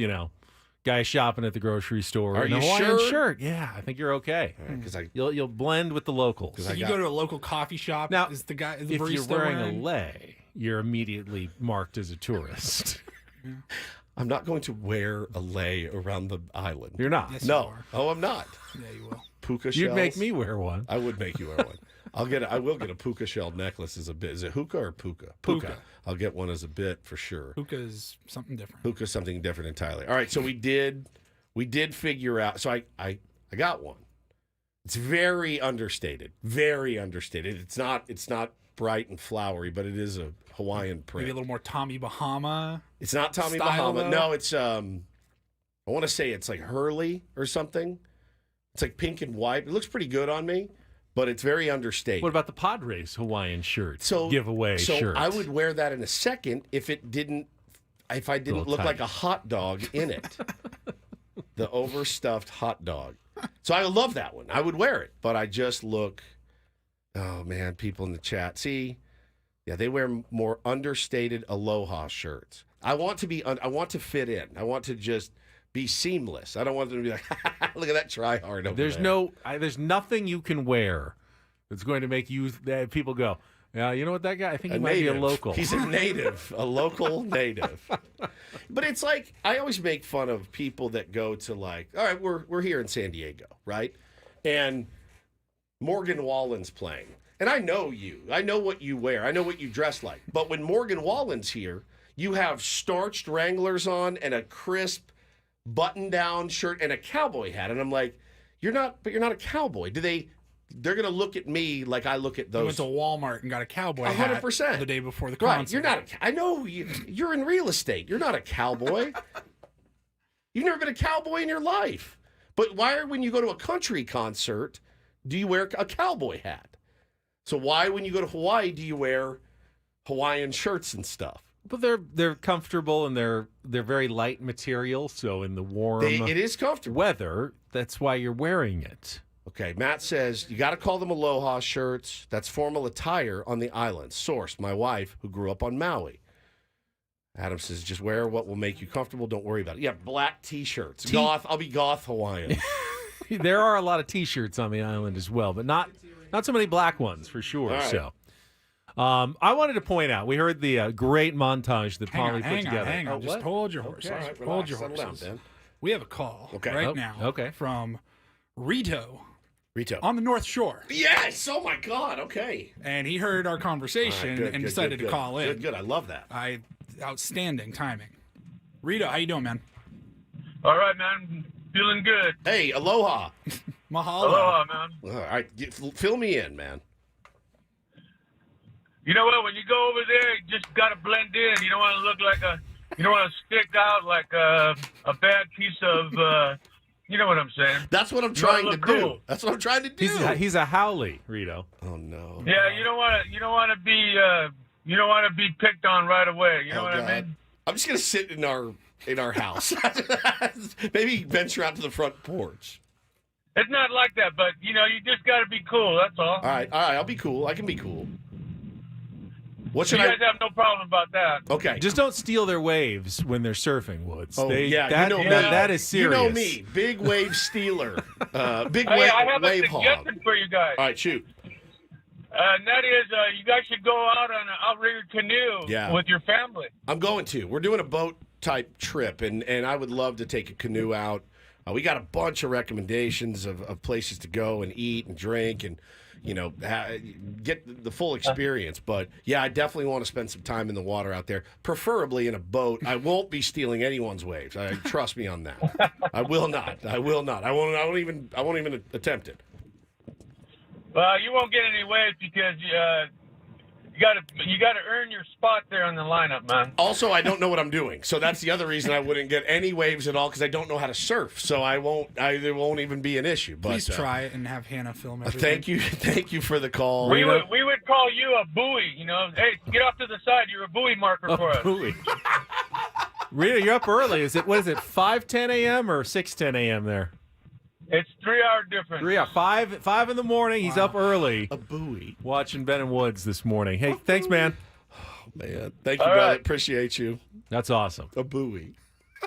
guys shopping at the grocery store. Are in a you Hawaiian sure? shirt. Yeah, I think you're okay. Because you'll blend with the locals. So you go to a local coffee shop. Now, is the if barista you're wearing wearing? a lei, you're immediately marked as a tourist. I'm not going to wear a lei around the island. You're not. Yes, No. you are. Oh, I'm not. Yeah, you will. Puka shells. You'd make me wear one. I would make you wear one. I will get a puka shell necklace as a bit. Is it hookah or puka? Puka. I'll get one as a bit for sure. Hookah is something different. Hookah something different entirely. All right, so we did figure out. So I got one. It's very understated. Very understated. It's not bright and flowery, but it is a Hawaiian print. Maybe a little more Tommy Bahama. It's not Tommy style, Bahama. though? No, it's I want to say it's like Hurley or something. It's like pink and white. It looks pretty good on me, but it's very understated. What about the Padres Hawaiian shirt? So giveaway shirt. I would wear that in a second if I didn't look tight. like a hot dog in it. The overstuffed hot dog. So I love that one. I would wear it, but I just look. Oh man, people in the chat. See, yeah, they wear more understated aloha shirts. I want to fit in. I want to just be seamless. I don't want them to be like, look at that try hard over there. There's nothing you can wear that's going to make people go, yeah, you know what, that guy, I think he might be a local. He's a native, a local native. But it's like, I always make fun of people that go to like, all right, we're here in San Diego, right? And Morgan Wallen's playing. And I know you. I know what you wear. I know what you dress like. But when Morgan Wallen's here, you have starched Wranglers on and a crisp button-down shirt and a cowboy hat. And I'm like, you're not a cowboy. They're going to look at me like I look at those. You went to Walmart and got a cowboy hat 100%. the day before the Right. concert. You're not. I know you're in real estate. You're not a cowboy. You've never been a cowboy in your life. But why, when you go to a country concert, do you wear a cowboy hat? So why, when you go to Hawaii, do you wear Hawaiian shirts and stuff? But they're comfortable and they're very light material. So in the warm It is comfortable weather, that's why you're wearing it. Okay, Matt says, you got to call them aloha shirts. That's formal attire on the island. Sourced, my wife, who grew up on Maui. Adam says, just wear what will make you comfortable. Don't worry about it. Yeah, black T-shirts. Goth. I'll be goth Hawaiian. There are a lot of T-shirts on the island as well, but not so many black ones for sure. All right. So I wanted to point out, we heard the great montage that Polly put together. Hang on. Just hold your horses. All right, Hold your relax, settle horses. down, Ben. We have a call now Okay. from Rito Rito. on the North Shore. Yes! Oh, my God. Okay. And he heard our conversation All right, good, and good, decided good, to call in. Good. I love that. Outstanding timing. Rito, how you doing, man? All right, man. Feeling good. Hey, aloha. Mahalo. Aloha, man. All right, fill me in, man. You know what? When you go over there, you just gotta blend in. You don't want to look like you don't want to stick out like a bad piece of. You know what I'm saying? That's what I'm You trying wanna to look do. cool. That's what I'm trying to do. He's a howlie, Rito. Oh no. Yeah, you don't want to be. You don't want to be picked on right away. You know what I mean? I'm just gonna sit in our house. Maybe venture out to the front porch. It's not like that, but you just got to be cool. That's all. All right. I'll be cool. I can be cool. What You should guys have no problem about that. Okay. Just don't steal their waves when they're surfing, Woods. Oh, yeah, that, you know me. that is serious. You know me, big wave stealer, big Hey, I have a wave hog. suggestion for you guys. All right, shoot. And that is, you guys should go out on an outrigger canoe with your family. I'm going to. We're doing a boat type trip, and I would love to take a canoe out. We got a bunch of recommendations of places to go and eat and drink and, get the full experience. But, yeah, I definitely want to spend some time in the water out there, preferably in a boat. I won't be stealing anyone's waves. Trust me on that. I will not. I won't even attempt it. Well, you won't get any waves because you got to earn your spot there in the lineup, man. Also, I don't know what I'm doing, so that's the other reason I wouldn't get any waves at all because I don't know how to surf. So there won't even be an issue. But Please try it and have Hannah film everything. Thank you for the call. We would call you a buoy. Hey, get off to the side. You're a buoy marker for us. Buoy. Rita, you're up early. What is it, 5:10 a.m. or 6:10 a.m. there? It's 3-hour difference. 5 in the morning. He's up early. A buoy. Watching Ben and Woods this morning. Hey, thanks, man. Oh, man. Thank you, brother. Appreciate you. That's awesome. A buoy.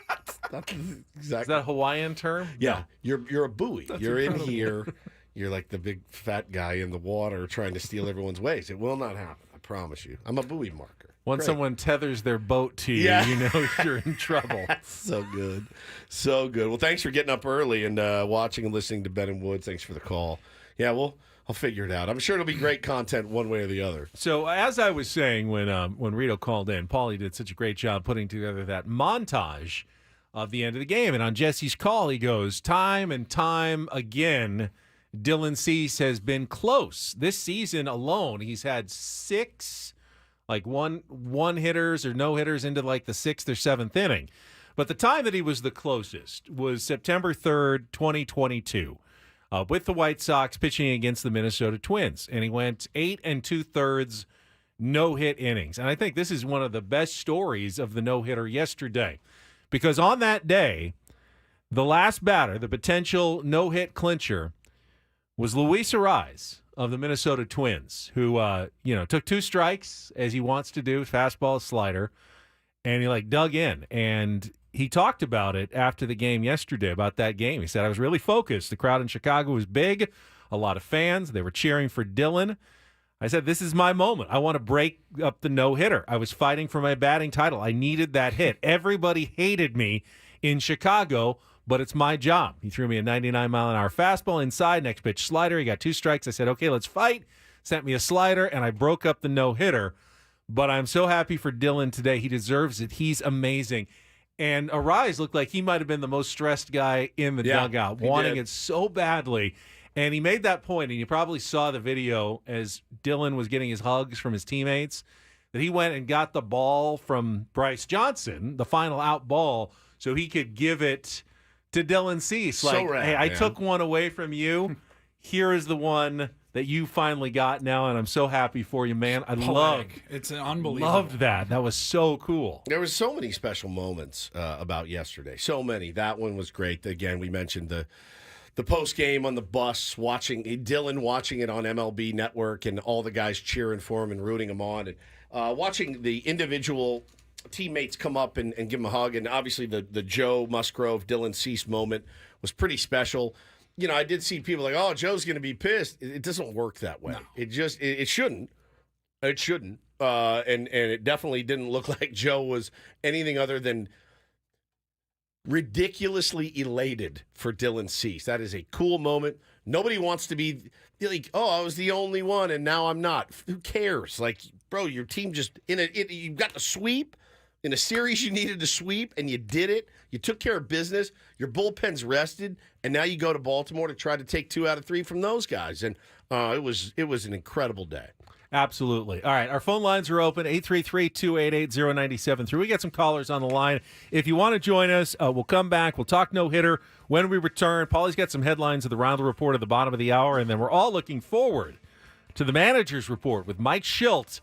That's exactly. Is that a Hawaiian term? Yeah. No. You're a buoy. You're incredible. in here. You're like the big fat guy in the water trying to steal everyone's ways. It will not happen. I promise you. I'm a buoy marker. Once Great. someone tethers their boat to you, Yeah. you know you're in trouble. So good. So good. Well, thanks for getting up early and watching and listening to Ben and Woods. Thanks for the call. Yeah, I'll figure it out. I'm sure it'll be great content one way or the other. So as I was saying when Rito called in, Paulie did such a great job putting together that montage of the end of the game. And on Jesse's call, he goes, time and time again, Dylan Cease has been close. This season alone, he's had 6 one hitters or no hitters into like the 6th or 7th inning. But the time that he was the closest was September 3rd, 2022, with the White Sox pitching against the Minnesota Twins. And he went 8 2/3 no-hit innings. And I think this is one of the best stories of the no-hitter yesterday. Because on that day, the last batter, the potential no-hit clincher, was Luis Arraez of the Minnesota Twins, who took 2 strikes, as he wants to do, fastball, slider, and he dug in. And he talked about it after the game yesterday, about that game. He said, I was really focused. The crowd in Chicago was big, a lot of fans. They were cheering for Dylan. I said, this is my moment. I want to break up the no-hitter. I was fighting for my batting title. I needed that hit. Everybody hated me in Chicago, but it's my job. He threw me a 99-mile-an-hour fastball inside, next pitch slider. He got 2 strikes. I said, okay, let's fight. Sent me a slider, and I broke up the no-hitter. But I'm so happy for Dylan today. He deserves it. He's amazing. And Arraez looked like he might have been the most stressed guy in the dugout, wanting it so badly. And he made that point, and you probably saw the video as Dylan was getting his hugs from his teammates, that he went and got the ball from Bryce Johnson, the final out ball, so he could give it to Dylan Cease. Hey, I took one away from you. Here is the one that you finally got now, and I'm so happy for you, man. It's unbelievable. Loved that. That was so cool. There was so many special moments about yesterday. So many. That one was great. Again, we mentioned the post game on the bus, Dylan watching it on MLB Network, and all the guys cheering for him and rooting him on, and watching the individual teammates come up and give him a hug. And obviously the Joe Musgrove, Dylan Cease moment was pretty special. You know, I did see people like, oh, Joe's going to be pissed. It doesn't work that way. No. It shouldn't. It shouldn't. And it definitely didn't look like Joe was anything other than ridiculously elated for Dylan Cease. That is a cool moment. Nobody wants to be like, oh, I was the only one and now I'm not. Who cares? Like, bro, your team just you got the sweep. In a series you needed to sweep, and you did it. You took care of business. Your bullpen's rested, and now you go to Baltimore to try to take 2 out of 3 from those guys. And it was an incredible day. Absolutely. All right, our phone lines are open, 833-288-0973. We got some callers on the line. If you want to join us, we'll come back. We'll talk no-hitter when we return. Paulie's got some headlines of the Round Report at the bottom of the hour, and then we're all looking forward to the Manager's Report with Mike Shildt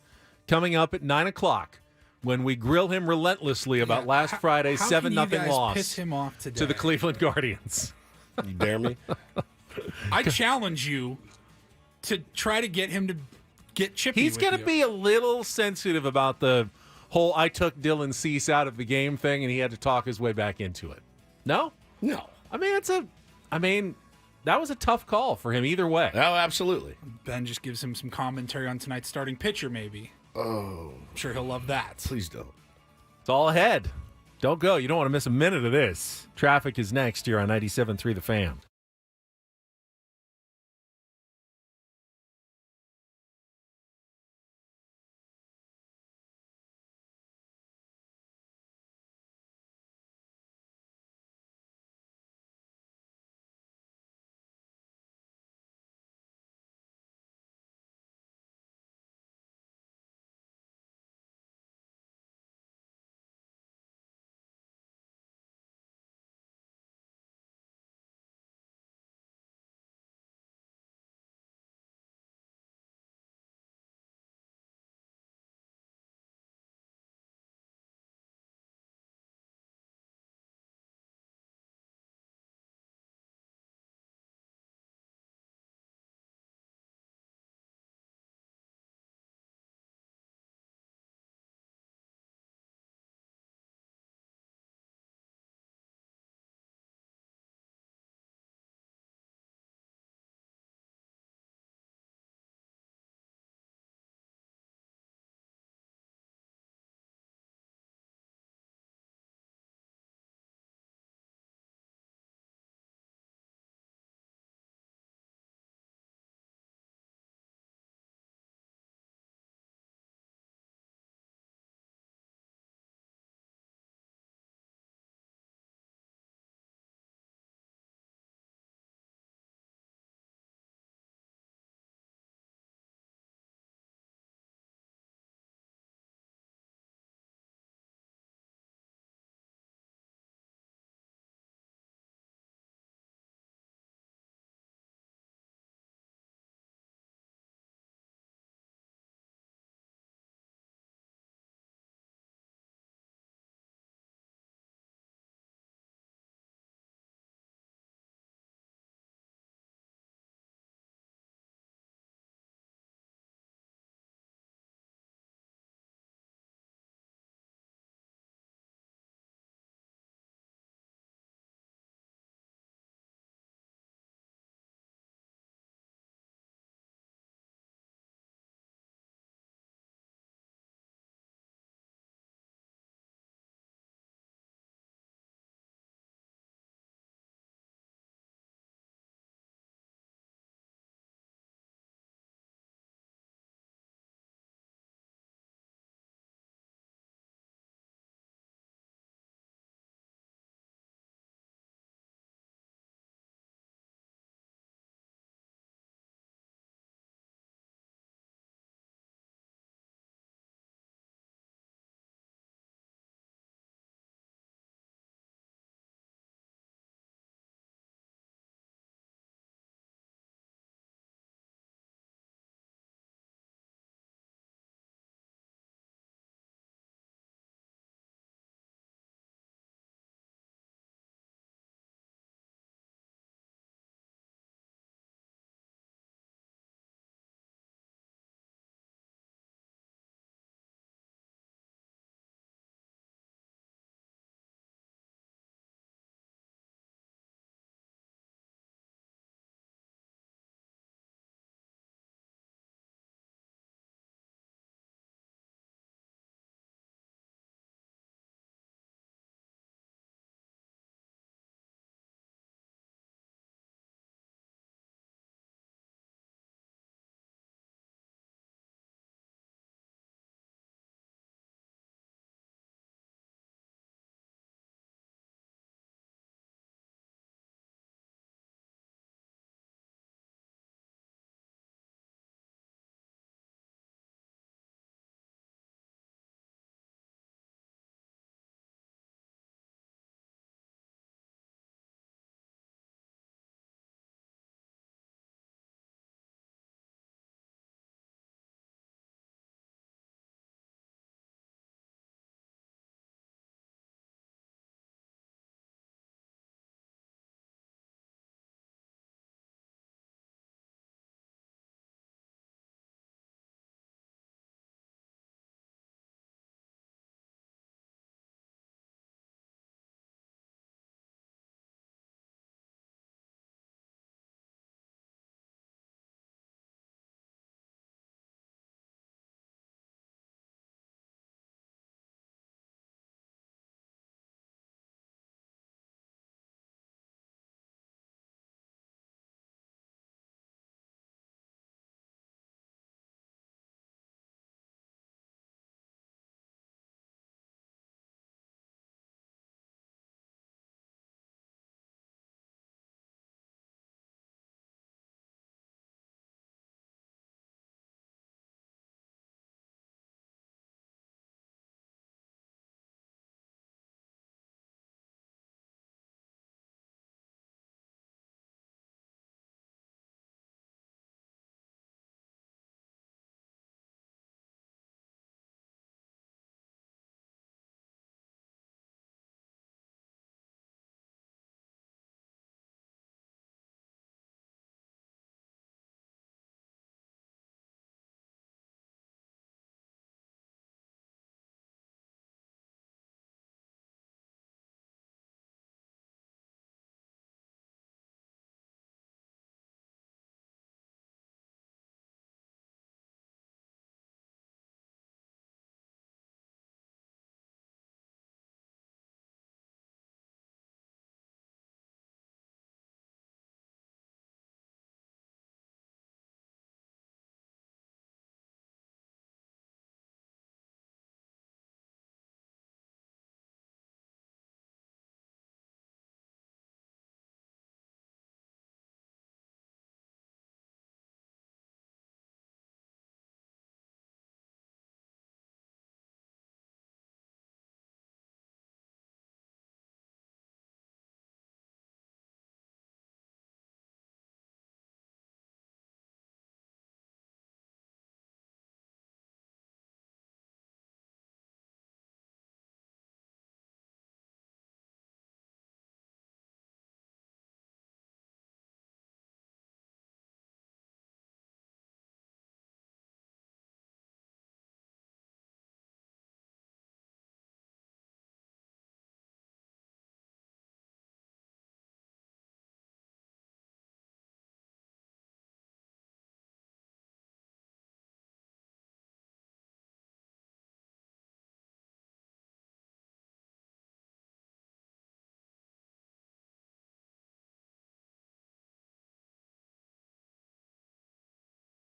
coming up at 9 o'clock. When we grill him relentlessly about last Friday's 7-0 loss piss him off today? to the Cleveland Guardians. You dare me? I challenge you to try to get him to get chippy. He's going to be a little sensitive about the whole I took Dylan Cease out of the game thing, and he had to talk his way back into it. No? No. I mean, that was a tough call for him either way. Oh, absolutely. Ben just gives him some commentary on tonight's starting pitcher, maybe. Oh. I'm sure he'll love that. Please don't. It's all ahead. Don't go. You don't want to miss a minute of this. Traffic is next here on 97.3 The Fan.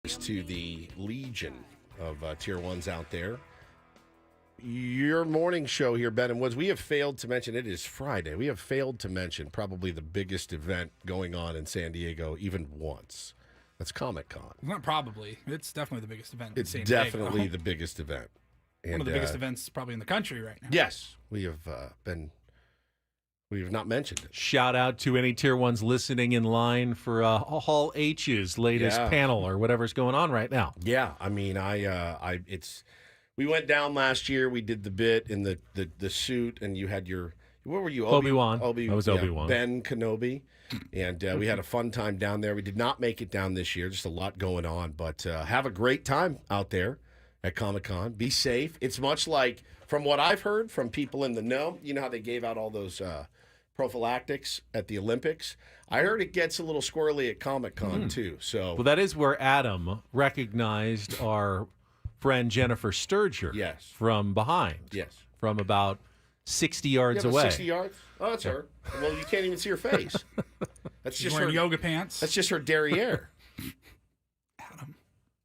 to the legion of Tier 1s out there. Your morning show here, Ben and Woods, we have failed to mention, it is Friday, we have failed to mention probably the biggest event going on in San Diego even once. That's ComicCon. Not probably. It's definitely the biggest event It's in San definitely Diego. the biggest event. And, One of the biggest events probably in the country right now. Yes, we have not mentioned it. Shout out to any Tier 1s listening in line for Hall H's latest panel or whatever's going on right now. Yeah, I mean, we went down last year. We did the bit in the suit, and you had your, what were you? Obi-Wan. I was Obi-Wan. Ben Kenobi, and we had a fun time down there. We did not make it down this year. Just a lot going on, but have a great time out there at Comic-Con. Be safe. It's much like, from what I've heard from people in the know, you know how they gave out all those prophylactics at the Olympics? I heard it gets a little squirrely at Comic-Con too. So, well, that is where Adam recognized our friend Jennifer Sturger. Yes. From behind. Yes. From about 60 yards Yeah, but away. 60 yards? Oh, that's her. Well, you can't even see her face. That's She's just wearing her yoga pants. That's just her derriere.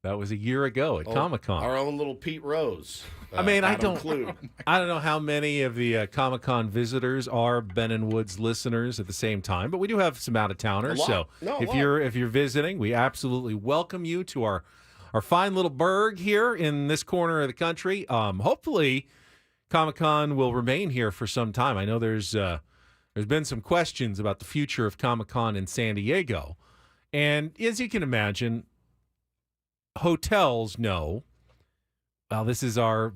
That was a year ago at Comic-Con. Our own little Pete Rose. I mean, I Adam don't Kluge. I don't know how many of the Comic-Con visitors are Ben and Woods listeners at the same time, but we do have some out-of-towners. A lot. So No, a if lot. you're visiting, we absolutely welcome you to our fine little burg here in this corner of the country. Hopefully, Comic-Con will remain here for some time. I know there's been some questions about the future of Comic-Con in San Diego, and as you can imagine, hotels know, well, this is our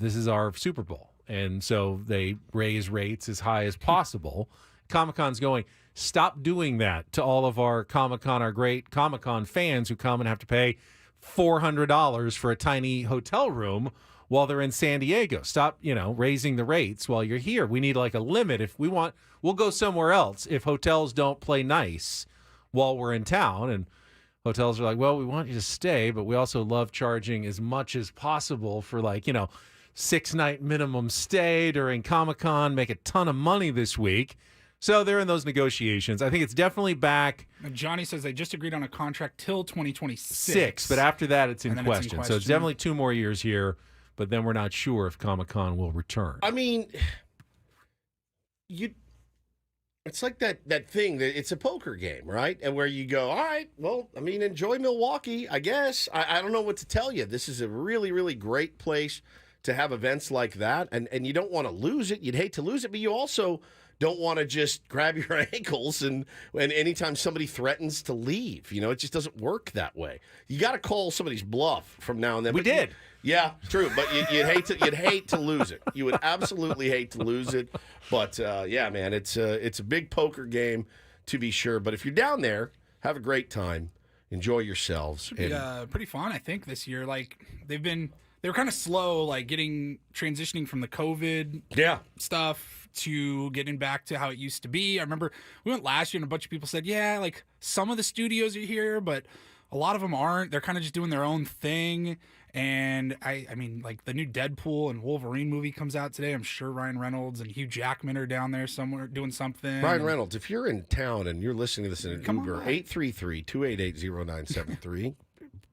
Super Bowl, and so they raise rates as high as possible. Comic-Con's going, stop doing that to all of our Comic-Con, our great Comic-Con fans who come and have to pay $400 for a tiny hotel room while they're in San Diego. Stop, raising the rates while you're here. We need like a limit. If we want, we'll go somewhere else if hotels don't play nice while we're in town. And hotels are like, well, we want you to stay, but we also love charging as much as possible for 6-night minimum stay during Comic-Con, make a ton of money this week. So they're in those negotiations. I think it's definitely back. Johnny says they just agreed on a contract till 2026. But after that, it's in And then it's in question. So it's definitely 2 more years here, but then we're not sure if Comic-Con will return. I mean, it's like that thing that it's a poker game, right? And where you go, all right, well, I mean, enjoy Milwaukee, I guess. I don't know what to tell you. This is a really, really great place to have events like that. And you don't want to lose it. You'd hate to lose it, but you also don't want to just grab your ankles and anytime somebody threatens to leave, it just doesn't work that way. You got to call somebody's bluff from now and then. We did. Yeah, true. But you'd hate to lose it. You would absolutely hate to lose it. But yeah, man, it's a big poker game to be sure. But if you're down there, have a great time, enjoy yourselves. Should be pretty fun, I think, this year. They were kind of slow, transitioning from the COVID stuff to getting back to how it used to be. I remember we went last year and a bunch of people said, yeah, some of the studios are here, but a lot of them aren't. They're kind of just doing their own thing. And I mean, the new Deadpool and Wolverine movie comes out today. I'm sure Ryan Reynolds and Hugh Jackman are down there somewhere doing something. Ryan Reynolds, if you're in town and you're listening to this in an Uber, 833-288-0973.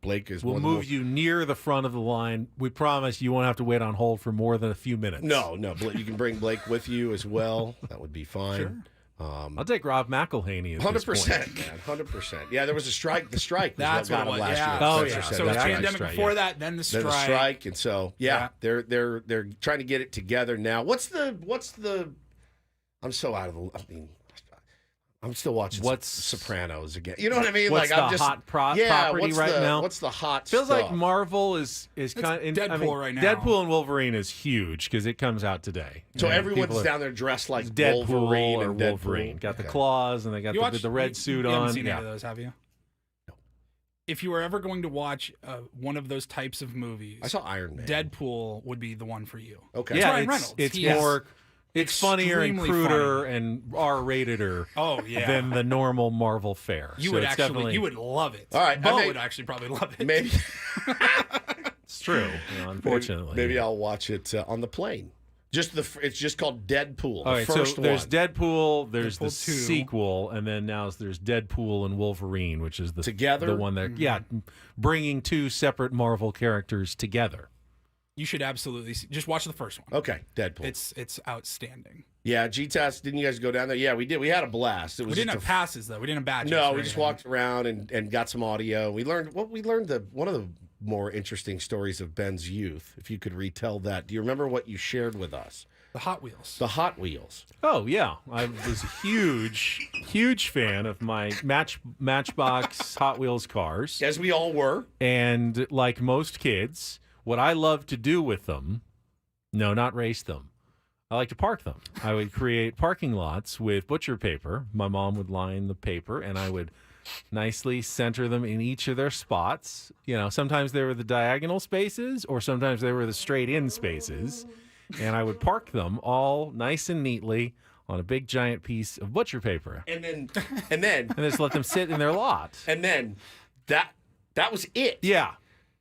Blake is. We'll move you near the front of the line. We promise you won't have to wait on hold for more than a few minutes. No. You can bring Blake with you as well. That would be fine. Sure. I'll take Rob McElhaney. 100%, man. 100%. Yeah, there was a strike. The strike. That's what it was. Last year. Oh yeah. So the pandemic before that, then the strike. Then the strike, and so they're trying to get it together now. What's the? I'm so out of the. I mean, I'm still watching Sopranos again. You know what I mean? What's I'm the just hot property right now? What's the hot Feels stuff? like Marvel is kind of Deadpool right now. Deadpool and Wolverine is huge because it comes out today. So and everyone's down there dressed like Deadpool Wolverine or and Wolverine. Got the claws and they got the red suit you on. Haven't seen any of those, have you? No. If you were ever going to watch one of those types of movies, I saw Iron Man. Deadpool would be the one for you. Okay. Yeah, Ryan Reynolds. It's more. It's funnier and extremely cruder funny. and R-rateder than the normal Marvel fare. You would love it. All right, Bo would actually probably love it. Maybe it's true. Unfortunately, maybe I'll watch it on the plane. It's just called Deadpool. All right, the first so there's one. Deadpool, there's the 2. sequel, and then now there's Deadpool and Wolverine, which is the Together? the one that bringing two separate Marvel characters together. You should absolutely just watch the first one. Okay, Deadpool. It's outstanding. Yeah, GTAS, didn't you guys go down there? Yeah, we did. We had a blast. It was We didn't just have passes though. We didn't have badges. No, or we just anything. walked around and got some audio. We learned one of the more interesting stories of Ben's youth. If you could retell that, do you remember what you shared with us? The Hot Wheels. The Hot Wheels. Oh yeah, I was a huge fan of my Matchbox Hot Wheels cars, as we all were. And like most kids, what I loved to do with them, no, not race them. I like to park them. I would create parking lots with butcher paper. My mom would line the paper, and I would nicely center them in each of their spots. You know, sometimes they were the diagonal spaces, or sometimes they were the straight-in spaces. And I would park them all nice and neatly on a big giant piece of butcher paper. And then and just let them sit in their lot. And then that was it. Yeah.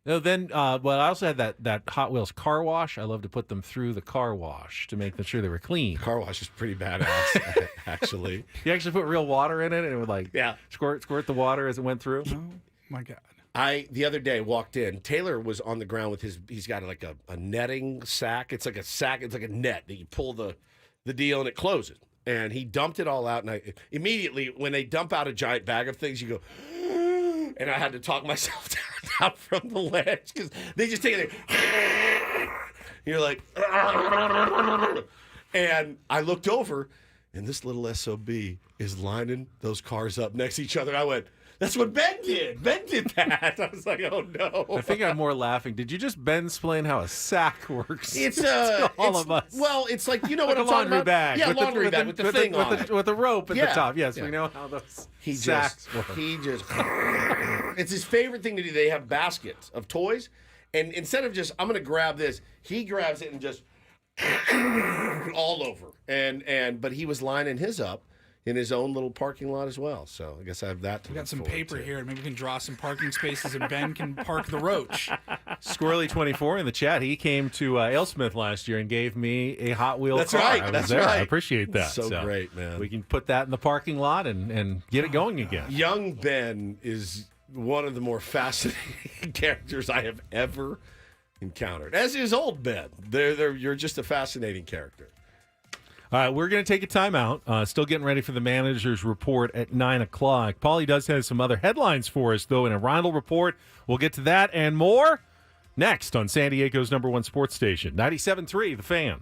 No, then, I also had that Hot Wheels car wash. I love to put them through the car wash to make sure they were clean. Car wash is pretty badass, actually. You actually put real water in it, and it would squirt the water as it went through. Oh my God. The other day walked in. Taylor was on the ground with he's got like a netting sack. It's like a sack. It's like a net that you pull the deal and it closes. And he dumped it all out. And immediately when they dump out a giant bag of things, you go, and I had to talk myself down from the ledge because they just take it. You're like, and I looked over, and this little SOB is lining those cars up next to each other. I went, that's what Ben did. Ben did that. I was like, oh no. I think I'm more laughing. Did you just Ben-splain how a sack works? It's to all of us. Well, it's like, you know what Like I'm a talking laundry about? bag. Yeah, with laundry bag with the thing on it. with the rope at the Yeah. top. Yes, Yeah. we know how those He sacks work. It's his favorite thing to do. They have baskets of toys, and instead of just, I'm going to grab this, he grabs it and just all over. But he was lining his up in his own little parking lot as well. So I guess I have that to We got look some forward paper to. here, and maybe we can draw some parking spaces, and Ben can park the roach. Squirrely24 in the chat. He came to AleSmith last year and gave me a Hot Wheels That's car. right. I was That's there. right. I appreciate that. So great, man. We can put that in the parking lot and get it going again. Young Ben is one of the more fascinating characters I have ever encountered, as is old Ben. You're just a fascinating character. All right, we're going to take a timeout. Still getting ready for the manager's report at 9 o'clock. Paulie does have some other headlines for us, though, in a Rondell report. We'll get to that and more next on San Diego's #1 sports station, 97.3 The Fan.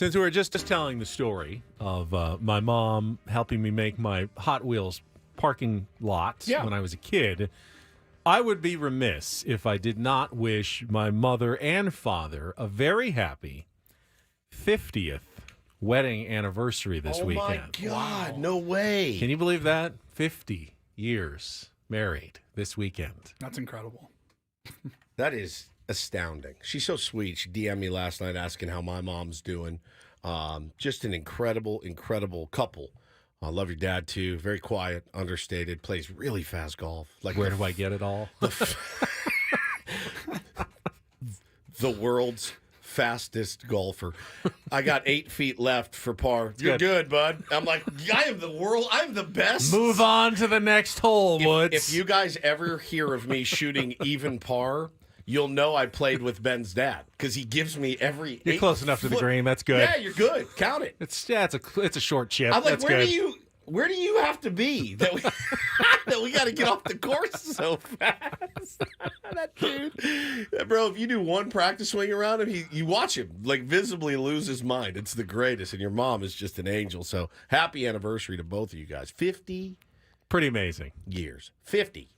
Since we were just telling the story of my mom helping me make my Hot Wheels parking lot when I was a kid, I would be remiss if I did not wish my mother and father a very happy 50th wedding anniversary this weekend. Oh, my God. No way. Can you believe that? 50 years married this weekend. That's incredible. That is astounding. She's so sweet. She DM'd me last night asking how my mom's doing. Just an incredible couple. I love your dad, too. Very quiet, understated, plays really fast golf. Like Where do I get it all? The world's fastest golfer. I got 8 feet left for par. You're good, bud. I'm like, I am the best. Move on to the next hole, Woods. If you guys ever hear of me shooting even par, you'll know I played with Ben's dad because he gives me every. You're close enough to the green. That's good. Yeah, you're good. Count it. It's a short chip. I'm like, That's good. Where do you have to be that we got to get off the course so fast? That dude, bro. If you do one practice swing around him, you watch him like visibly lose his mind. It's the greatest, and your mom is just an angel. So happy anniversary to both of you guys. 50, pretty amazing years. 50.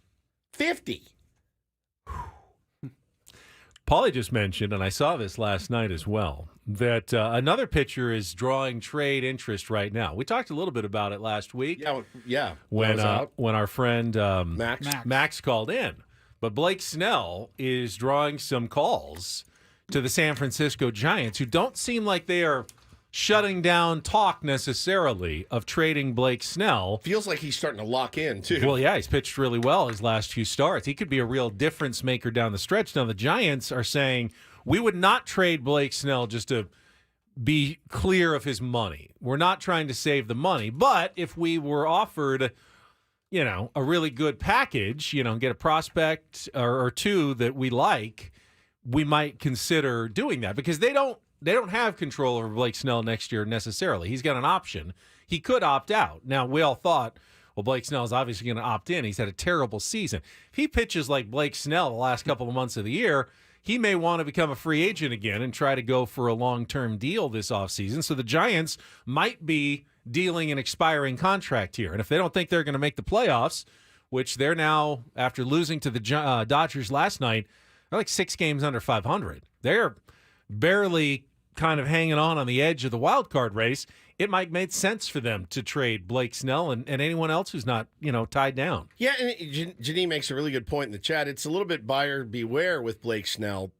Paulie just mentioned, and I saw this last night as well, that another pitcher is drawing trade interest right now. We talked a little bit about it last week. Yeah. When our friend Max called in. But Blake Snell is drawing some calls to the San Francisco Giants, who don't seem like they are shutting down talk necessarily of trading Blake Snell. Feels like he's starting to lock in, too. Well, yeah, he's pitched really well his last few starts. He could be a real difference maker down the stretch. Now, the Giants are saying, we would not trade Blake Snell just to be clear of his money. We're not trying to save the money. But if we were offered, a really good package, get a prospect or two that we like, we might consider doing that because they don't have control over Blake Snell next year necessarily. He's got an option. He could opt out. Now, we all thought, well, Blake Snell is obviously going to opt in. He's had a terrible season. If he pitches like Blake Snell the last couple of months of the year, he may want to become a free agent again and try to go for a long-term deal this offseason. So the Giants might be dealing an expiring contract here. And if they don't think they're going to make the playoffs, which they're now, after losing to the Dodgers last night, they're like 6 games under 500. They're barely kind of hanging on the edge of the wild card race. It might make sense for them to trade Blake Snell and anyone else who's not, tied down. Yeah, and Janine makes a really good point in the chat. It's a little bit buyer beware with Blake Snell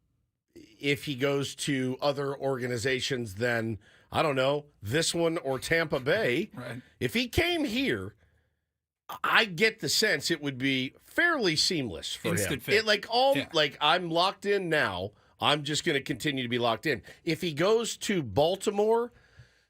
if he goes to other organizations than, I don't know, this one or Tampa Bay. Right. If he came here, I get the sense it would be fairly seamless for Instant him. fit. Like I'm locked in now. I'm just going to continue to be locked in. If he goes to Baltimore,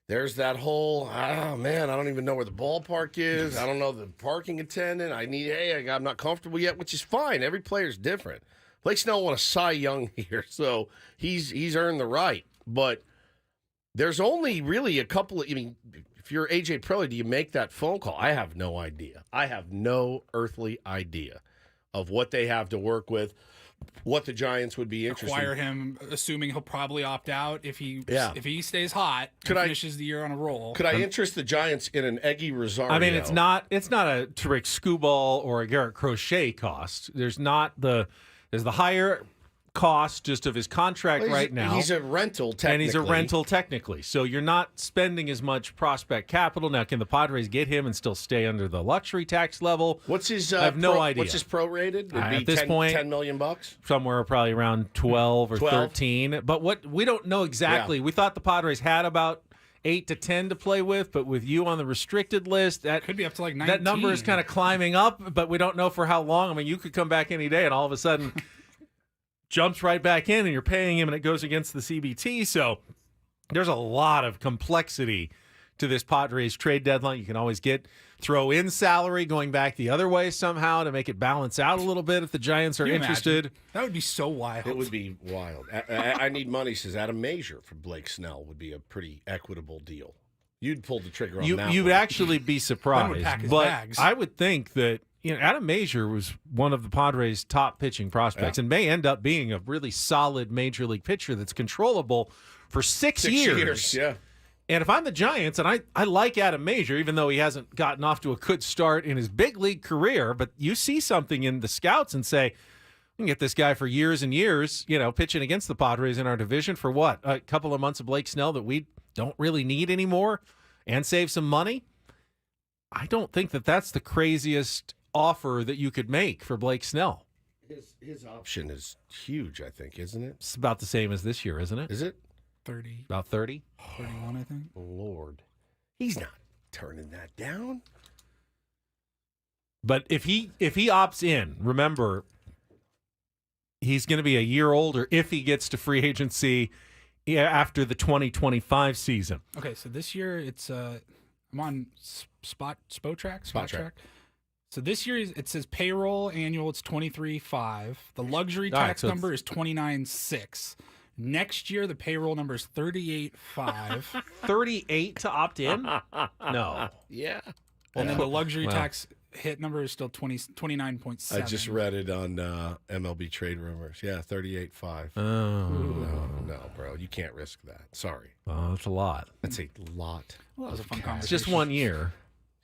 there's that whole, I don't even know where the ballpark is. I don't know the parking attendant. I'm not comfortable yet, which is fine. Every player's different. Blake Snell won a Cy Young here, so he's earned the right. But there's only really a couple of, if you're AJ Preller, do you make that phone call? I have no idea. I have no earthly idea of what they have to work with. What the Giants would be interested Acquire him, assuming he'll probably opt out if he stays hot and finishes the year on a roll. Could I interest the Giants in an Eggy Rosario? I mean, it's not a Tariq Skubal or a Garrett Crochet cost. There's the higher cost just of his contract right now. He's a rental, technically. So you're not spending as much prospect capital. Now, can the Padres get him and still stay under the luxury tax level? What's his I have no idea. What's his prorated? At this point, $10 million? Somewhere probably around 12 or 13. But we don't know exactly. Yeah. We thought the Padres had about 8 to 10 to play with, but with you on the restricted list, that could be up to like 19. That number is kind of climbing up, but we don't know for how long. I mean, you could come back any day and all of a sudden jumps right back in and you're paying him and it goes against the CBT. So there's a lot of complexity to this Padres trade deadline. You can always throw in salary going back the other way somehow to make it balance out a little bit if the Giants are interested. Imagine? That would be so wild. It would be wild. I need money, says Adam Major for Blake Snell would be a pretty equitable deal. You'd pull the trigger on that. You'd actually be surprised. Would pack his but bags. I would think that Adam Major was one of the Padres' top pitching prospects and may end up being a really solid major league pitcher that's controllable for 6 years. Yeah. And if I'm the Giants, and I like Adam Major, even though he hasn't gotten off to a good start in his big league career, but you see something in the scouts and say, we can get this guy for years and years, pitching against the Padres in our division for what? A couple of months of Blake Snell that we don't really need anymore and save some money? I don't think that that's the craziest offer that you could make for Blake Snell. His option is huge, I think, isn't it? It's about the same as this year, isn't it? Is it? 30. About 30? 31, I think. Lord. He's not turning that down. But if he opts in, remember, he's going to be a year older if he gets to free agency after the 2025 season. Okay, so this year it's I'm on Spotrac. So this year it says payroll annual, it's 23.5. The luxury tax number is 29.6. Next year the payroll number is 38.5. 38 to opt in? No. Yeah. And then the luxury tax hit number is still 29.7. I just read it on MLB Trade Rumors. Yeah, 38.5. Oh. No, bro. You can't risk that. Sorry. Oh, that's a lot. That's a lot. Well, that was a fun It's conversation. just 1 year.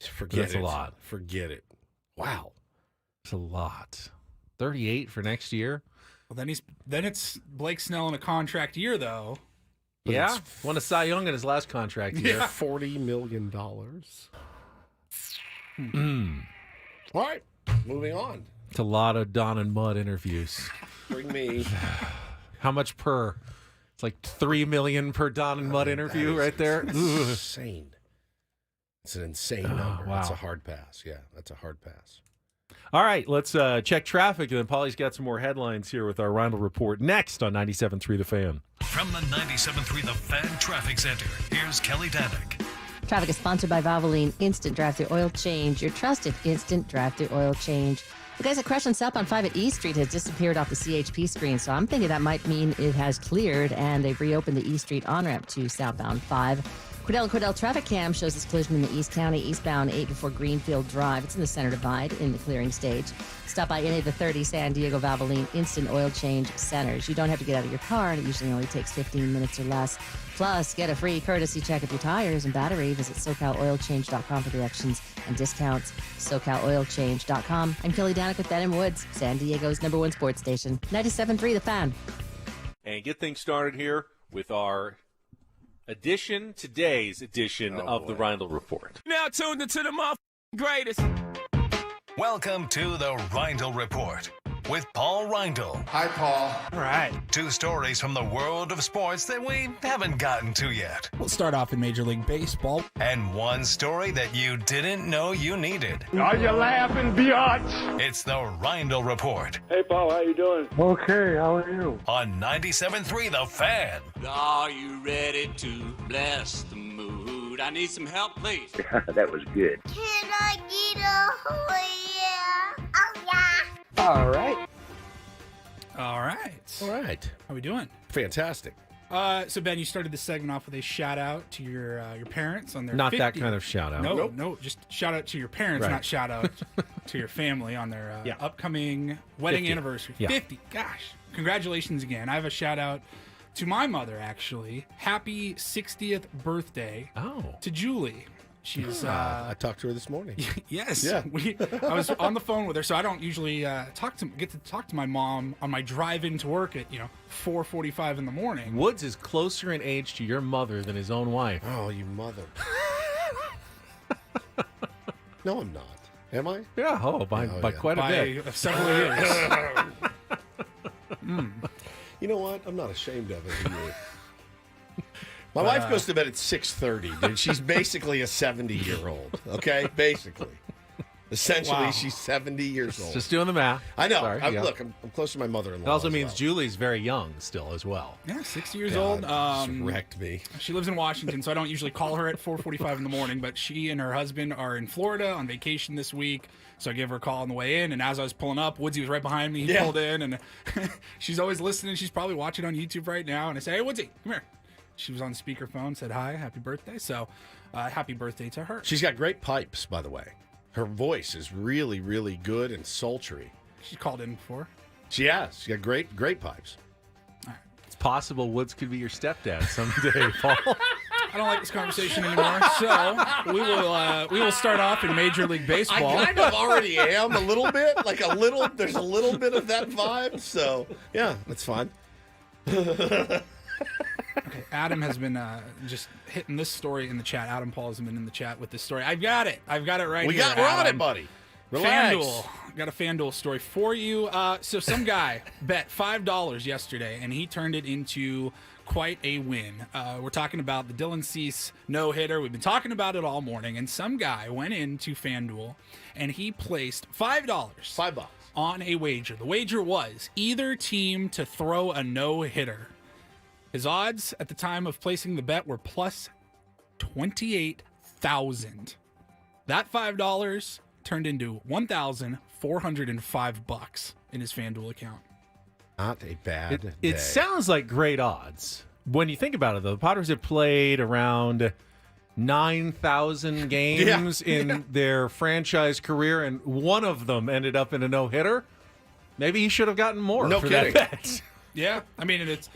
Forget That's it. a lot. Forget it. Wow. It's a lot. 38 for next year? Well, then it's Blake Snell in a contract year, though. But Yeah. Won a Cy Young in his last contract year. Yeah. $40 million. All right. Moving on. It's a lot of Don and Mud interviews. Bring me. How much per? It's like $3 million per Don and Mud interview right there. Insane. It's an insane number. Wow. It's a hard pass. Yeah, that's a hard pass. All right, let's check traffic, and then Paulie's got some more headlines here with our Rindle Report next on 97.3 The Fan. From the 97.3 The Fan Traffic Center, here's Kelly Danick. Traffic is sponsored by Valvoline Instant Drive-Thru Oil Change, your trusted instant drive-thru oil change. The guys at Crush and Southbound 5 at E Street has disappeared off the CHP screen, so I'm thinking that might mean it has cleared and they've reopened the E Street on-ramp to Southbound 5. Quiddell traffic cam shows this collision in the East County, eastbound 8 before Greenfield Drive. It's in the center divide in the clearing stage. Stop by any of the 30 San Diego Valvoline Instant Oil Change centers. You don't have to get out of your car, and it usually only takes 15 minutes or less. Plus, get a free courtesy check of your tires and battery. Visit SoCalOilChange.com for directions and discounts. SoCalOilChange.com. I'm Kelly Danick with Ben & Woods, San Diego's #1 sports station. 97.3 The Fan. And get things started here with our today's edition of the Rindle Report. Now tuned into the greatest. Welcome to the Rindle Report with Paul Rindle. Hi, Paul. All right. 2 stories from the world of sports that we haven't gotten to yet. We'll start off in Major League Baseball. And 1 story that you didn't know you needed. Are you laughing, biatch? It's the Rindle Report Hey, Paul, how you doing? Okay, how are you? on 97.3 The Fan. Are you ready to bless the mood? I need some help, please. That was good. Can I get a yeah? Oh, yeah. All right. All right. All right. How we doing? Fantastic. So Ben, you started this segment off with a shout out to your parents on their Not 50th. that kind of shout out. No, just shout out to your parents, Right. not shout out to your family on their upcoming wedding 50. anniversary. Yeah. 50. Gosh, congratulations again. I have a shout out to my mother, actually. Happy 60th birthday to Julie. She's I talked to her this morning. Yes. Yeah. I was on the phone with her, so I don't usually get to talk to my mom on my drive into work at 4:45 in the morning. Woods is closer in age to your mother than his own wife. Oh, you mother. No, I'm not. Am I? Yeah, by quite a bit. By several years. You know what? I'm not ashamed of it. My wife goes to bed at 6:30, dude. She's basically a 70-year-old, okay? Basically. Essentially, Wow. she's 70 years old. Just doing the math. I know. Sorry, yeah. Look, I'm close to my mother-in-law. It also as means well. Julie's very young still as well. Yeah, 60 years God, old. just wrecked me. She lives in Washington, so I don't usually call her at 4:45 in the morning. But she and her husband are in Florida on vacation this week, so I gave her a call on the way in. And as I was pulling up, Woodsy was right behind me. He pulled in, and she's always listening. She's probably watching on YouTube right now. And I say, "Hey, Woodsy, come here." She was on speakerphone, said hi, happy birthday. So, happy birthday to her. She's got great pipes, by the way. Her voice is really, really good and sultry. She called in before. She has. She got great pipes. possible Woods could be your stepdad someday, Paul. I don't like this conversation anymore. So we will start off in Major League Baseball. I kind of already am a little bit, like a little. There's a little bit of that vibe. So yeah, that's fine. Okay, Adam has been just hitting this story in the chat. Adam Paul has been in the chat with this story. I've got it right here. We're on it, buddy. Relax. FanDuel. Got a FanDuel story for you. So some guy bet $5 yesterday, and he turned it into quite a win. We're talking about the Dylan Cease no-hitter. We've been talking about it all morning, and some guy went into FanDuel, and he placed $5 on a wager. The wager was either team to throw a no-hitter. His odds at the time of placing the bet were plus 28,000. That $5 turned into $1,405 in his FanDuel account. Not a bad day. It sounds like great odds. When you think about it, though, the Padres have played around 9,000 games in their franchise career, and one of them ended up in a no-hitter. Maybe he should have gotten more for that bet. Yeah, I mean, it's...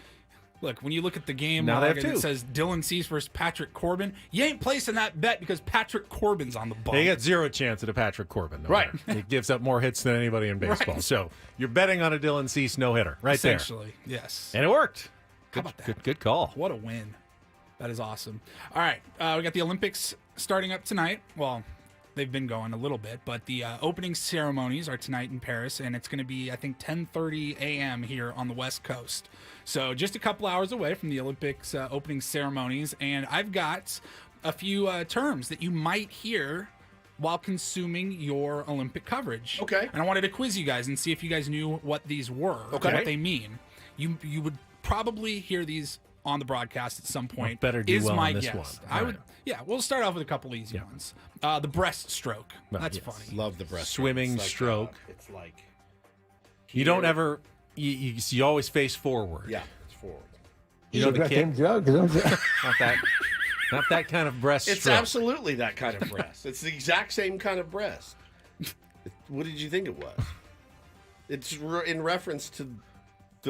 Look, when you look at the game, Now they have two. it says Dylan Cease versus Patrick Corbin. You ain't placing that bet because Patrick Corbin's on the ball. They got zero chance at a Patrick Corbin. Right. He gives up more hits than anybody in baseball. Right. So you're betting on a Dylan Cease no-hitter right there. Essentially, yes. And it worked. How about that? Good call. What a win. That is awesome. All right, we got the Olympics starting up tonight. Well, they've been going a little bit, but the opening ceremonies are tonight in Paris, and it's going to be, I think, 10:30 a.m. here on the West Coast. So just a couple hours away from the Olympics opening ceremonies, and I've got a few terms that you might hear while consuming your Olympic coverage. Okay. And I wanted to quiz you guys and see if you guys knew what these were, Okay. what they mean. You would probably hear these on the broadcast at some point. Better do is well my on this guess. one. I All would. right. Yeah, we'll start off with a couple easy ones. The breaststroke. Well, That's yes. funny. Love the breast. Swimming It's like, stroke. It's like You don't ever... You always face forward. yeah, it's forward. You know the got kick? them drugs, don't you? Not that kind of breaststroke. It's absolutely that kind of breast. It's the exact same kind of breast. What did you think it was? It's in reference to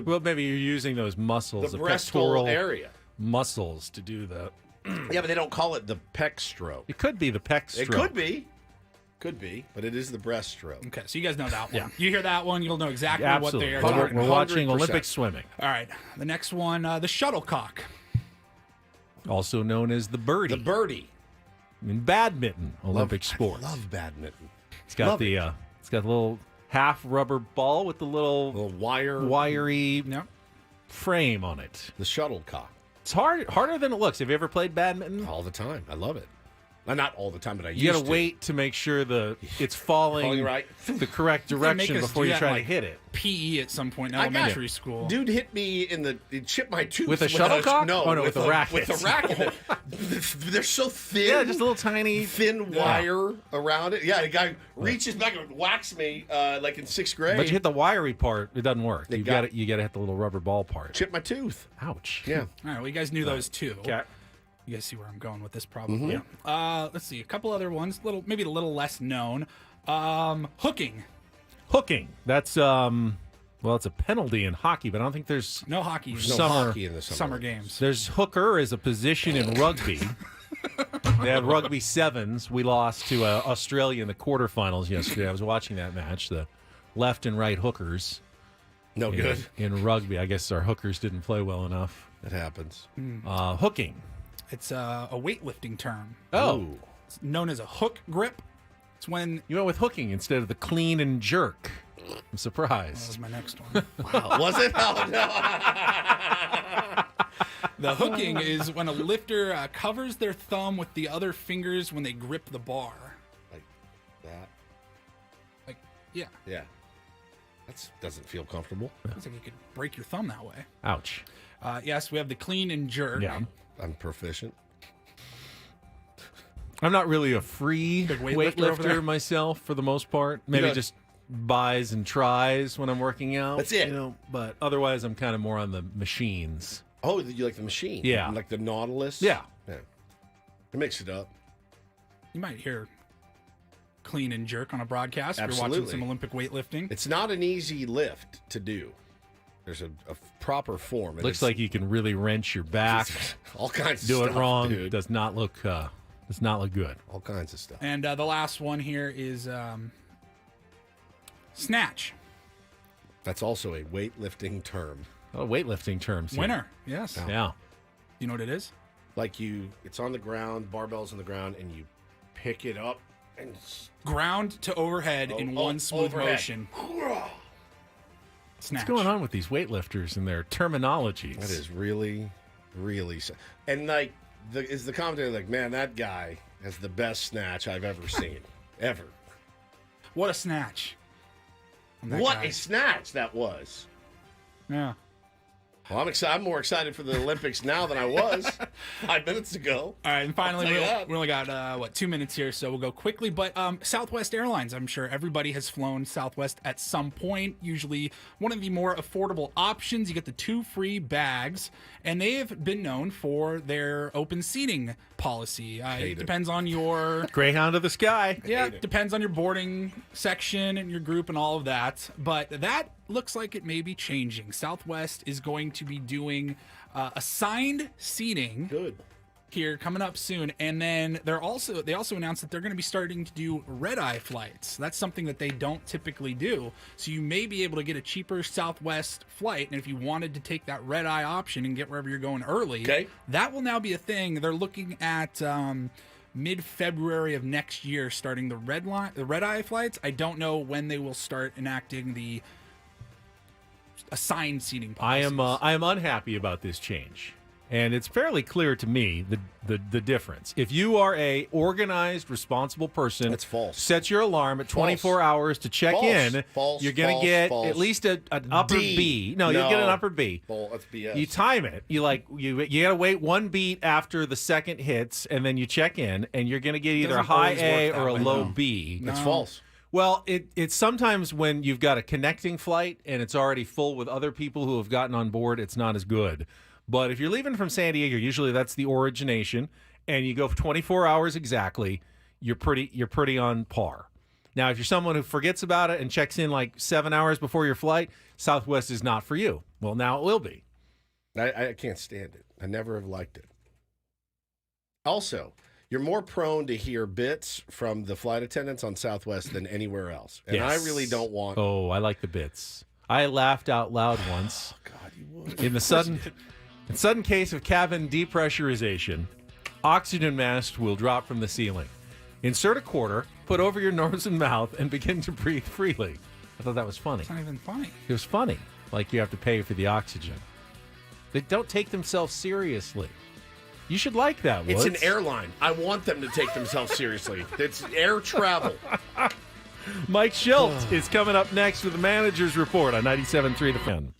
Well, maybe you're using those muscles, the the breast pectoral area. muscles to do the... Yeah, but they don't call it the pec stroke. It could be the pec stroke. It could be. Could be, but it is the breaststroke. Okay, so you guys know that one. Yeah. You hear that one, you'll know exactly Absolutely. what they are talking We're about. watching 100%. Olympic swimming, All right, the next one, the shuttlecock. also known as the birdie. The birdie. In badminton, Olympic sport. I love badminton. It's got the it's got a little half rubber ball with the little wiry frame on it. The shuttlecock. It's harder than it looks. Have you ever played badminton? All the time. I love it. Not all the time, but I You got to wait to make sure it's falling right. the correct They're gonna make direction us before do you that try in, to like, hit it. PE at some point in I got elementary it. school. Dude hit me it chipped my tooth. With a shuttlecock? No, Oh, no, with a racket. With a racket. They're so thin. Yeah, just a little tiny thin wire around it. Yeah, the guy reaches back and whacks me like in 6th grade. But you hit the wiry part, it doesn't work. You got got to hit the little rubber ball part. Chipped my tooth. Ouch. Yeah. All right, well, you guys knew those two. Okay. You guys see where I'm going with this, probably. Let's see, a couple other ones, maybe a little less known. Hooking. Hooking. That's it's a penalty in hockey, but I don't think there's No hockey. No summer hockey in the Summer games. There's hooker as a position in rugby. They had rugby sevens. We lost to Australia in the quarterfinals yesterday. I was watching that match. The left and right hookers. No good. In rugby. I guess our hookers didn't play well enough. It happens. Hooking. It's a weightlifting term. Oh. It's known as a hook grip. It's when... You went with hooking instead of the clean and jerk. I'm surprised. That was my next one. Wow. Was it? Oh, no. The hooking is when a lifter covers their thumb with the other fingers when they grip the bar. Like that? Like, yeah. Yeah. That doesn't feel comfortable. It's like you could break your thumb that way. Ouch. Yes, we have the clean and jerk. Yeah. I'm proficient. I'm not really a free Big weightlifter over there? weightlifter myself for the most part. Maybe know- just buys and tries when I'm working out. That's it. But otherwise, I'm kind of more on the machines. Oh, you like the machine? Yeah. Like the Nautilus? Yeah. Yeah. I mix it up. You might hear clean and jerk on a broadcast if you're Absolutely. watching some Olympic weightlifting. It's not an easy lift to do. There's a proper form. Looks like you can really wrench your back. All kinds of Do stuff. it wrong. Dude. Does not look good. All kinds of stuff. And the last one here is snatch. That's also a weightlifting term. Oh, weightlifting terms. Winner. Yes. Yeah. You know what it is? Like it's on the ground, barbell's on the ground, and you pick it up and ground to overhead in one smooth overhead. motion. Snatch. What's going on with these weightlifters and their terminologies? That is really, really. And like, is the commentator like, man, that guy has the best snatch I've ever seen, ever. What a snatch! What a snatch that was. Yeah. Well, I'm excited. I'm more excited for the Olympics now than I was 5 minutes ago. All right, and finally, I'll we tell you only got 2 minutes here, so we'll go quickly. But Southwest Airlines, I'm sure everybody has flown Southwest at some point. Usually, one of the more affordable options. You get the 2 free bags, and they have been known for their open seating policy. It depends on your Greyhound of the sky. Yeah, depends on your boarding section and your group and all of that. But that looks like it may be changing. Southwest is going to be doing assigned seating. Good. Here coming up soon, and then they also announced that they're going to be starting to do red-eye flights. That's something that they don't typically do. So you may be able to get a cheaper Southwest flight, and if you wanted to take that red-eye option and get wherever you're going early, that will now be a thing. They're looking at mid-February of next year starting the red-eye flights. I don't know when they will start enacting the assigned seating policies. I am unhappy about this change. And it's fairly clear to me the difference. If you are a organized, responsible person, that's false. Set your alarm at 24 hours to check in. False. You're going to get at least an upper B. No, you'll get an upper B. That's BS. You time it. You got to wait 1 beat after the second hits, and then you check in, and you're going to get either a high A or a low B. That's false. Well, it's sometimes when you've got a connecting flight and it's already full with other people who have gotten on board, it's not as good. But if you're leaving from San Diego, usually that's the origination, and you go for 24 hours exactly, you're pretty on par. Now, if you're someone who forgets about it and checks in like 7 hours before your flight, Southwest is not for you. Well, now it will be. I can't stand it. I never have liked it. Also, you're more prone to hear bits from the flight attendants on Southwest than anywhere else. And Yes. I really don't want... Oh, I like the bits. I laughed out loud once. God, you would. In the sudden case of cabin depressurization, oxygen mask will drop from the ceiling. Insert a quarter, put over your nose and mouth, and begin to breathe freely. I thought that was funny. It's not even funny. It was funny. Like you have to pay for the oxygen. They don't take themselves seriously. You should like that, Woods. It's an airline. I want them to take themselves seriously. It's air travel. Mike Shildt is coming up next with the manager's report on 97.3 The Fan.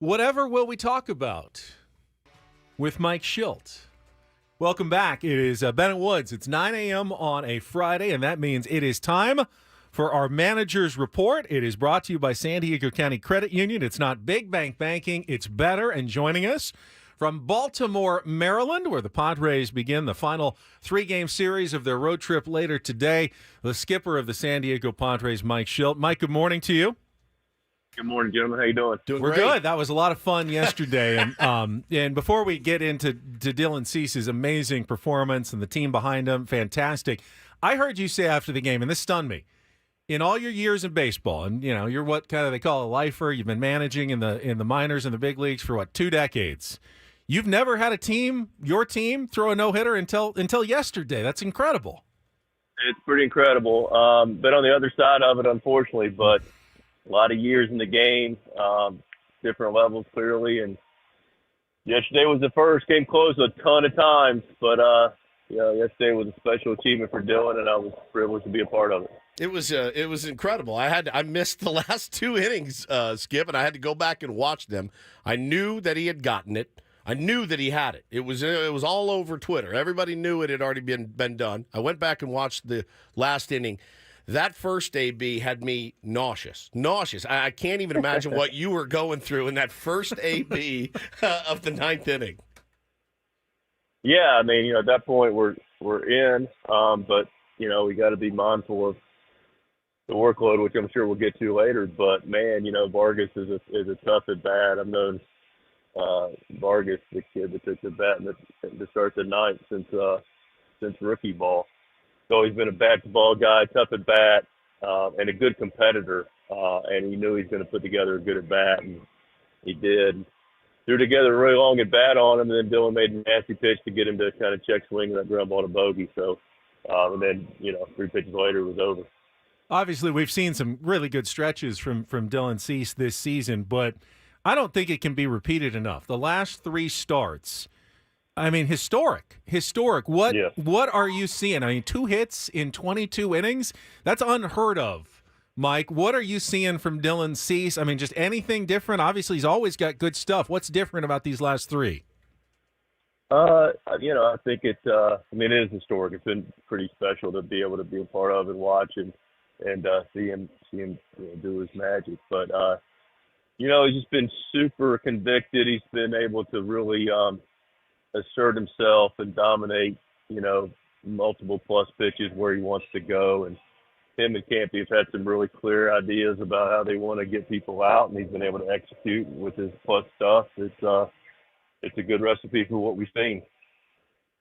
Whatever will we talk about with Mike Shildt? Welcome back. It is Bennett Woods. It's 9 a.m. on a Friday, and that means it is time for our manager's report. It is brought to you by San Diego County Credit Union. It's not big bank banking, it's better. And joining us from Baltimore, Maryland, where the Padres begin the final 3-game series of their road trip later today, the skipper of the San Diego Padres, Mike Shildt. Mike, good morning to you. Good morning, gentlemen. How you doing? We're good. That was a lot of fun yesterday. And before we get into Dylan Cease's amazing performance and the team behind him, fantastic. I heard you say after the game, and this stunned me, in all your years in baseball, and you know you're what kind of they call a lifer. You've been managing in the minors and the big leagues for 2 decades. You've never had your team, throw a no-hitter until yesterday. That's incredible. It's pretty incredible. Been on the other side of it, unfortunately, but a lot of years in the game, different levels clearly, and yesterday was the first. Came close a ton of times, but yesterday was a special achievement for Dylan, and I was privileged to be a part of it. It was incredible. I missed the last 2 innings, Skip, and I had to go back and watch them. I knew that he had gotten it. I knew that he had it. It was all over Twitter. Everybody knew it had already been done. I went back and watched the last inning. That first AB had me nauseous. I can't even imagine what you were going through in that first AB of the 9th inning. Yeah, I mean, at that point we're in, but we got to be mindful of the workload, which I'm sure we'll get to later. But man, Vargas is a tough at bat. I've known Vargas, the kid that took the bat to start the 9th since rookie ball. He's always been a bat-to-ball guy, tough at bat, and a good competitor. And he knew he was going to put together a good at bat, and he did. Threw together a really long at bat on him, and then Dylan made a nasty pitch to get him to kind of check swing that ground ball to bogey. So, and then 3 pitches later it was over. Obviously, we've seen some really good stretches from Dylan Cease this season, but I don't think it can be repeated enough. The last 3 starts, I mean, historic. What are you seeing? I mean, 2 hits in 22 innings? That's unheard of. Mike, what are you seeing from Dylan Cease? I mean, just anything different? Obviously, he's always got good stuff. What's different about these last 3? I think it is historic. It's been pretty special to be able to be a part of and watch and see him do his magic. But, he's just been super convicted. He's been able to really assert himself and dominate, multiple plus pitches where he wants to go. And him and Campy have had some really clear ideas about how they want to get people out, and he's been able to execute with his plus stuff. It's a good recipe for what we've seen.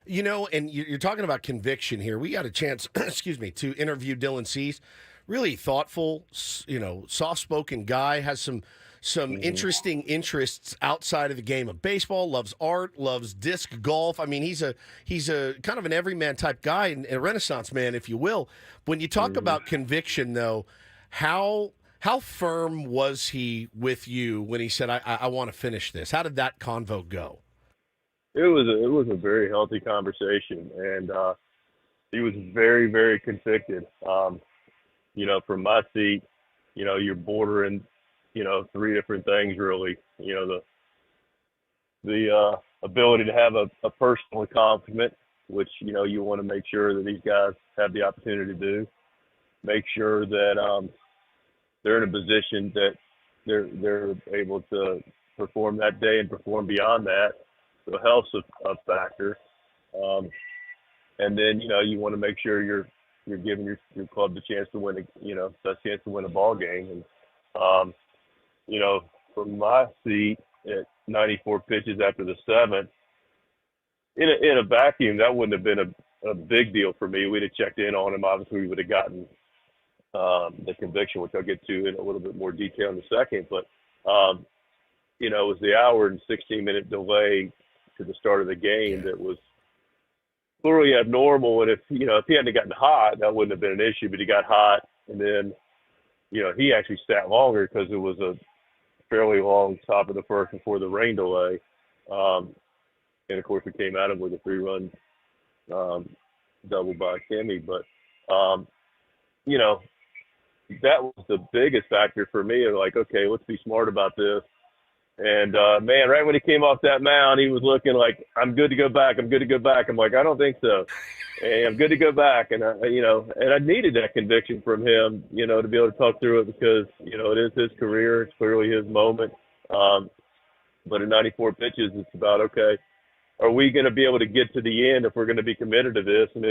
And you're talking about conviction here. We got a chance, to interview Dylan Cease. Really thoughtful, soft-spoken guy, has some interesting interests outside of the game of baseball, loves art, loves disc golf. I mean, he's a kind of an everyman type guy and a Renaissance man, if you will. When you talk about conviction, though, how firm was he with you when he said, I want to finish this? How did that convo go? It was a very healthy conversation, and he was very, very convicted. From my seat, you're bordering, 3 different things really. The ability to have a personal accomplishment, which you want to make sure that these guys have the opportunity to do. Make sure that they're in a position that they're able to perform that day and perform beyond that. So health's a factor, and then you want to make sure you're giving your club the chance to win best chance to win a ball game. And from my seat at 94 pitches after the 7th, in a vacuum, that wouldn't have been a big deal for me. We'd have checked in on him. Obviously, we would have gotten the conviction, which I'll get to in a little bit more detail in a second. But, it was the hour and 16-minute delay to the start of the game that was clearly abnormal. And if he hadn't gotten hot, that wouldn't have been an issue. But he got hot, and then, he actually sat longer because it was a fairly long top of the first before the rain delay. And, of course, we came at him with a 3-run double by Kimmy. But, that was the biggest factor for me. Like, okay, let's be smart about this And, man, right when he came off that mound, he was looking like, I'm good to go back. I'm good to go back. I'm like, I don't think so. And I'm good to go back. And, and I needed that conviction from him, to be able to talk through it because, it is his career. It's clearly his moment. But in 94 pitches, it's about, okay, are we going to be able to get to the end if we're going to be committed to this? And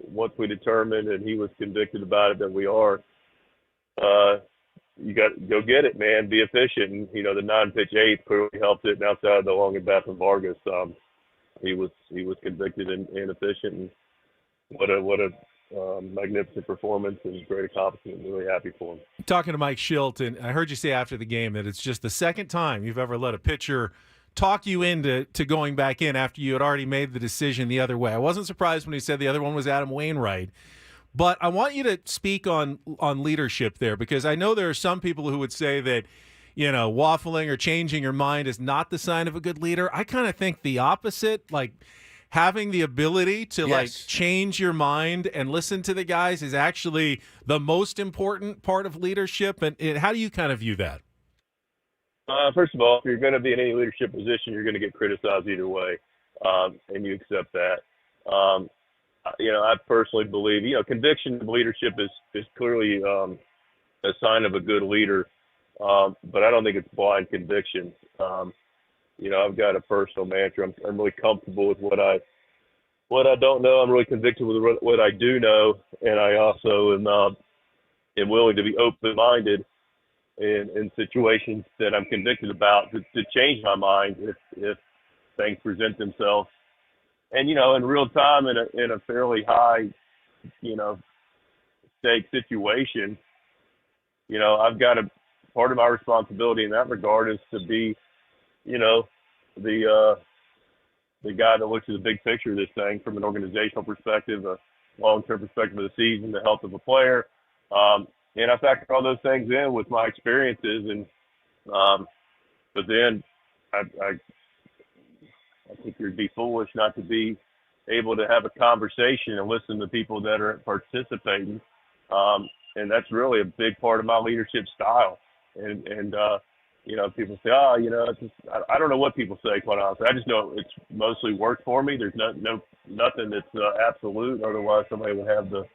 once we determined and he was convicted about it that we are, you got to go get it, man. Be efficient. And, the 9-pitch eighth clearly helped it. And outside of the long at bat from Vargas, he was convicted and efficient. And what a magnificent performance and great accomplishment. I'm really happy for him. Talking to Mike Shildt, and I heard you say after the game that it's just the second time you've ever let a pitcher talk you into going back in after you had already made the decision the other way. I wasn't surprised when he said the other one was Adam Wainwright. But I want you to speak on leadership there, because I know there are some people who would say that, waffling or changing your mind is not the sign of a good leader. I kind of think the opposite, like having the ability to change your mind and listen to the guys is actually the most important part of leadership. And how do you kind of view that? First of all, if you're going to be in any leadership position, you're going to get criticized either way, and you accept that. I personally believe, conviction of leadership is clearly a sign of a good leader, but I don't think it's blind conviction. I've got a personal mantra. I'm really comfortable with what I don't know. I'm really convicted with what I do know, and I also am willing to be open-minded in situations that I'm convicted about to change my mind if things present themselves. And, in real time, in a fairly high, stake situation, I've got part of my responsibility in that regard is to be, the guy that looks at the big picture of this thing from an organizational perspective, a long-term perspective of the season, the health of a player. And I factor all those things in with my experiences. And, but then I think you'd be foolish not to be able to have a conversation and listen to people that are participating. And that's really a big part of my leadership style. And people say, it's just, I don't know what people say, quite honestly. I just know it's mostly worked for me. There's nothing that's absolute. Otherwise, somebody would have the,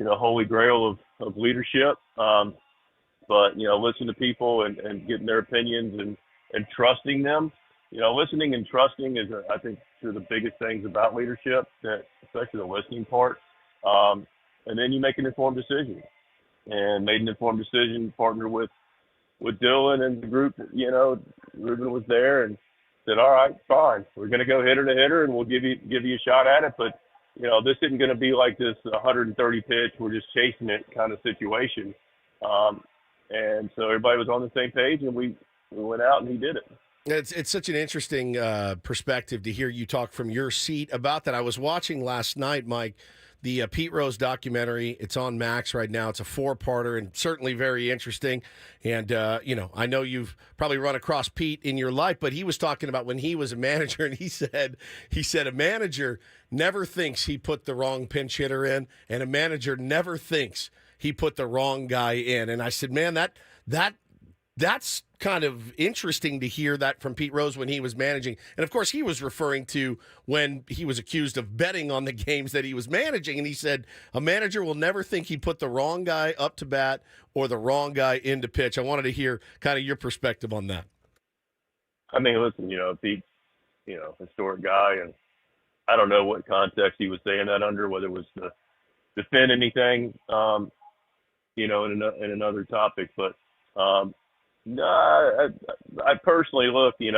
holy grail of leadership. But, listen to people and getting their opinions and trusting them. Listening and trusting is, I think, two of the biggest things about leadership, especially the listening part. And then you make an informed decision. And made an informed decision, partnered with Dylan and the group. Ruben was there and said, all right, fine. We're going to go hitter to hitter, and we'll give you a shot at it. But, this isn't going to be like this 130 pitch, we're just chasing it kind of situation. And so everybody was on the same page, and we went out and he did it. It's such an interesting perspective to hear you talk from your seat about that. I was watching last night, Mike, the Pete Rose documentary. It's on Max right now. It's a 4-parter and certainly very interesting. And, I know you've probably run across Pete in your life, but he was talking about when he was a manager, and he said a manager never thinks he put the wrong pinch hitter in, and a manager never thinks he put the wrong guy in. And I said, man, that's kind of interesting to hear that from Pete Rose when he was managing. And, of course, he was referring to when he was accused of betting on the games that he was managing. And he said a manager will never think he put the wrong guy up to bat or the wrong guy into pitch. I wanted to hear kind of your perspective on that. I mean, listen, Pete's, historic guy. And I don't know what context he was saying that under, whether it was to defend anything, in another topic. But, no, I personally look, I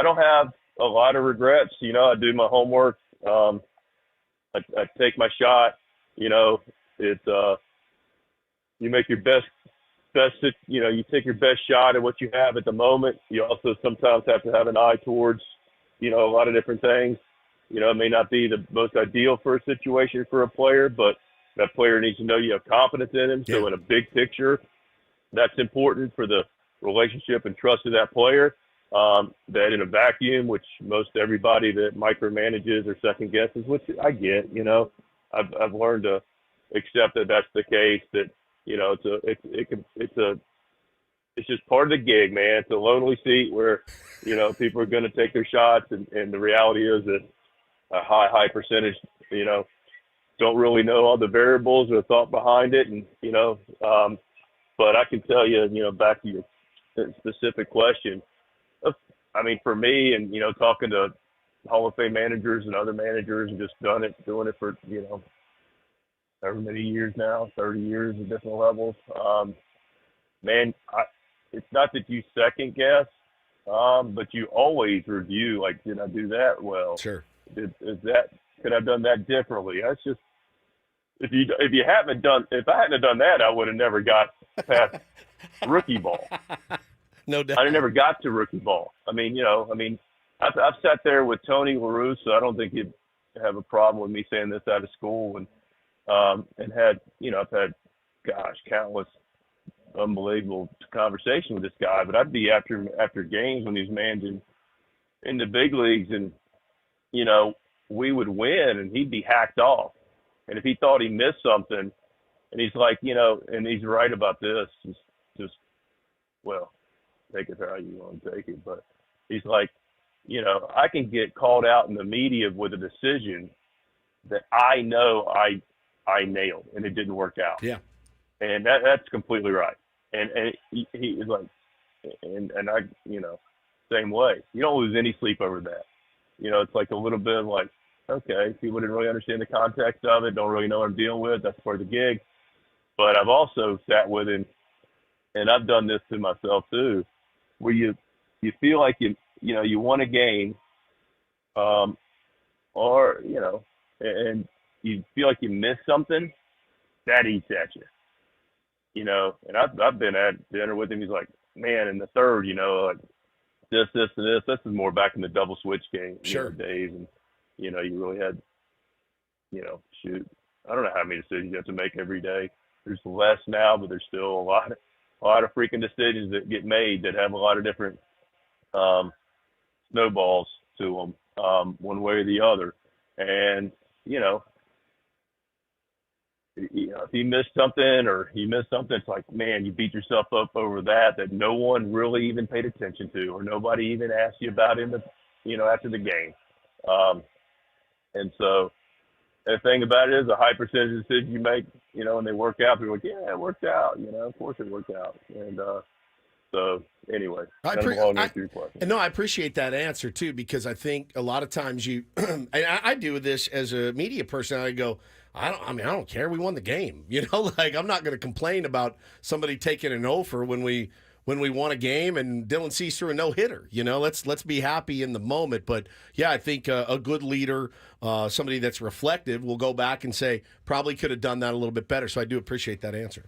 don't have a lot of regrets. I do my homework. I take my shot. It's you make your best, you take your best shot at what you have at the moment. You also sometimes have to have an eye towards, a lot of different things. It may not be the most ideal for a situation for a player, but that player needs to know you have confidence in him. So in a big picture, that's important for the relationship and trust of that player. That in a vacuum, which most everybody that micromanages or second guesses, which I get, I've learned to accept that that's the case. That it's it's just part of the gig, man. It's a lonely seat where, people are going to take their shots, and the reality is that a high percentage, don't really know all the variables or the thought behind it, and but I can tell you, back to your specific question. I mean, for me, and talking to Hall of Fame managers and other managers, and just doing it for however many years now, 30 years at different levels. Man, it's not that you second guess, but you always review. Like, did I do that well? Sure. Could I have done that differently? That's just if I hadn't done that, I would have never got past rookie ball. No doubt. I never got to rookie ball. I mean, I've sat there with Tony LaRue, so I don't think he'd have a problem with me saying this out of school, and had, I've had, countless unbelievable conversation with this guy, but I'd be after games when he's managing in the big leagues, and we would win and he'd be hacked off, and if he thought he missed something, and he's like, and he's right about this, just well, take it how you want to take it, but he's like, I can get called out in the media with a decision that I know I nailed and it didn't work out. Yeah. And that's completely right. And he is like, and I, same way. You don't lose any sleep over that. It's like a little bit of like, okay, people didn't really understand the context of it, don't really know what I'm dealing with. That's part of the gig. But I've also sat with him, and I've done this to myself too, where you feel like you won a game, or, and you feel like you missed something, that eats at you. And I've been at dinner with him. He's like, man, in the third, like this, and this. This is more back in the double switch game days, and you really had, shoot, I don't know how many decisions you have to make every day. There's less now, but there's still a lot of freaking decisions that get made that have a lot of different snowballs to them, one way or the other, and if you missed something or you missed something, it's like, man, you beat yourself up over that no one really even paid attention to, or nobody even asked you about in the, after the game. And so the thing about it is a high percentage of decisions you make, and they work out, people are like, yeah, it worked out, of course it worked out. And so anyway, I appreciate that answer too, because I think a lot of times and I do this as a media person. I go, I don't care. We won the game. Like, I'm not going to complain about somebody taking an offer when we won a game and Dylan Cease threw a no-hitter. Let's be happy in the moment. But yeah, I think a good leader, somebody that's reflective, will go back and say, probably could have done that a little bit better. So I do appreciate that answer.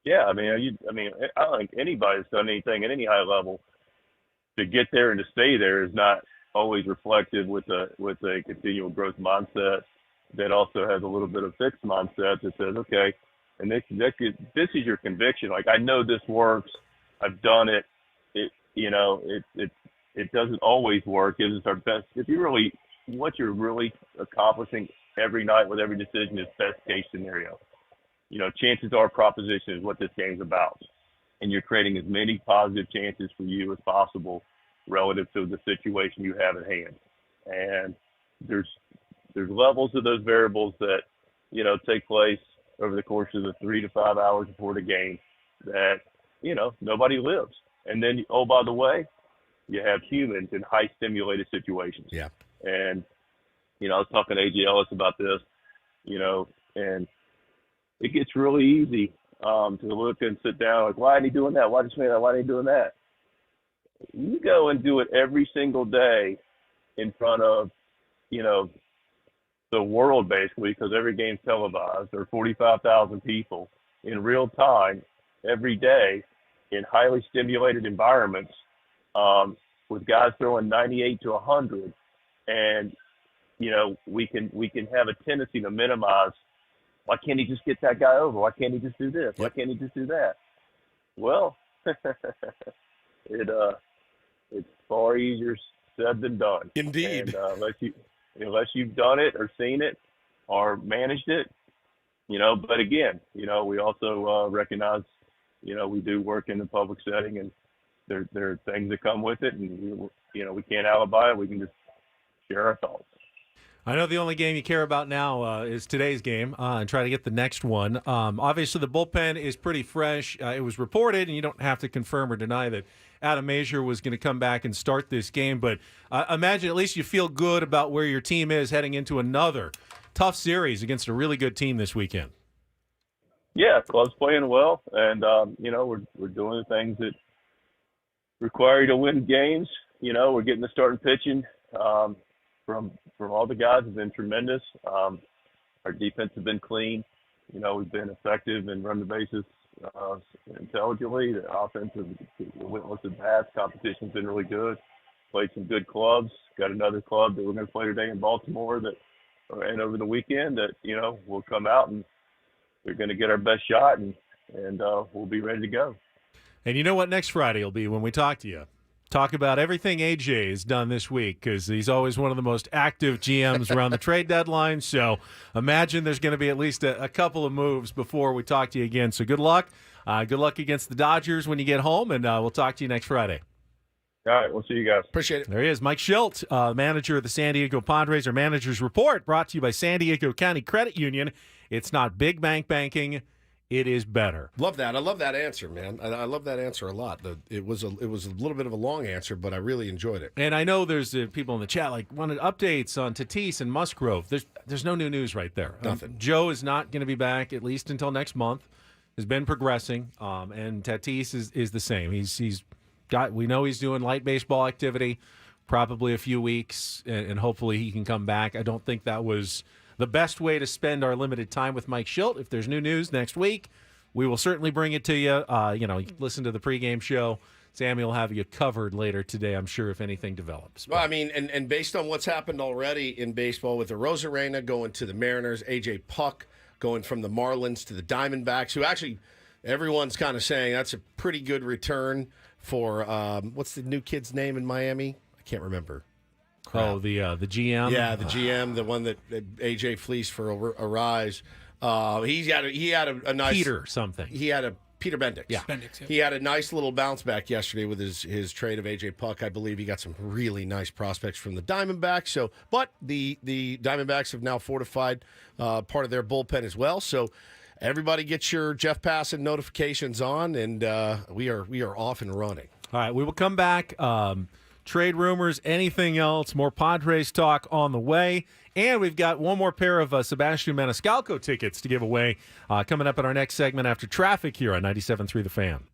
Yeah, I don't think anybody that's done anything at any high level to get there and to stay there is not always reflective with a continual growth mindset that also has a little bit of fixed mindset that says, okay, and this is your conviction. Like, I know this works. I've done it. It doesn't always work. It's our best. What you're really accomplishing every night with every decision is best case scenario. Chances are proposition is what this game's about. And you're creating as many positive chances for you as possible relative to the situation you have at hand. And there's levels of those variables that, take place over the course of the 3 to 5 hours before the game that, nobody lives. And then, oh, by the way, you have humans in high stimulated situations. Yeah. And, I was talking to A.J. Ellis about this, and it gets really easy to look and sit down like, why ain't he doing that? Why did he say that? Why ain't he doing that? You go and do it every single day in front of, the world, basically, because every game's televised. There are 45,000 people in real time every day in highly stimulated environments, with guys throwing 98 to 100. And, we can have a tendency to minimize, why can't he just get that guy over? Why can't he just do this? Why can't he just do that? Well, it's far easier said than done. Indeed. And unless you've done it or seen it or managed it, but again, we also recognize we do work in the public setting, and there are things that come with it, and we can't alibi it. We can just share our thoughts. I know the only game you care about now is today's game and try to get the next one. Obviously, the bullpen is pretty fresh. It was reported, and you don't have to confirm or deny that Adam Mazur was going to come back and start this game. But imagine at least you feel good about where your team is heading into another tough series against a really good team this weekend. Yeah, club's playing well, and we're doing the things that require you to win games. We're getting the starting pitching. From all the guys have been tremendous. Our defense has been clean. We've been effective and run the bases intelligently. The offense, the witless at bats, competition's been really good. Played some good clubs. Got another club that we're going to play today in Baltimore and over the weekend that we'll come out and we're going to get our best shot and we'll be ready to go. And you know what next Friday will be when we talk to you? Talk about everything AJ has done this week because he's always one of the most active GMs around the trade deadline. So imagine there's going to be at least a couple of moves before we talk to you again. So good luck. Good luck against the Dodgers when you get home, and we'll talk to you next Friday. All right, we'll see you guys. Appreciate it. There he is, Mike Shildt, manager of the San Diego Padres. Our manager's report brought to you by San Diego County Credit Union. It's not big bank banking. It is better. Love that. I love that answer, man. I love that answer a lot. It was a little bit of a long answer, but I really enjoyed it. And I know there's people in the chat wanted updates on Tatis and Musgrove. There's no new news right there. Nothing. Joe is not going to be back at least until next month. Has been progressing, and Tatis is the same. We know he's doing light baseball activity, probably a few weeks, and hopefully he can come back. I don't think that was the best way to spend our limited time with Mike Shildt. If there's new news next week, we will certainly bring it to you. You can listen to the pregame show. Sammy will have you covered later today, I'm sure, if anything develops. Well, I mean, and based on what's happened already in baseball with the Rosarena going to the Mariners, A.J. Puck going from the Marlins to the Diamondbacks, who actually everyone's kind of saying that's a pretty good return for what's the new kid's name in Miami? I can't remember. Oh, the GM? Yeah, the GM, the one that AJ fleeced for a rise. He had a nice Peter something. He had a Peter Bendix. Yeah. Bendix, yeah. He had a nice little bounce back yesterday with his trade of AJ Puck. I believe he got some really nice prospects from the Diamondbacks. So, but the Diamondbacks have now fortified part of their bullpen as well. So, everybody get your Jeff Passan notifications on, and we are off and running. All right, we will come back. Trade rumors, anything else, more Padres talk on the way. And we've got one more pair of Sebastian Maniscalco tickets to give away coming up in our next segment after traffic here on 97.3 The Fan.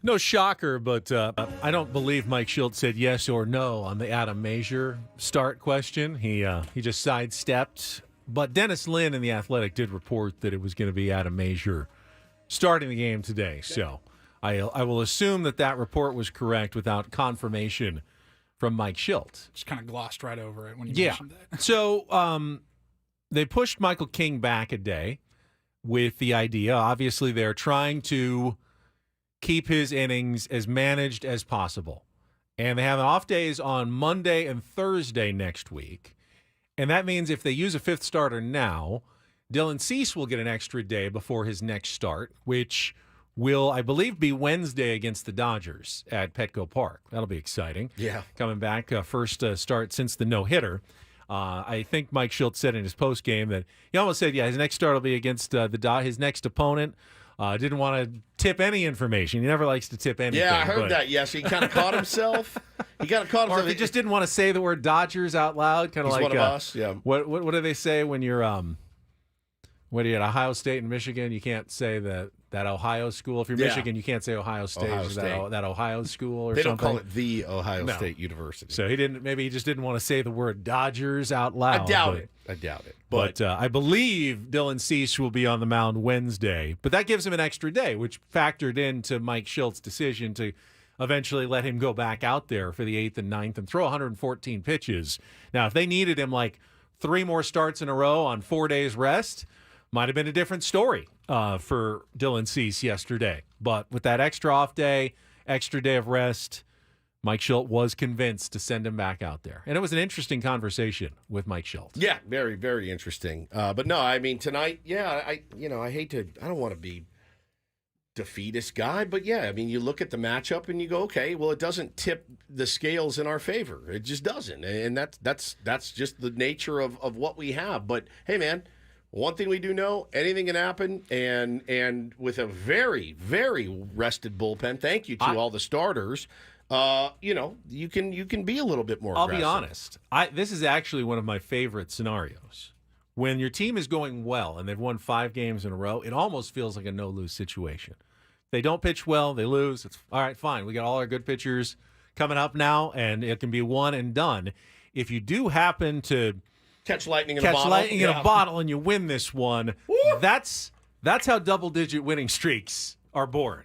No shocker, but I don't believe Mike Shildt said yes or no on the Adam Major start question. He just sidestepped. But Dennis Lynn in The Athletic did report that it was going to be Adam Major starting the game today. So I will assume that report was correct without confirmation from Mike Shildt. Just kind of glossed right over it when you mentioned that. So they pushed Michael King back a day with the idea. Obviously, they're trying to keep his innings as managed as possible. And they have off days on Monday and Thursday next week. And that means if they use a fifth starter now, Dylan Cease will get an extra day before his next start, which will, I believe, be Wednesday against the Dodgers at Petco Park. That'll be exciting. Yeah. Coming back, first start since the no-hitter. I think Mike Shildt said in his postgame that he almost said, his next start will be against his next opponent. Didn't want to tip any information. He never likes to tip anything. Yeah, I heard that. Yes, he kind of caught himself. Or if he just didn't want to say the word Dodgers out loud, kind of like one of us. Yeah. What do they say when you're when you're at Ohio State and Michigan? You can't say that Ohio school. If you're Michigan, you can't say Ohio State. Ohio or State. That Ohio school or they something. They don't call it the Ohio State University. So maybe he just didn't want to say the word Dodgers out loud. I doubt it. But I believe Dylan Cease will be on the mound Wednesday. But that gives him an extra day, which factored into Mike Shildt's decision to eventually let him go back out there for the 8th and 9th and throw 114 pitches. Now, if they needed him like 3 more starts in a row on 4 days rest, might have been a different story for Dylan Cease yesterday. But with that extra off day, extra day of rest, Mike Shildt was convinced to send him back out there. And it was an interesting conversation with Mike Shildt. Yeah, very, very interesting. But no, I mean, tonight, I don't want to be defeatist guy, but I mean, you look at the matchup and you go, okay, well, it doesn't tip the scales in our favor. It just doesn't. And that's just the nature of what we have. But hey, man, one thing we do know, anything can happen, and with a very, very rested bullpen, thank you to all the starters, you can be a little bit more aggressive. I'll be honest. This is actually one of my favorite scenarios. When your team is going well and they've won 5 games in a row, it almost feels like a no-lose situation. If they don't pitch well, they lose. It's all right, fine. We got all our good pitchers coming up now, and it can be one and done. If you do happen to catch lightning in a bottle and you win this one, that's how double-digit winning streaks are born.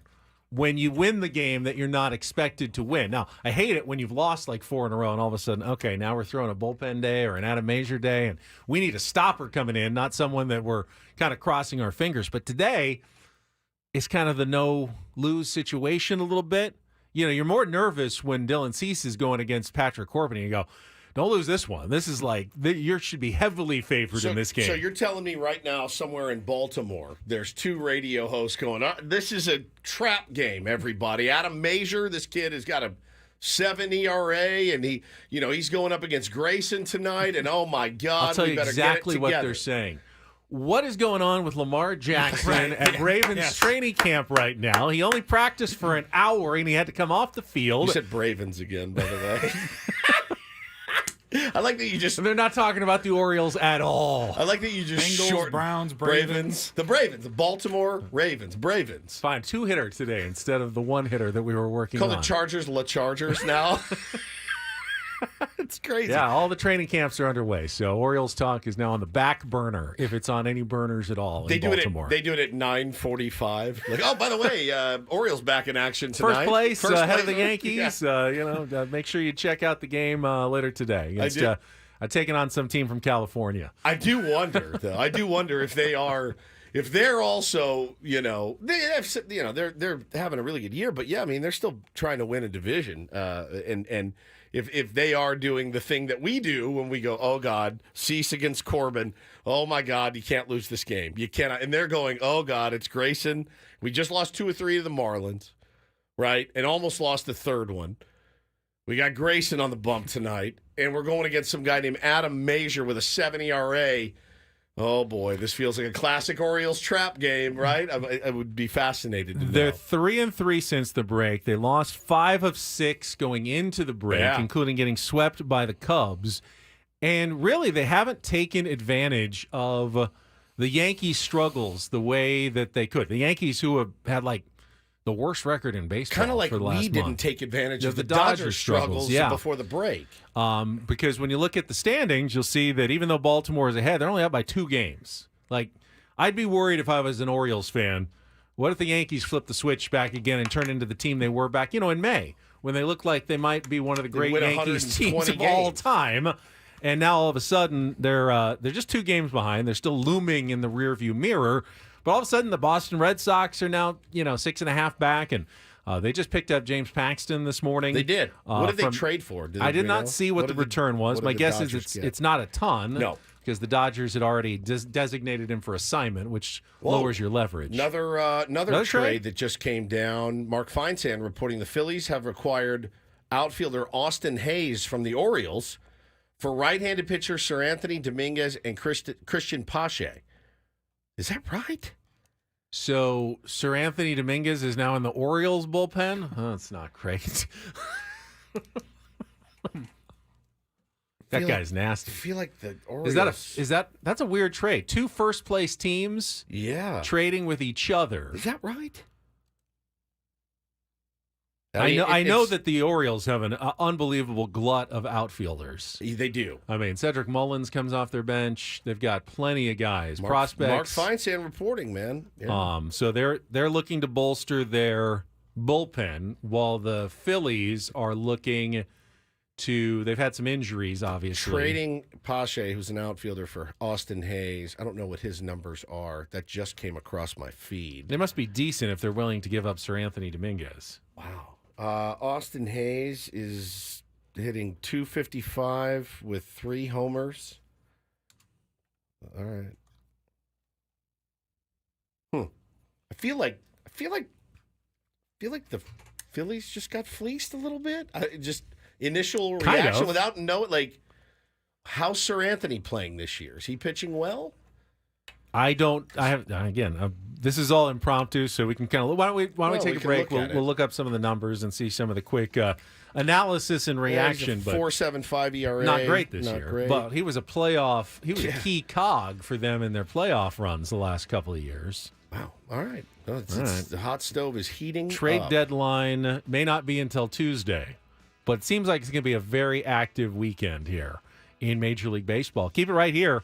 When you win the game that you're not expected to win. Now, I hate it when you've lost like 4 in a row and all of a sudden, okay, now we're throwing a bullpen day or an Adam Major day, and we need a stopper coming in, not someone that we're kind of crossing our fingers. But today, it's kind of the no-lose situation a little bit. You're more nervous when Dylan Cease is going against Patrick Corbin, and you go, don't lose this one. This is like, you should be heavily favored in this game. So you're telling me right now somewhere in Baltimore, there's 2 radio hosts going, this is a trap game, everybody. Adam Major, this kid has got a 7 ERA, and he's going up against Grayson tonight, and oh my God, I'll tell you exactly what they're saying. What is going on with Lamar Jackson at Ravens training camp right now? He only practiced for an hour, and he had to come off the field. You said Bravens again, by the way. I like that you just... They're not talking about the Orioles at all. I like that you just Bengals, Browns, Bravens. The Bravens. The Baltimore Ravens. Bravens. Fine, 2-hitter today instead of the 1-hitter that we were working on. Call the Chargers La Chargers now. It's crazy. Yeah, all the training camps are underway. So Orioles talk is now on the back burner, if it's on any burners at all in Baltimore. They do it at 9:45. Like, oh, by the way, Orioles back in action tonight. First place ahead of the Yankees. Yeah. Make sure you check out the game later today. I'm taking on some team from California. I do wonder, though. If they are... If they're also, they're having a really good year, but I mean, they're still trying to win a division. And if they are doing the thing that we do when we go, oh God, Cease against Corbin, oh my God, you can't lose this game. You cannot. And they're going, oh God, it's Grayson. We just lost 2 or 3 to the Marlins, right? And almost lost the 3rd one. We got Grayson on the bump tonight, and we're going against some guy named Adam Major with a 7 ERA. Oh, boy, this feels like a classic Orioles trap game, right? I would be fascinated to know. They're 3-3 since the break. They lost 5 of 6 going into the break, including getting swept by the Cubs. And really, they haven't taken advantage of the Yankees' struggles the way that they could. The Yankees, who have had like the worst record in baseball. Kind of like for the last we didn't month. take advantage Yeah, of the Dodgers struggles before the break. Because when you look at the standings, you'll see that even though Baltimore is ahead, they're only up by 2 games. Like, I'd be worried if I was an Orioles fan. What if the Yankees flip the switch back again and turn into the team they were back, in May, when they looked like they might be one of the great Yankees teams of all time? And now all of a sudden they're just 2 games behind. They're still looming in the rearview mirror. But all of a sudden the Boston Red Sox are now 6.5 back, and they just picked up James Paxton this morning. They did. What did they trade for? I did not see what the return was. My guess is it's not a ton. No. Because the Dodgers had already designated him for assignment, which lowers your leverage. Another trade that just came down. Mark Feinsand reporting the Phillies have acquired outfielder Austin Hayes from the Orioles for right-handed pitcher Sir Anthony Dominguez and Christian Pache. Is that right? So Sir Anthony Dominguez is now in the Orioles bullpen? Oh, that's not great. That guy's nasty. I feel like the Orioles... That's a weird trade. 2 first-place teams trading with each other. Is that right? I know that the Orioles have an unbelievable glut of outfielders. They do. I mean, Cedric Mullins comes off their bench. They've got plenty of guys, prospects. Mark Feinsand reporting, man. Yeah. So they're looking to bolster their bullpen, while the Phillies are looking to. They've had some injuries, obviously. Trading Pache, who's an outfielder, for Austin Hayes. I don't know what his numbers are. That just came across my feed. They must be decent if they're willing to give up Sir Anthony Dominguez. Wow. Austin Hayes is hitting .255 with 3 homers. All right. I feel like the Phillies just got fleeced a little bit. Initial reaction without knowing, how's Sir Anthony playing this year? Is he pitching well? This is all impromptu, so we can kind of. Why don't we take a break? We'll look up some of the numbers and see some of the quick analysis and reaction. But 4.75 ERA, not great this year. But he was a a key cog for them in their playoff runs the last couple of years. Wow! All right, the hot stove is heating. Trade up. Deadline may not be until Tuesday, but it seems like it's going to be a very active weekend here in Major League Baseball. Keep it right here.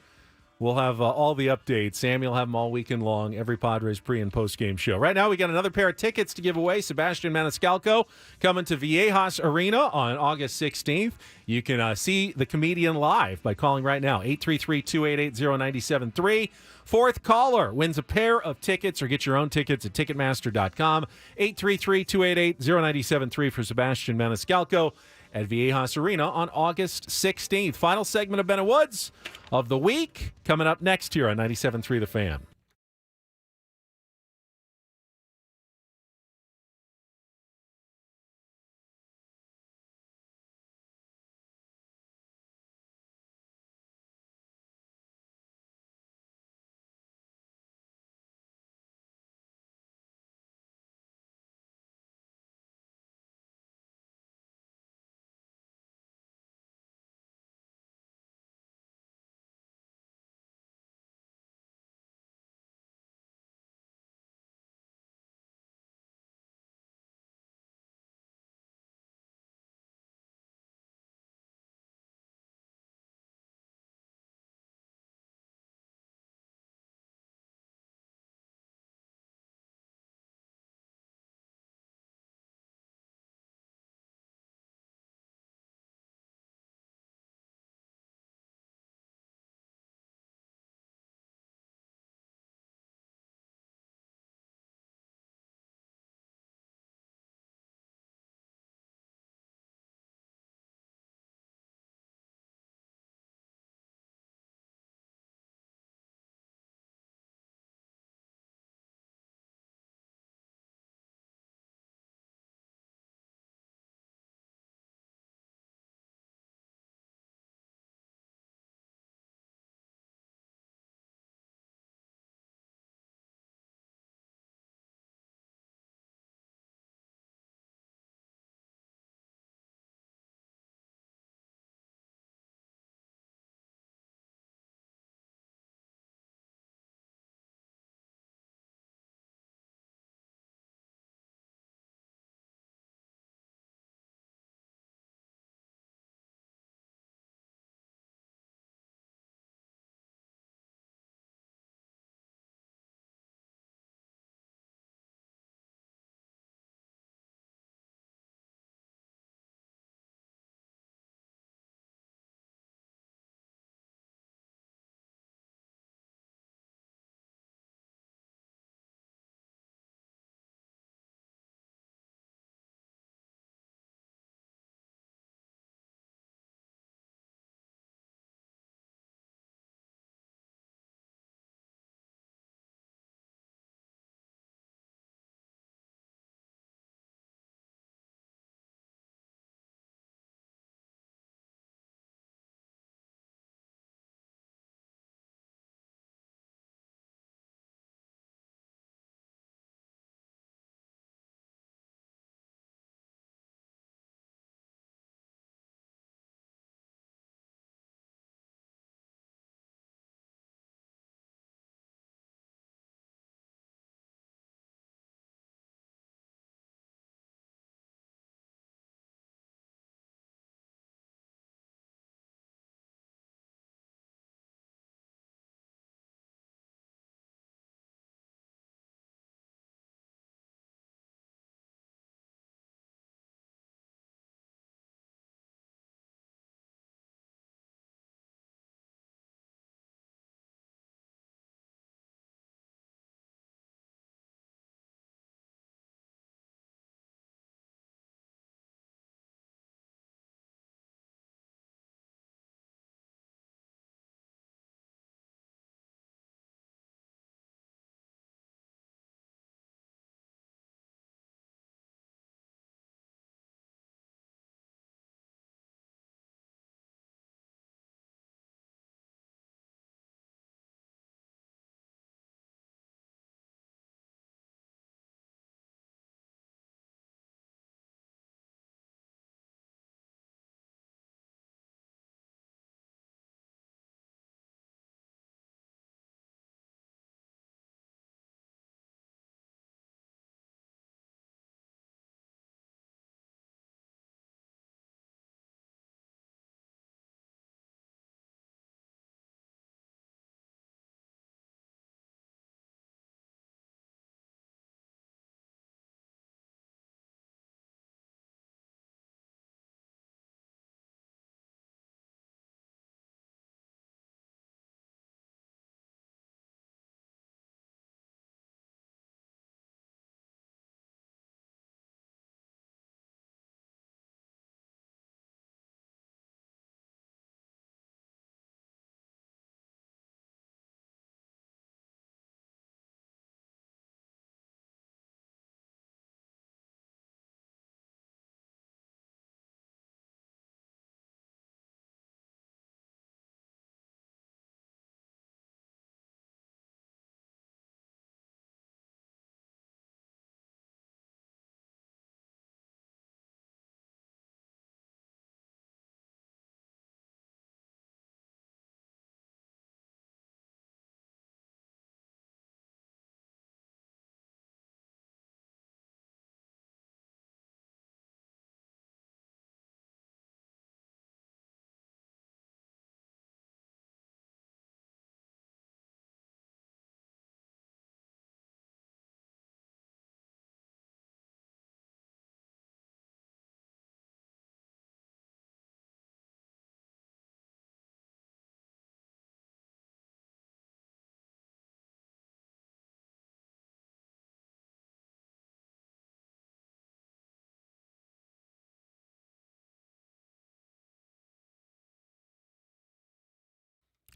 We'll have all the updates. Sammy will have them all weekend long, every Padres pre- and post-game show. Right now, we got another pair of tickets to give away. Sebastian Maniscalco coming to Viejas Arena on August 16th. You can see the comedian live by calling right now, 833-288-0973. Fourth caller wins a pair of tickets, or get your own tickets at Ticketmaster.com. 833-288-0973 for Sebastian Maniscalco at Viejas Arena on August 16th. Final segment of Bennett Woods of the week coming up next here on 97.3 The Fan.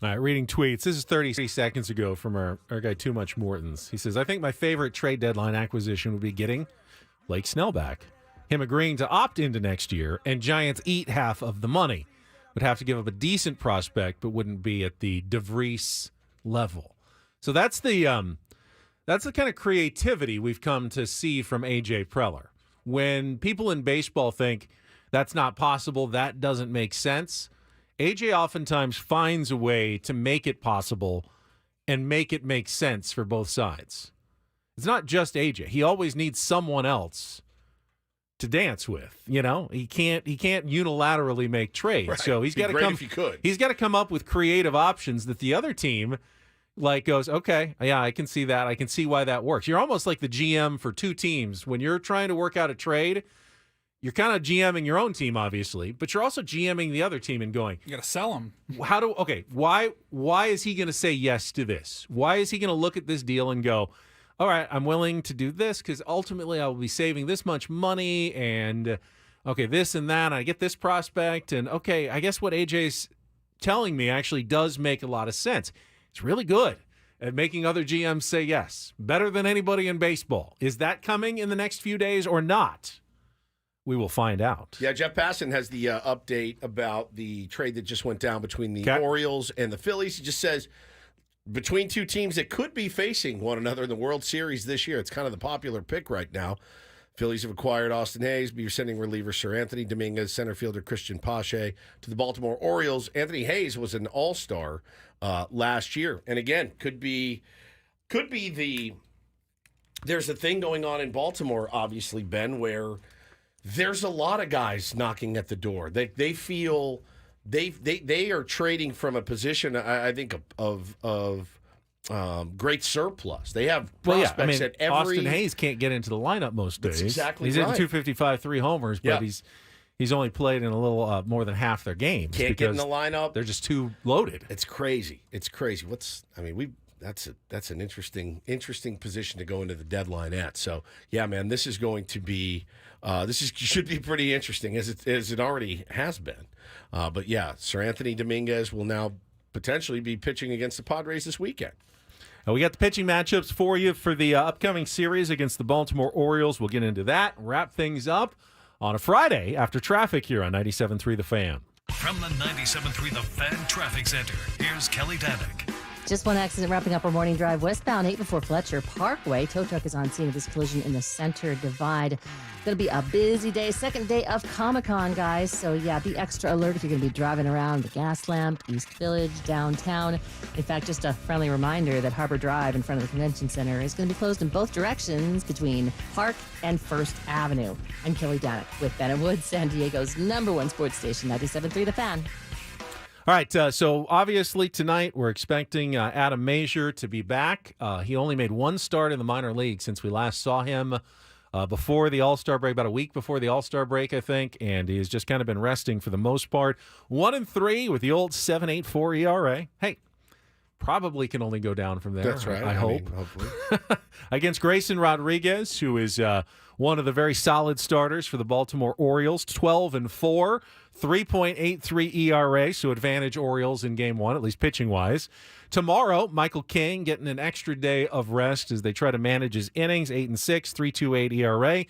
All right, reading tweets. This is 30 seconds ago from our guy Too Much Mortons. He says, I think my favorite trade deadline acquisition would be getting Blake Snell back. Him agreeing to opt into next year, and Giants eat half of the money. Would have to give up a decent prospect, but wouldn't be at the DeVries level. So that's the kind of creativity we've come to see from A.J. Preller. When people in baseball think that's not possible, that doesn't make sense, A.J. oftentimes finds a way to make it possible and make it make sense for both sides. It's not just A.J. He always needs someone else to dance with. You know, he can't unilaterally make trades. Right. So he's got to come. If he could. He's got to come up with creative options that the other team goes, okay, yeah, I can see that. I can see why that works. You're almost like the GM for two teams. When you're trying to work out a trade, you're kind of GMing your own team, obviously, but you're also GMing the other team and going, you got to sell them. Why is he going to say yes to this? Why is he going to look at this deal and go, all right, I'm willing to do this because ultimately I will be saving this much money and, okay, this and that, and I get this prospect, and, okay, I guess what AJ's telling me actually does make a lot of sense. It's really good at making other GMs say yes. Better than anybody in baseball. Is that coming in the next few days or not? We will find out. Yeah, Jeff Passan has the update about the trade that just went down between the Orioles and the Phillies. He just says, between two teams that could be facing one another in the World Series this year, it's kind of the popular pick right now. Phillies have acquired Austin Hayes, but you're sending reliever Sir Anthony Dominguez, center fielder Christian Pache to the Baltimore Orioles. Anthony Hayes was an all-star last year. And again, could be there's a thing going on in Baltimore, obviously, Ben, where there's a lot of guys knocking at the door. They feel they are trading from a position, I think, of great surplus. They have prospects at every. Austin Hayes can't get into the lineup most days. That's exactly he's right. hitting 255, 3 homers, but he's only played in a little more than half their games. Can't get in the lineup. They're just too loaded. It's crazy. That's an interesting position to go into the deadline at. So yeah, man, this is going to be should be pretty interesting as it already has been. But yeah, Sir Anthony Dominguez will now potentially be pitching against the Padres this weekend. We got the pitching matchups for you for the upcoming series against the Baltimore Orioles. We'll get into that and wrap things up on a Friday after traffic here on 97.3 The Fan. From the 97.3 The Fan Traffic Center, here's Kelly Danick. Just one accident wrapping up our morning drive westbound 8 before Fletcher Parkway. Tow truck is on scene of this collision in the center divide. Going to be a busy day, second day of ComicCon, guys. So yeah, be extra alert if you're going to be driving around the Gas Lamp, East Village, downtown. In fact, just a friendly reminder that Harbor Drive in front of the Convention Center is going to be closed in both directions between Park and First Avenue. I'm Kelly Danick with Ben Woods, San Diego's #1 sports station, 97.3 The Fan. All right, so obviously tonight we're expecting Adam Mazur to be back. He only made one start in the minor league since we last saw him before the All-Star break, about a week before the All-Star break, I think, and he's just kind of been resting for the most part. 1-3 with the old 7.84 ERA. Hey, probably can only go down from there. That's right. I hope. Hopefully. Against Grayson Rodriguez, who is one of the very solid starters for the Baltimore Orioles, 12-4, 3.83 ERA, so advantage Orioles in Game 1, at least pitching-wise. Tomorrow, Michael King getting an extra day of rest as they try to manage his innings, 8-6, 3.28 ERA.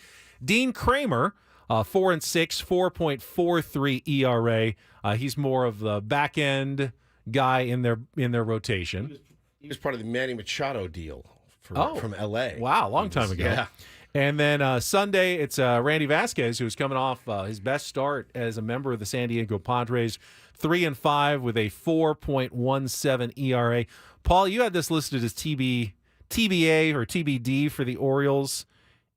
Dean Kramer, 4-6, 4.43 ERA. He's more of the back-end guy in their rotation. He was part of the Manny Machado deal from L.A. Wow, long time ago. Yeah. And then Sunday, it's Randy Vasquez, who's coming off his best start as a member of the San Diego Padres, 3-5 with a 4.17 ERA. Paul, you had this listed as TBA or TBD for the Orioles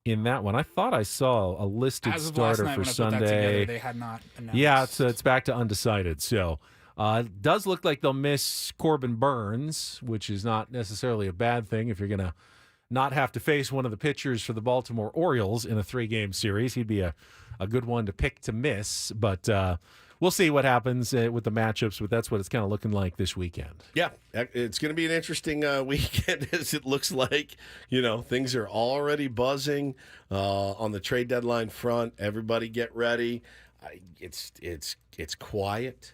in that one. I thought I saw a listed starter for Sunday. Put that together, they had not announced. Yeah, it's back to undecided. So it does look like they'll miss Corbin Burns, which is not necessarily a bad thing if you're going to not have to face one of the pitchers for the Baltimore Orioles in a 3-game series. He'd be a good one to pick to miss, but we'll see what happens with the matchups, but that's what it's kind of looking like this weekend. Yeah, it's going to be an interesting weekend as it looks like. Things are already buzzing on the trade deadline front. Everybody get ready. It's quiet.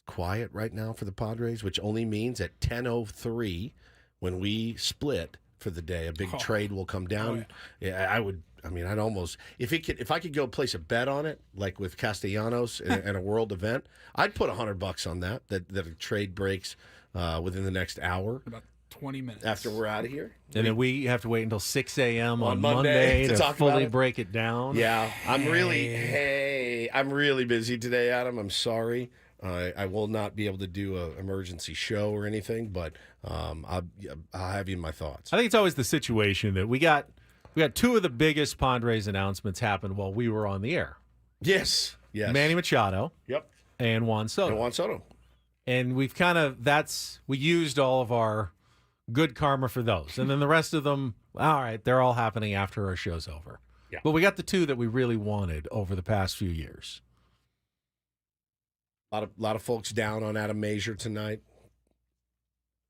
It's quiet right now for the Padres, which only means at 10:03 when we split for the day, a big trade will come down. Yeah, I'd almost if I could go place a bet on it, like with Castellanos and a world event, I'd put $100 on that a trade breaks within the next hour. About 20 minutes after we're out of here. And then we have to wait until 6 a.m. on Monday to fully break it down. Yeah, I'm really busy today, Adam. I'm sorry. I will not be able to do an emergency show or anything, but I'll have you in my thoughts. I think it's always the situation that we got two of the biggest Padres announcements happen while we were on the air. Yes. Manny Machado. Yep. And Juan Soto. And we've we used all of our good karma for those. And then the rest of them, all right, they're all happening after our show's over. Yeah. But we got the two that we really wanted over the past few years. A lot of folks down on Adam Major tonight.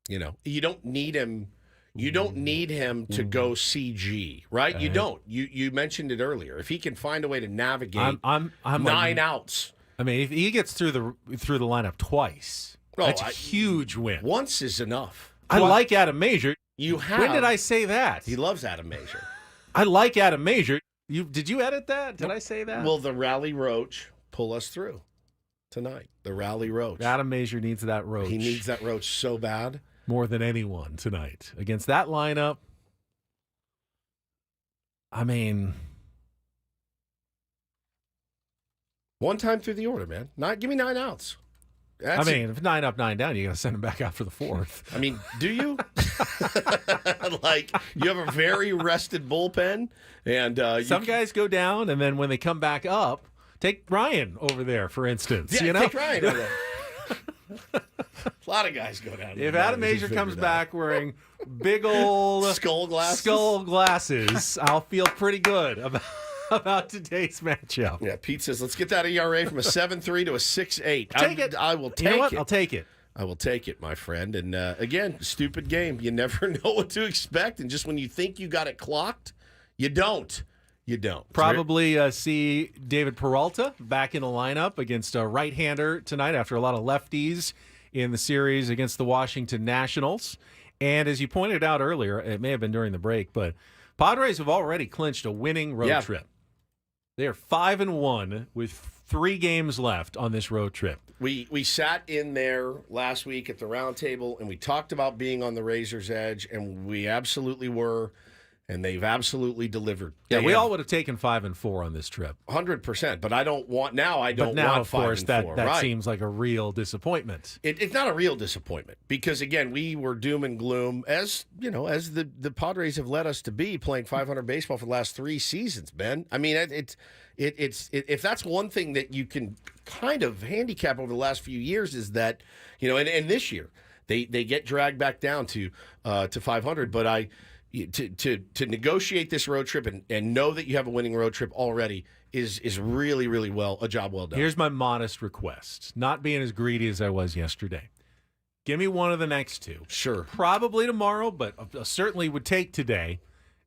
You know, you don't need him. You don't need him to go CG, right? You don't. You mentioned it earlier. If he can find a way to navigate I'm 9 outs. I mean, if he gets through the lineup twice, that's a huge win. Once is enough. I like Adam Major. You have. When did I say that? He loves Adam Major. I like Adam Major. Did you edit that? Did I say that? Will the Rally Roach pull us through tonight? The Rally Roach. Adam Major needs that Roach. He needs that Roach so bad. More than anyone tonight. Against that lineup, I mean... One time through the order, man. Give me 9 outs. If 9 up, 9 down, you got to send him back out for the 4th. I mean, do you? Like, you have a very rested bullpen, and some guys go down, and then when they come back up, take Ryan over there, for instance. Yeah, you know? take Ryan over there. A lot of guys go down. If Adam Major comes back wearing big old skull glasses, I'll feel pretty good about today's matchup. Yeah, Pete says, let's get that ERA from a 7.3 to a 6.8. Take it. I will take you know what? it. I'll take it. I will take it, my friend. And again, stupid game. You never know what to expect. And just when you think you got it clocked, you don't. You don't. Probably see David Peralta back in the lineup against a right-hander tonight after a lot of lefties in the series against the Washington Nationals. And as you pointed out earlier, it may have been during the break, but Padres have already clinched a winning road trip. They are 5-1 with 3 games left on this road trip. We sat in there last week at the round table, and we talked about being on the razor's edge, and we absolutely were, and they've absolutely delivered. Yeah, we all would have taken 5-4 on this trip. 100%, but I don't want now. I don't but now, want of course, 5-4. that right. seems like a real disappointment. It's not a real disappointment because again, we were doom and gloom as the Padres have led us to be, playing 500 baseball for the last 3 seasons. Ben, I mean, it's if that's one thing that you can kind of handicap over the last few years is that and this year they get dragged back down to 500, but To negotiate this road trip and know that you have a winning road trip already is really, really a job well done. Here's my modest request, not being as greedy as I was yesterday. Give me one of the next 2. Sure. Probably tomorrow, but certainly would take today,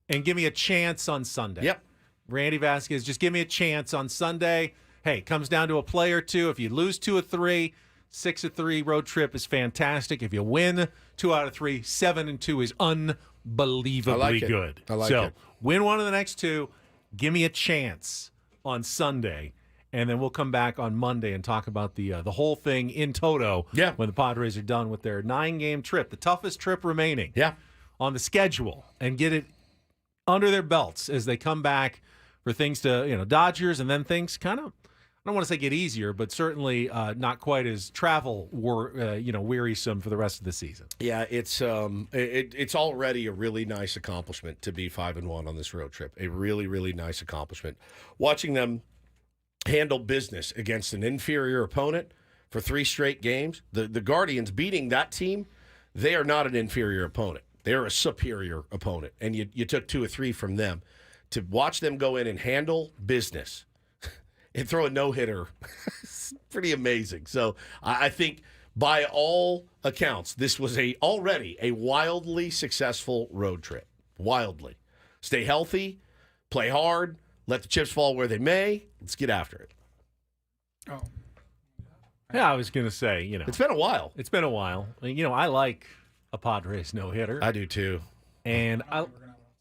and give me a chance on Sunday. Yep. Randy Vasquez, just give me a chance on Sunday. Hey, it comes down to a play or 2. If you lose 2 of 3, 6 of 3 road trip is fantastic. If you win 2 out of 3, 7-2 is unbelievably good. I like it. Win one of the next 2. Give me a chance on Sunday, and then we'll come back on Monday and talk about the whole thing in toto. Yeah. When the Padres are done with their 9-game trip, the toughest trip remaining. Yeah. On the schedule, and get it under their belts as they come back for things to Dodgers, and then things kind of, I don't want to say get easier, but certainly not quite as wearisome for the rest of the season. Yeah, it's already a really nice accomplishment to be 5-1 on this road trip. A really, really nice accomplishment. Watching them handle business against an inferior opponent for 3 straight games. The Guardians beating that team, they are not an inferior opponent. They're a superior opponent, and you took 2 or 3 from them. To watch them go in and handle business and throw a no-hitter, it's pretty amazing. So I think by all accounts, this was already a wildly successful road trip. Wildly. Stay healthy, play hard, let the chips fall where they may. Let's get after it. Oh. Yeah, I was going to say, It's been a while. It's been a while. I like a Padres no-hitter. I do too. And I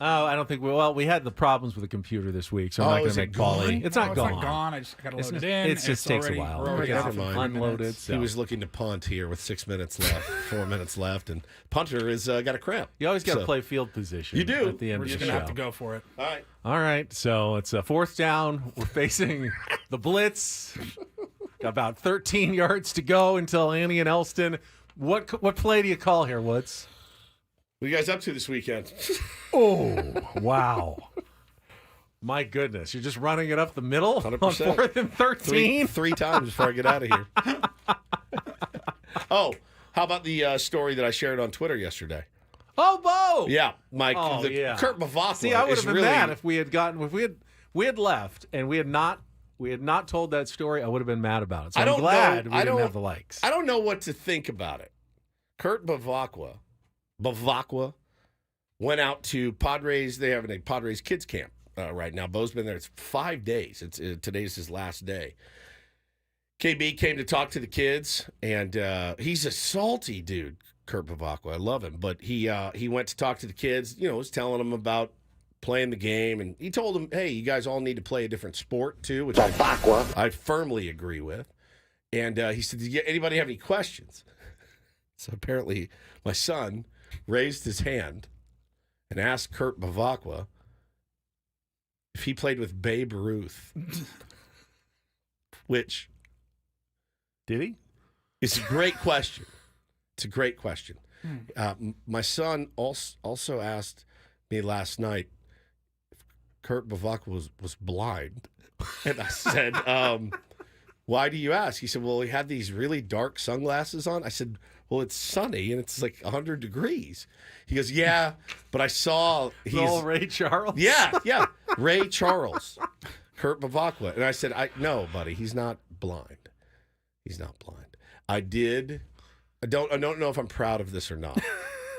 don't think we had the problems with the computer this week, so I'm not going to make Paulie. It's not gone. It's not gone. I just got to load it in. It just takes a while. Never mind. Unloaded. He was looking to punt here with 6 minutes left, 4 minutes left, and punter is got a cramp. You always got to play field position. You do. At the end We're of just the going to show. have to go for it. All right. So it's a 4th down. We're facing the blitz. Got about 13 yards to go until Annie and Elston. What play do you call here, Woods? What are you guys up to this weekend? Oh, wow. My goodness. You're just running it up the middle 100%. on 4th and 13? Three times before I get out of here. Oh, how about the story that I shared on Twitter yesterday? Oh, Bo! Yeah, Mike. Oh, yeah. Kurt Bavacqua. See, I would have been really mad if we had left and we had not told that story. I would have been mad about it. So I'm glad we didn't have the likes. I don't know what to think about it. Kurt Bavacqua went out to Padres. They have a Padres kids camp right now. Bo's been there. It's 5 days. Today's his last day. KB came to talk to the kids, and he's a salty dude, Kurt Bavacqua. I love him, but he went to talk to the kids. Was telling them about playing the game, and he told them, "Hey, you guys all need to play a different sport too," which I firmly agree with. And he said, "Did anybody have any questions?" So apparently, my son raised his hand and asked Kurt Bavacqua if he played with Babe Ruth, which did he? It's a great question. It's a great question. My son also asked me last night if Kurt Bavacqua was blind, and I said, "Why do you ask?" He said, "Well, he had these really dark sunglasses on." I said, "Well, it's sunny and it's like 100 degrees." He goes, "Yeah, but I saw he's Ray Charles." Yeah, Ray Charles, Kurt Bavacqua." And I said, "No, buddy, he's not blind. He's not blind." I don't know if I'm proud of this or not.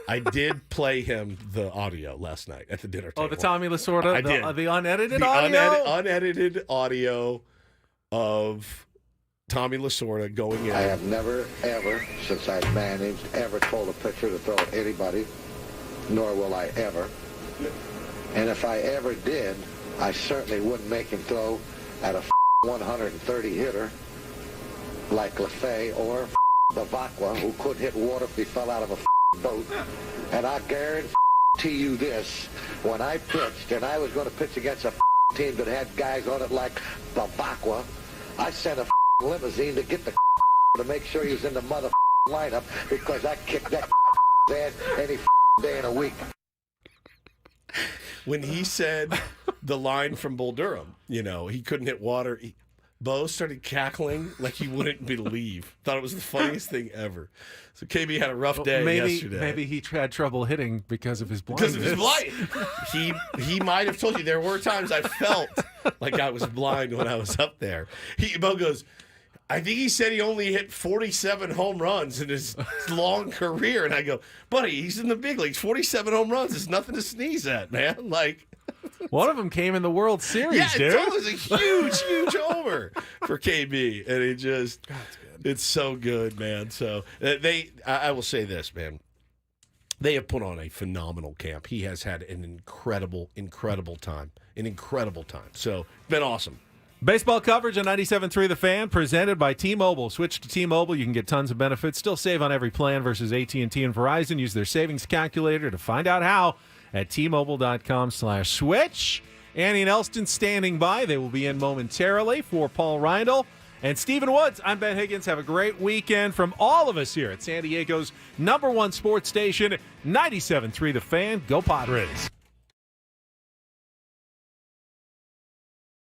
I did play him the audio last night at the dinner table. Oh, the Tommy Lasorda, I did. The unedited audio? Unedited audio of Tommy Lasorda going in. I have never, ever, since I've managed, ever told a pitcher to throw at anybody, nor will I ever. And if I ever did, I certainly wouldn't make him throw at a 130 hitter like LaFay or Bavacqua, who could hit water if he fell out of a boat. And I guarantee you this, when I pitched, and I was going to pitch against a team that had guys on it like Bavacqua, I sent a limousine to get the to make sure he was in the mother lineup, because I kicked that ass any day in a week. When he said the line from Bull Durham, he couldn't hit water, Bo started cackling like he wouldn't believe. Thought it was the funniest thing ever. So KB had a rough day yesterday. Maybe he had trouble hitting because of his blindness. Because of his blind. He might have told you there were times I felt like I was blind when I was up there. Bo goes, "I think he said he only hit 47 home runs in his long career." And I go, "Buddy, he's in the big leagues. 47 home runs is nothing to sneeze at, man." Like, one of them came in the World Series, dude. Yeah, it was a huge homer for KB. And it's so good, man. So I will say this, man. They have put on a phenomenal camp. He has had an incredible time. So it's been awesome. Baseball coverage on 97.3 The Fan, presented by T-Mobile. Switch to T-Mobile. You can get tons of benefits. Still save on every plan versus AT&T and Verizon. Use their savings calculator to find out how at T-Mobile.com/switch. Annie and Elston standing by. They will be in momentarily. For Paul Reindl and Stephen Woods, I'm Ben Higgins. Have a great weekend from all of us here at San Diego's #1 sports station, 97.3 The Fan. Go Padres.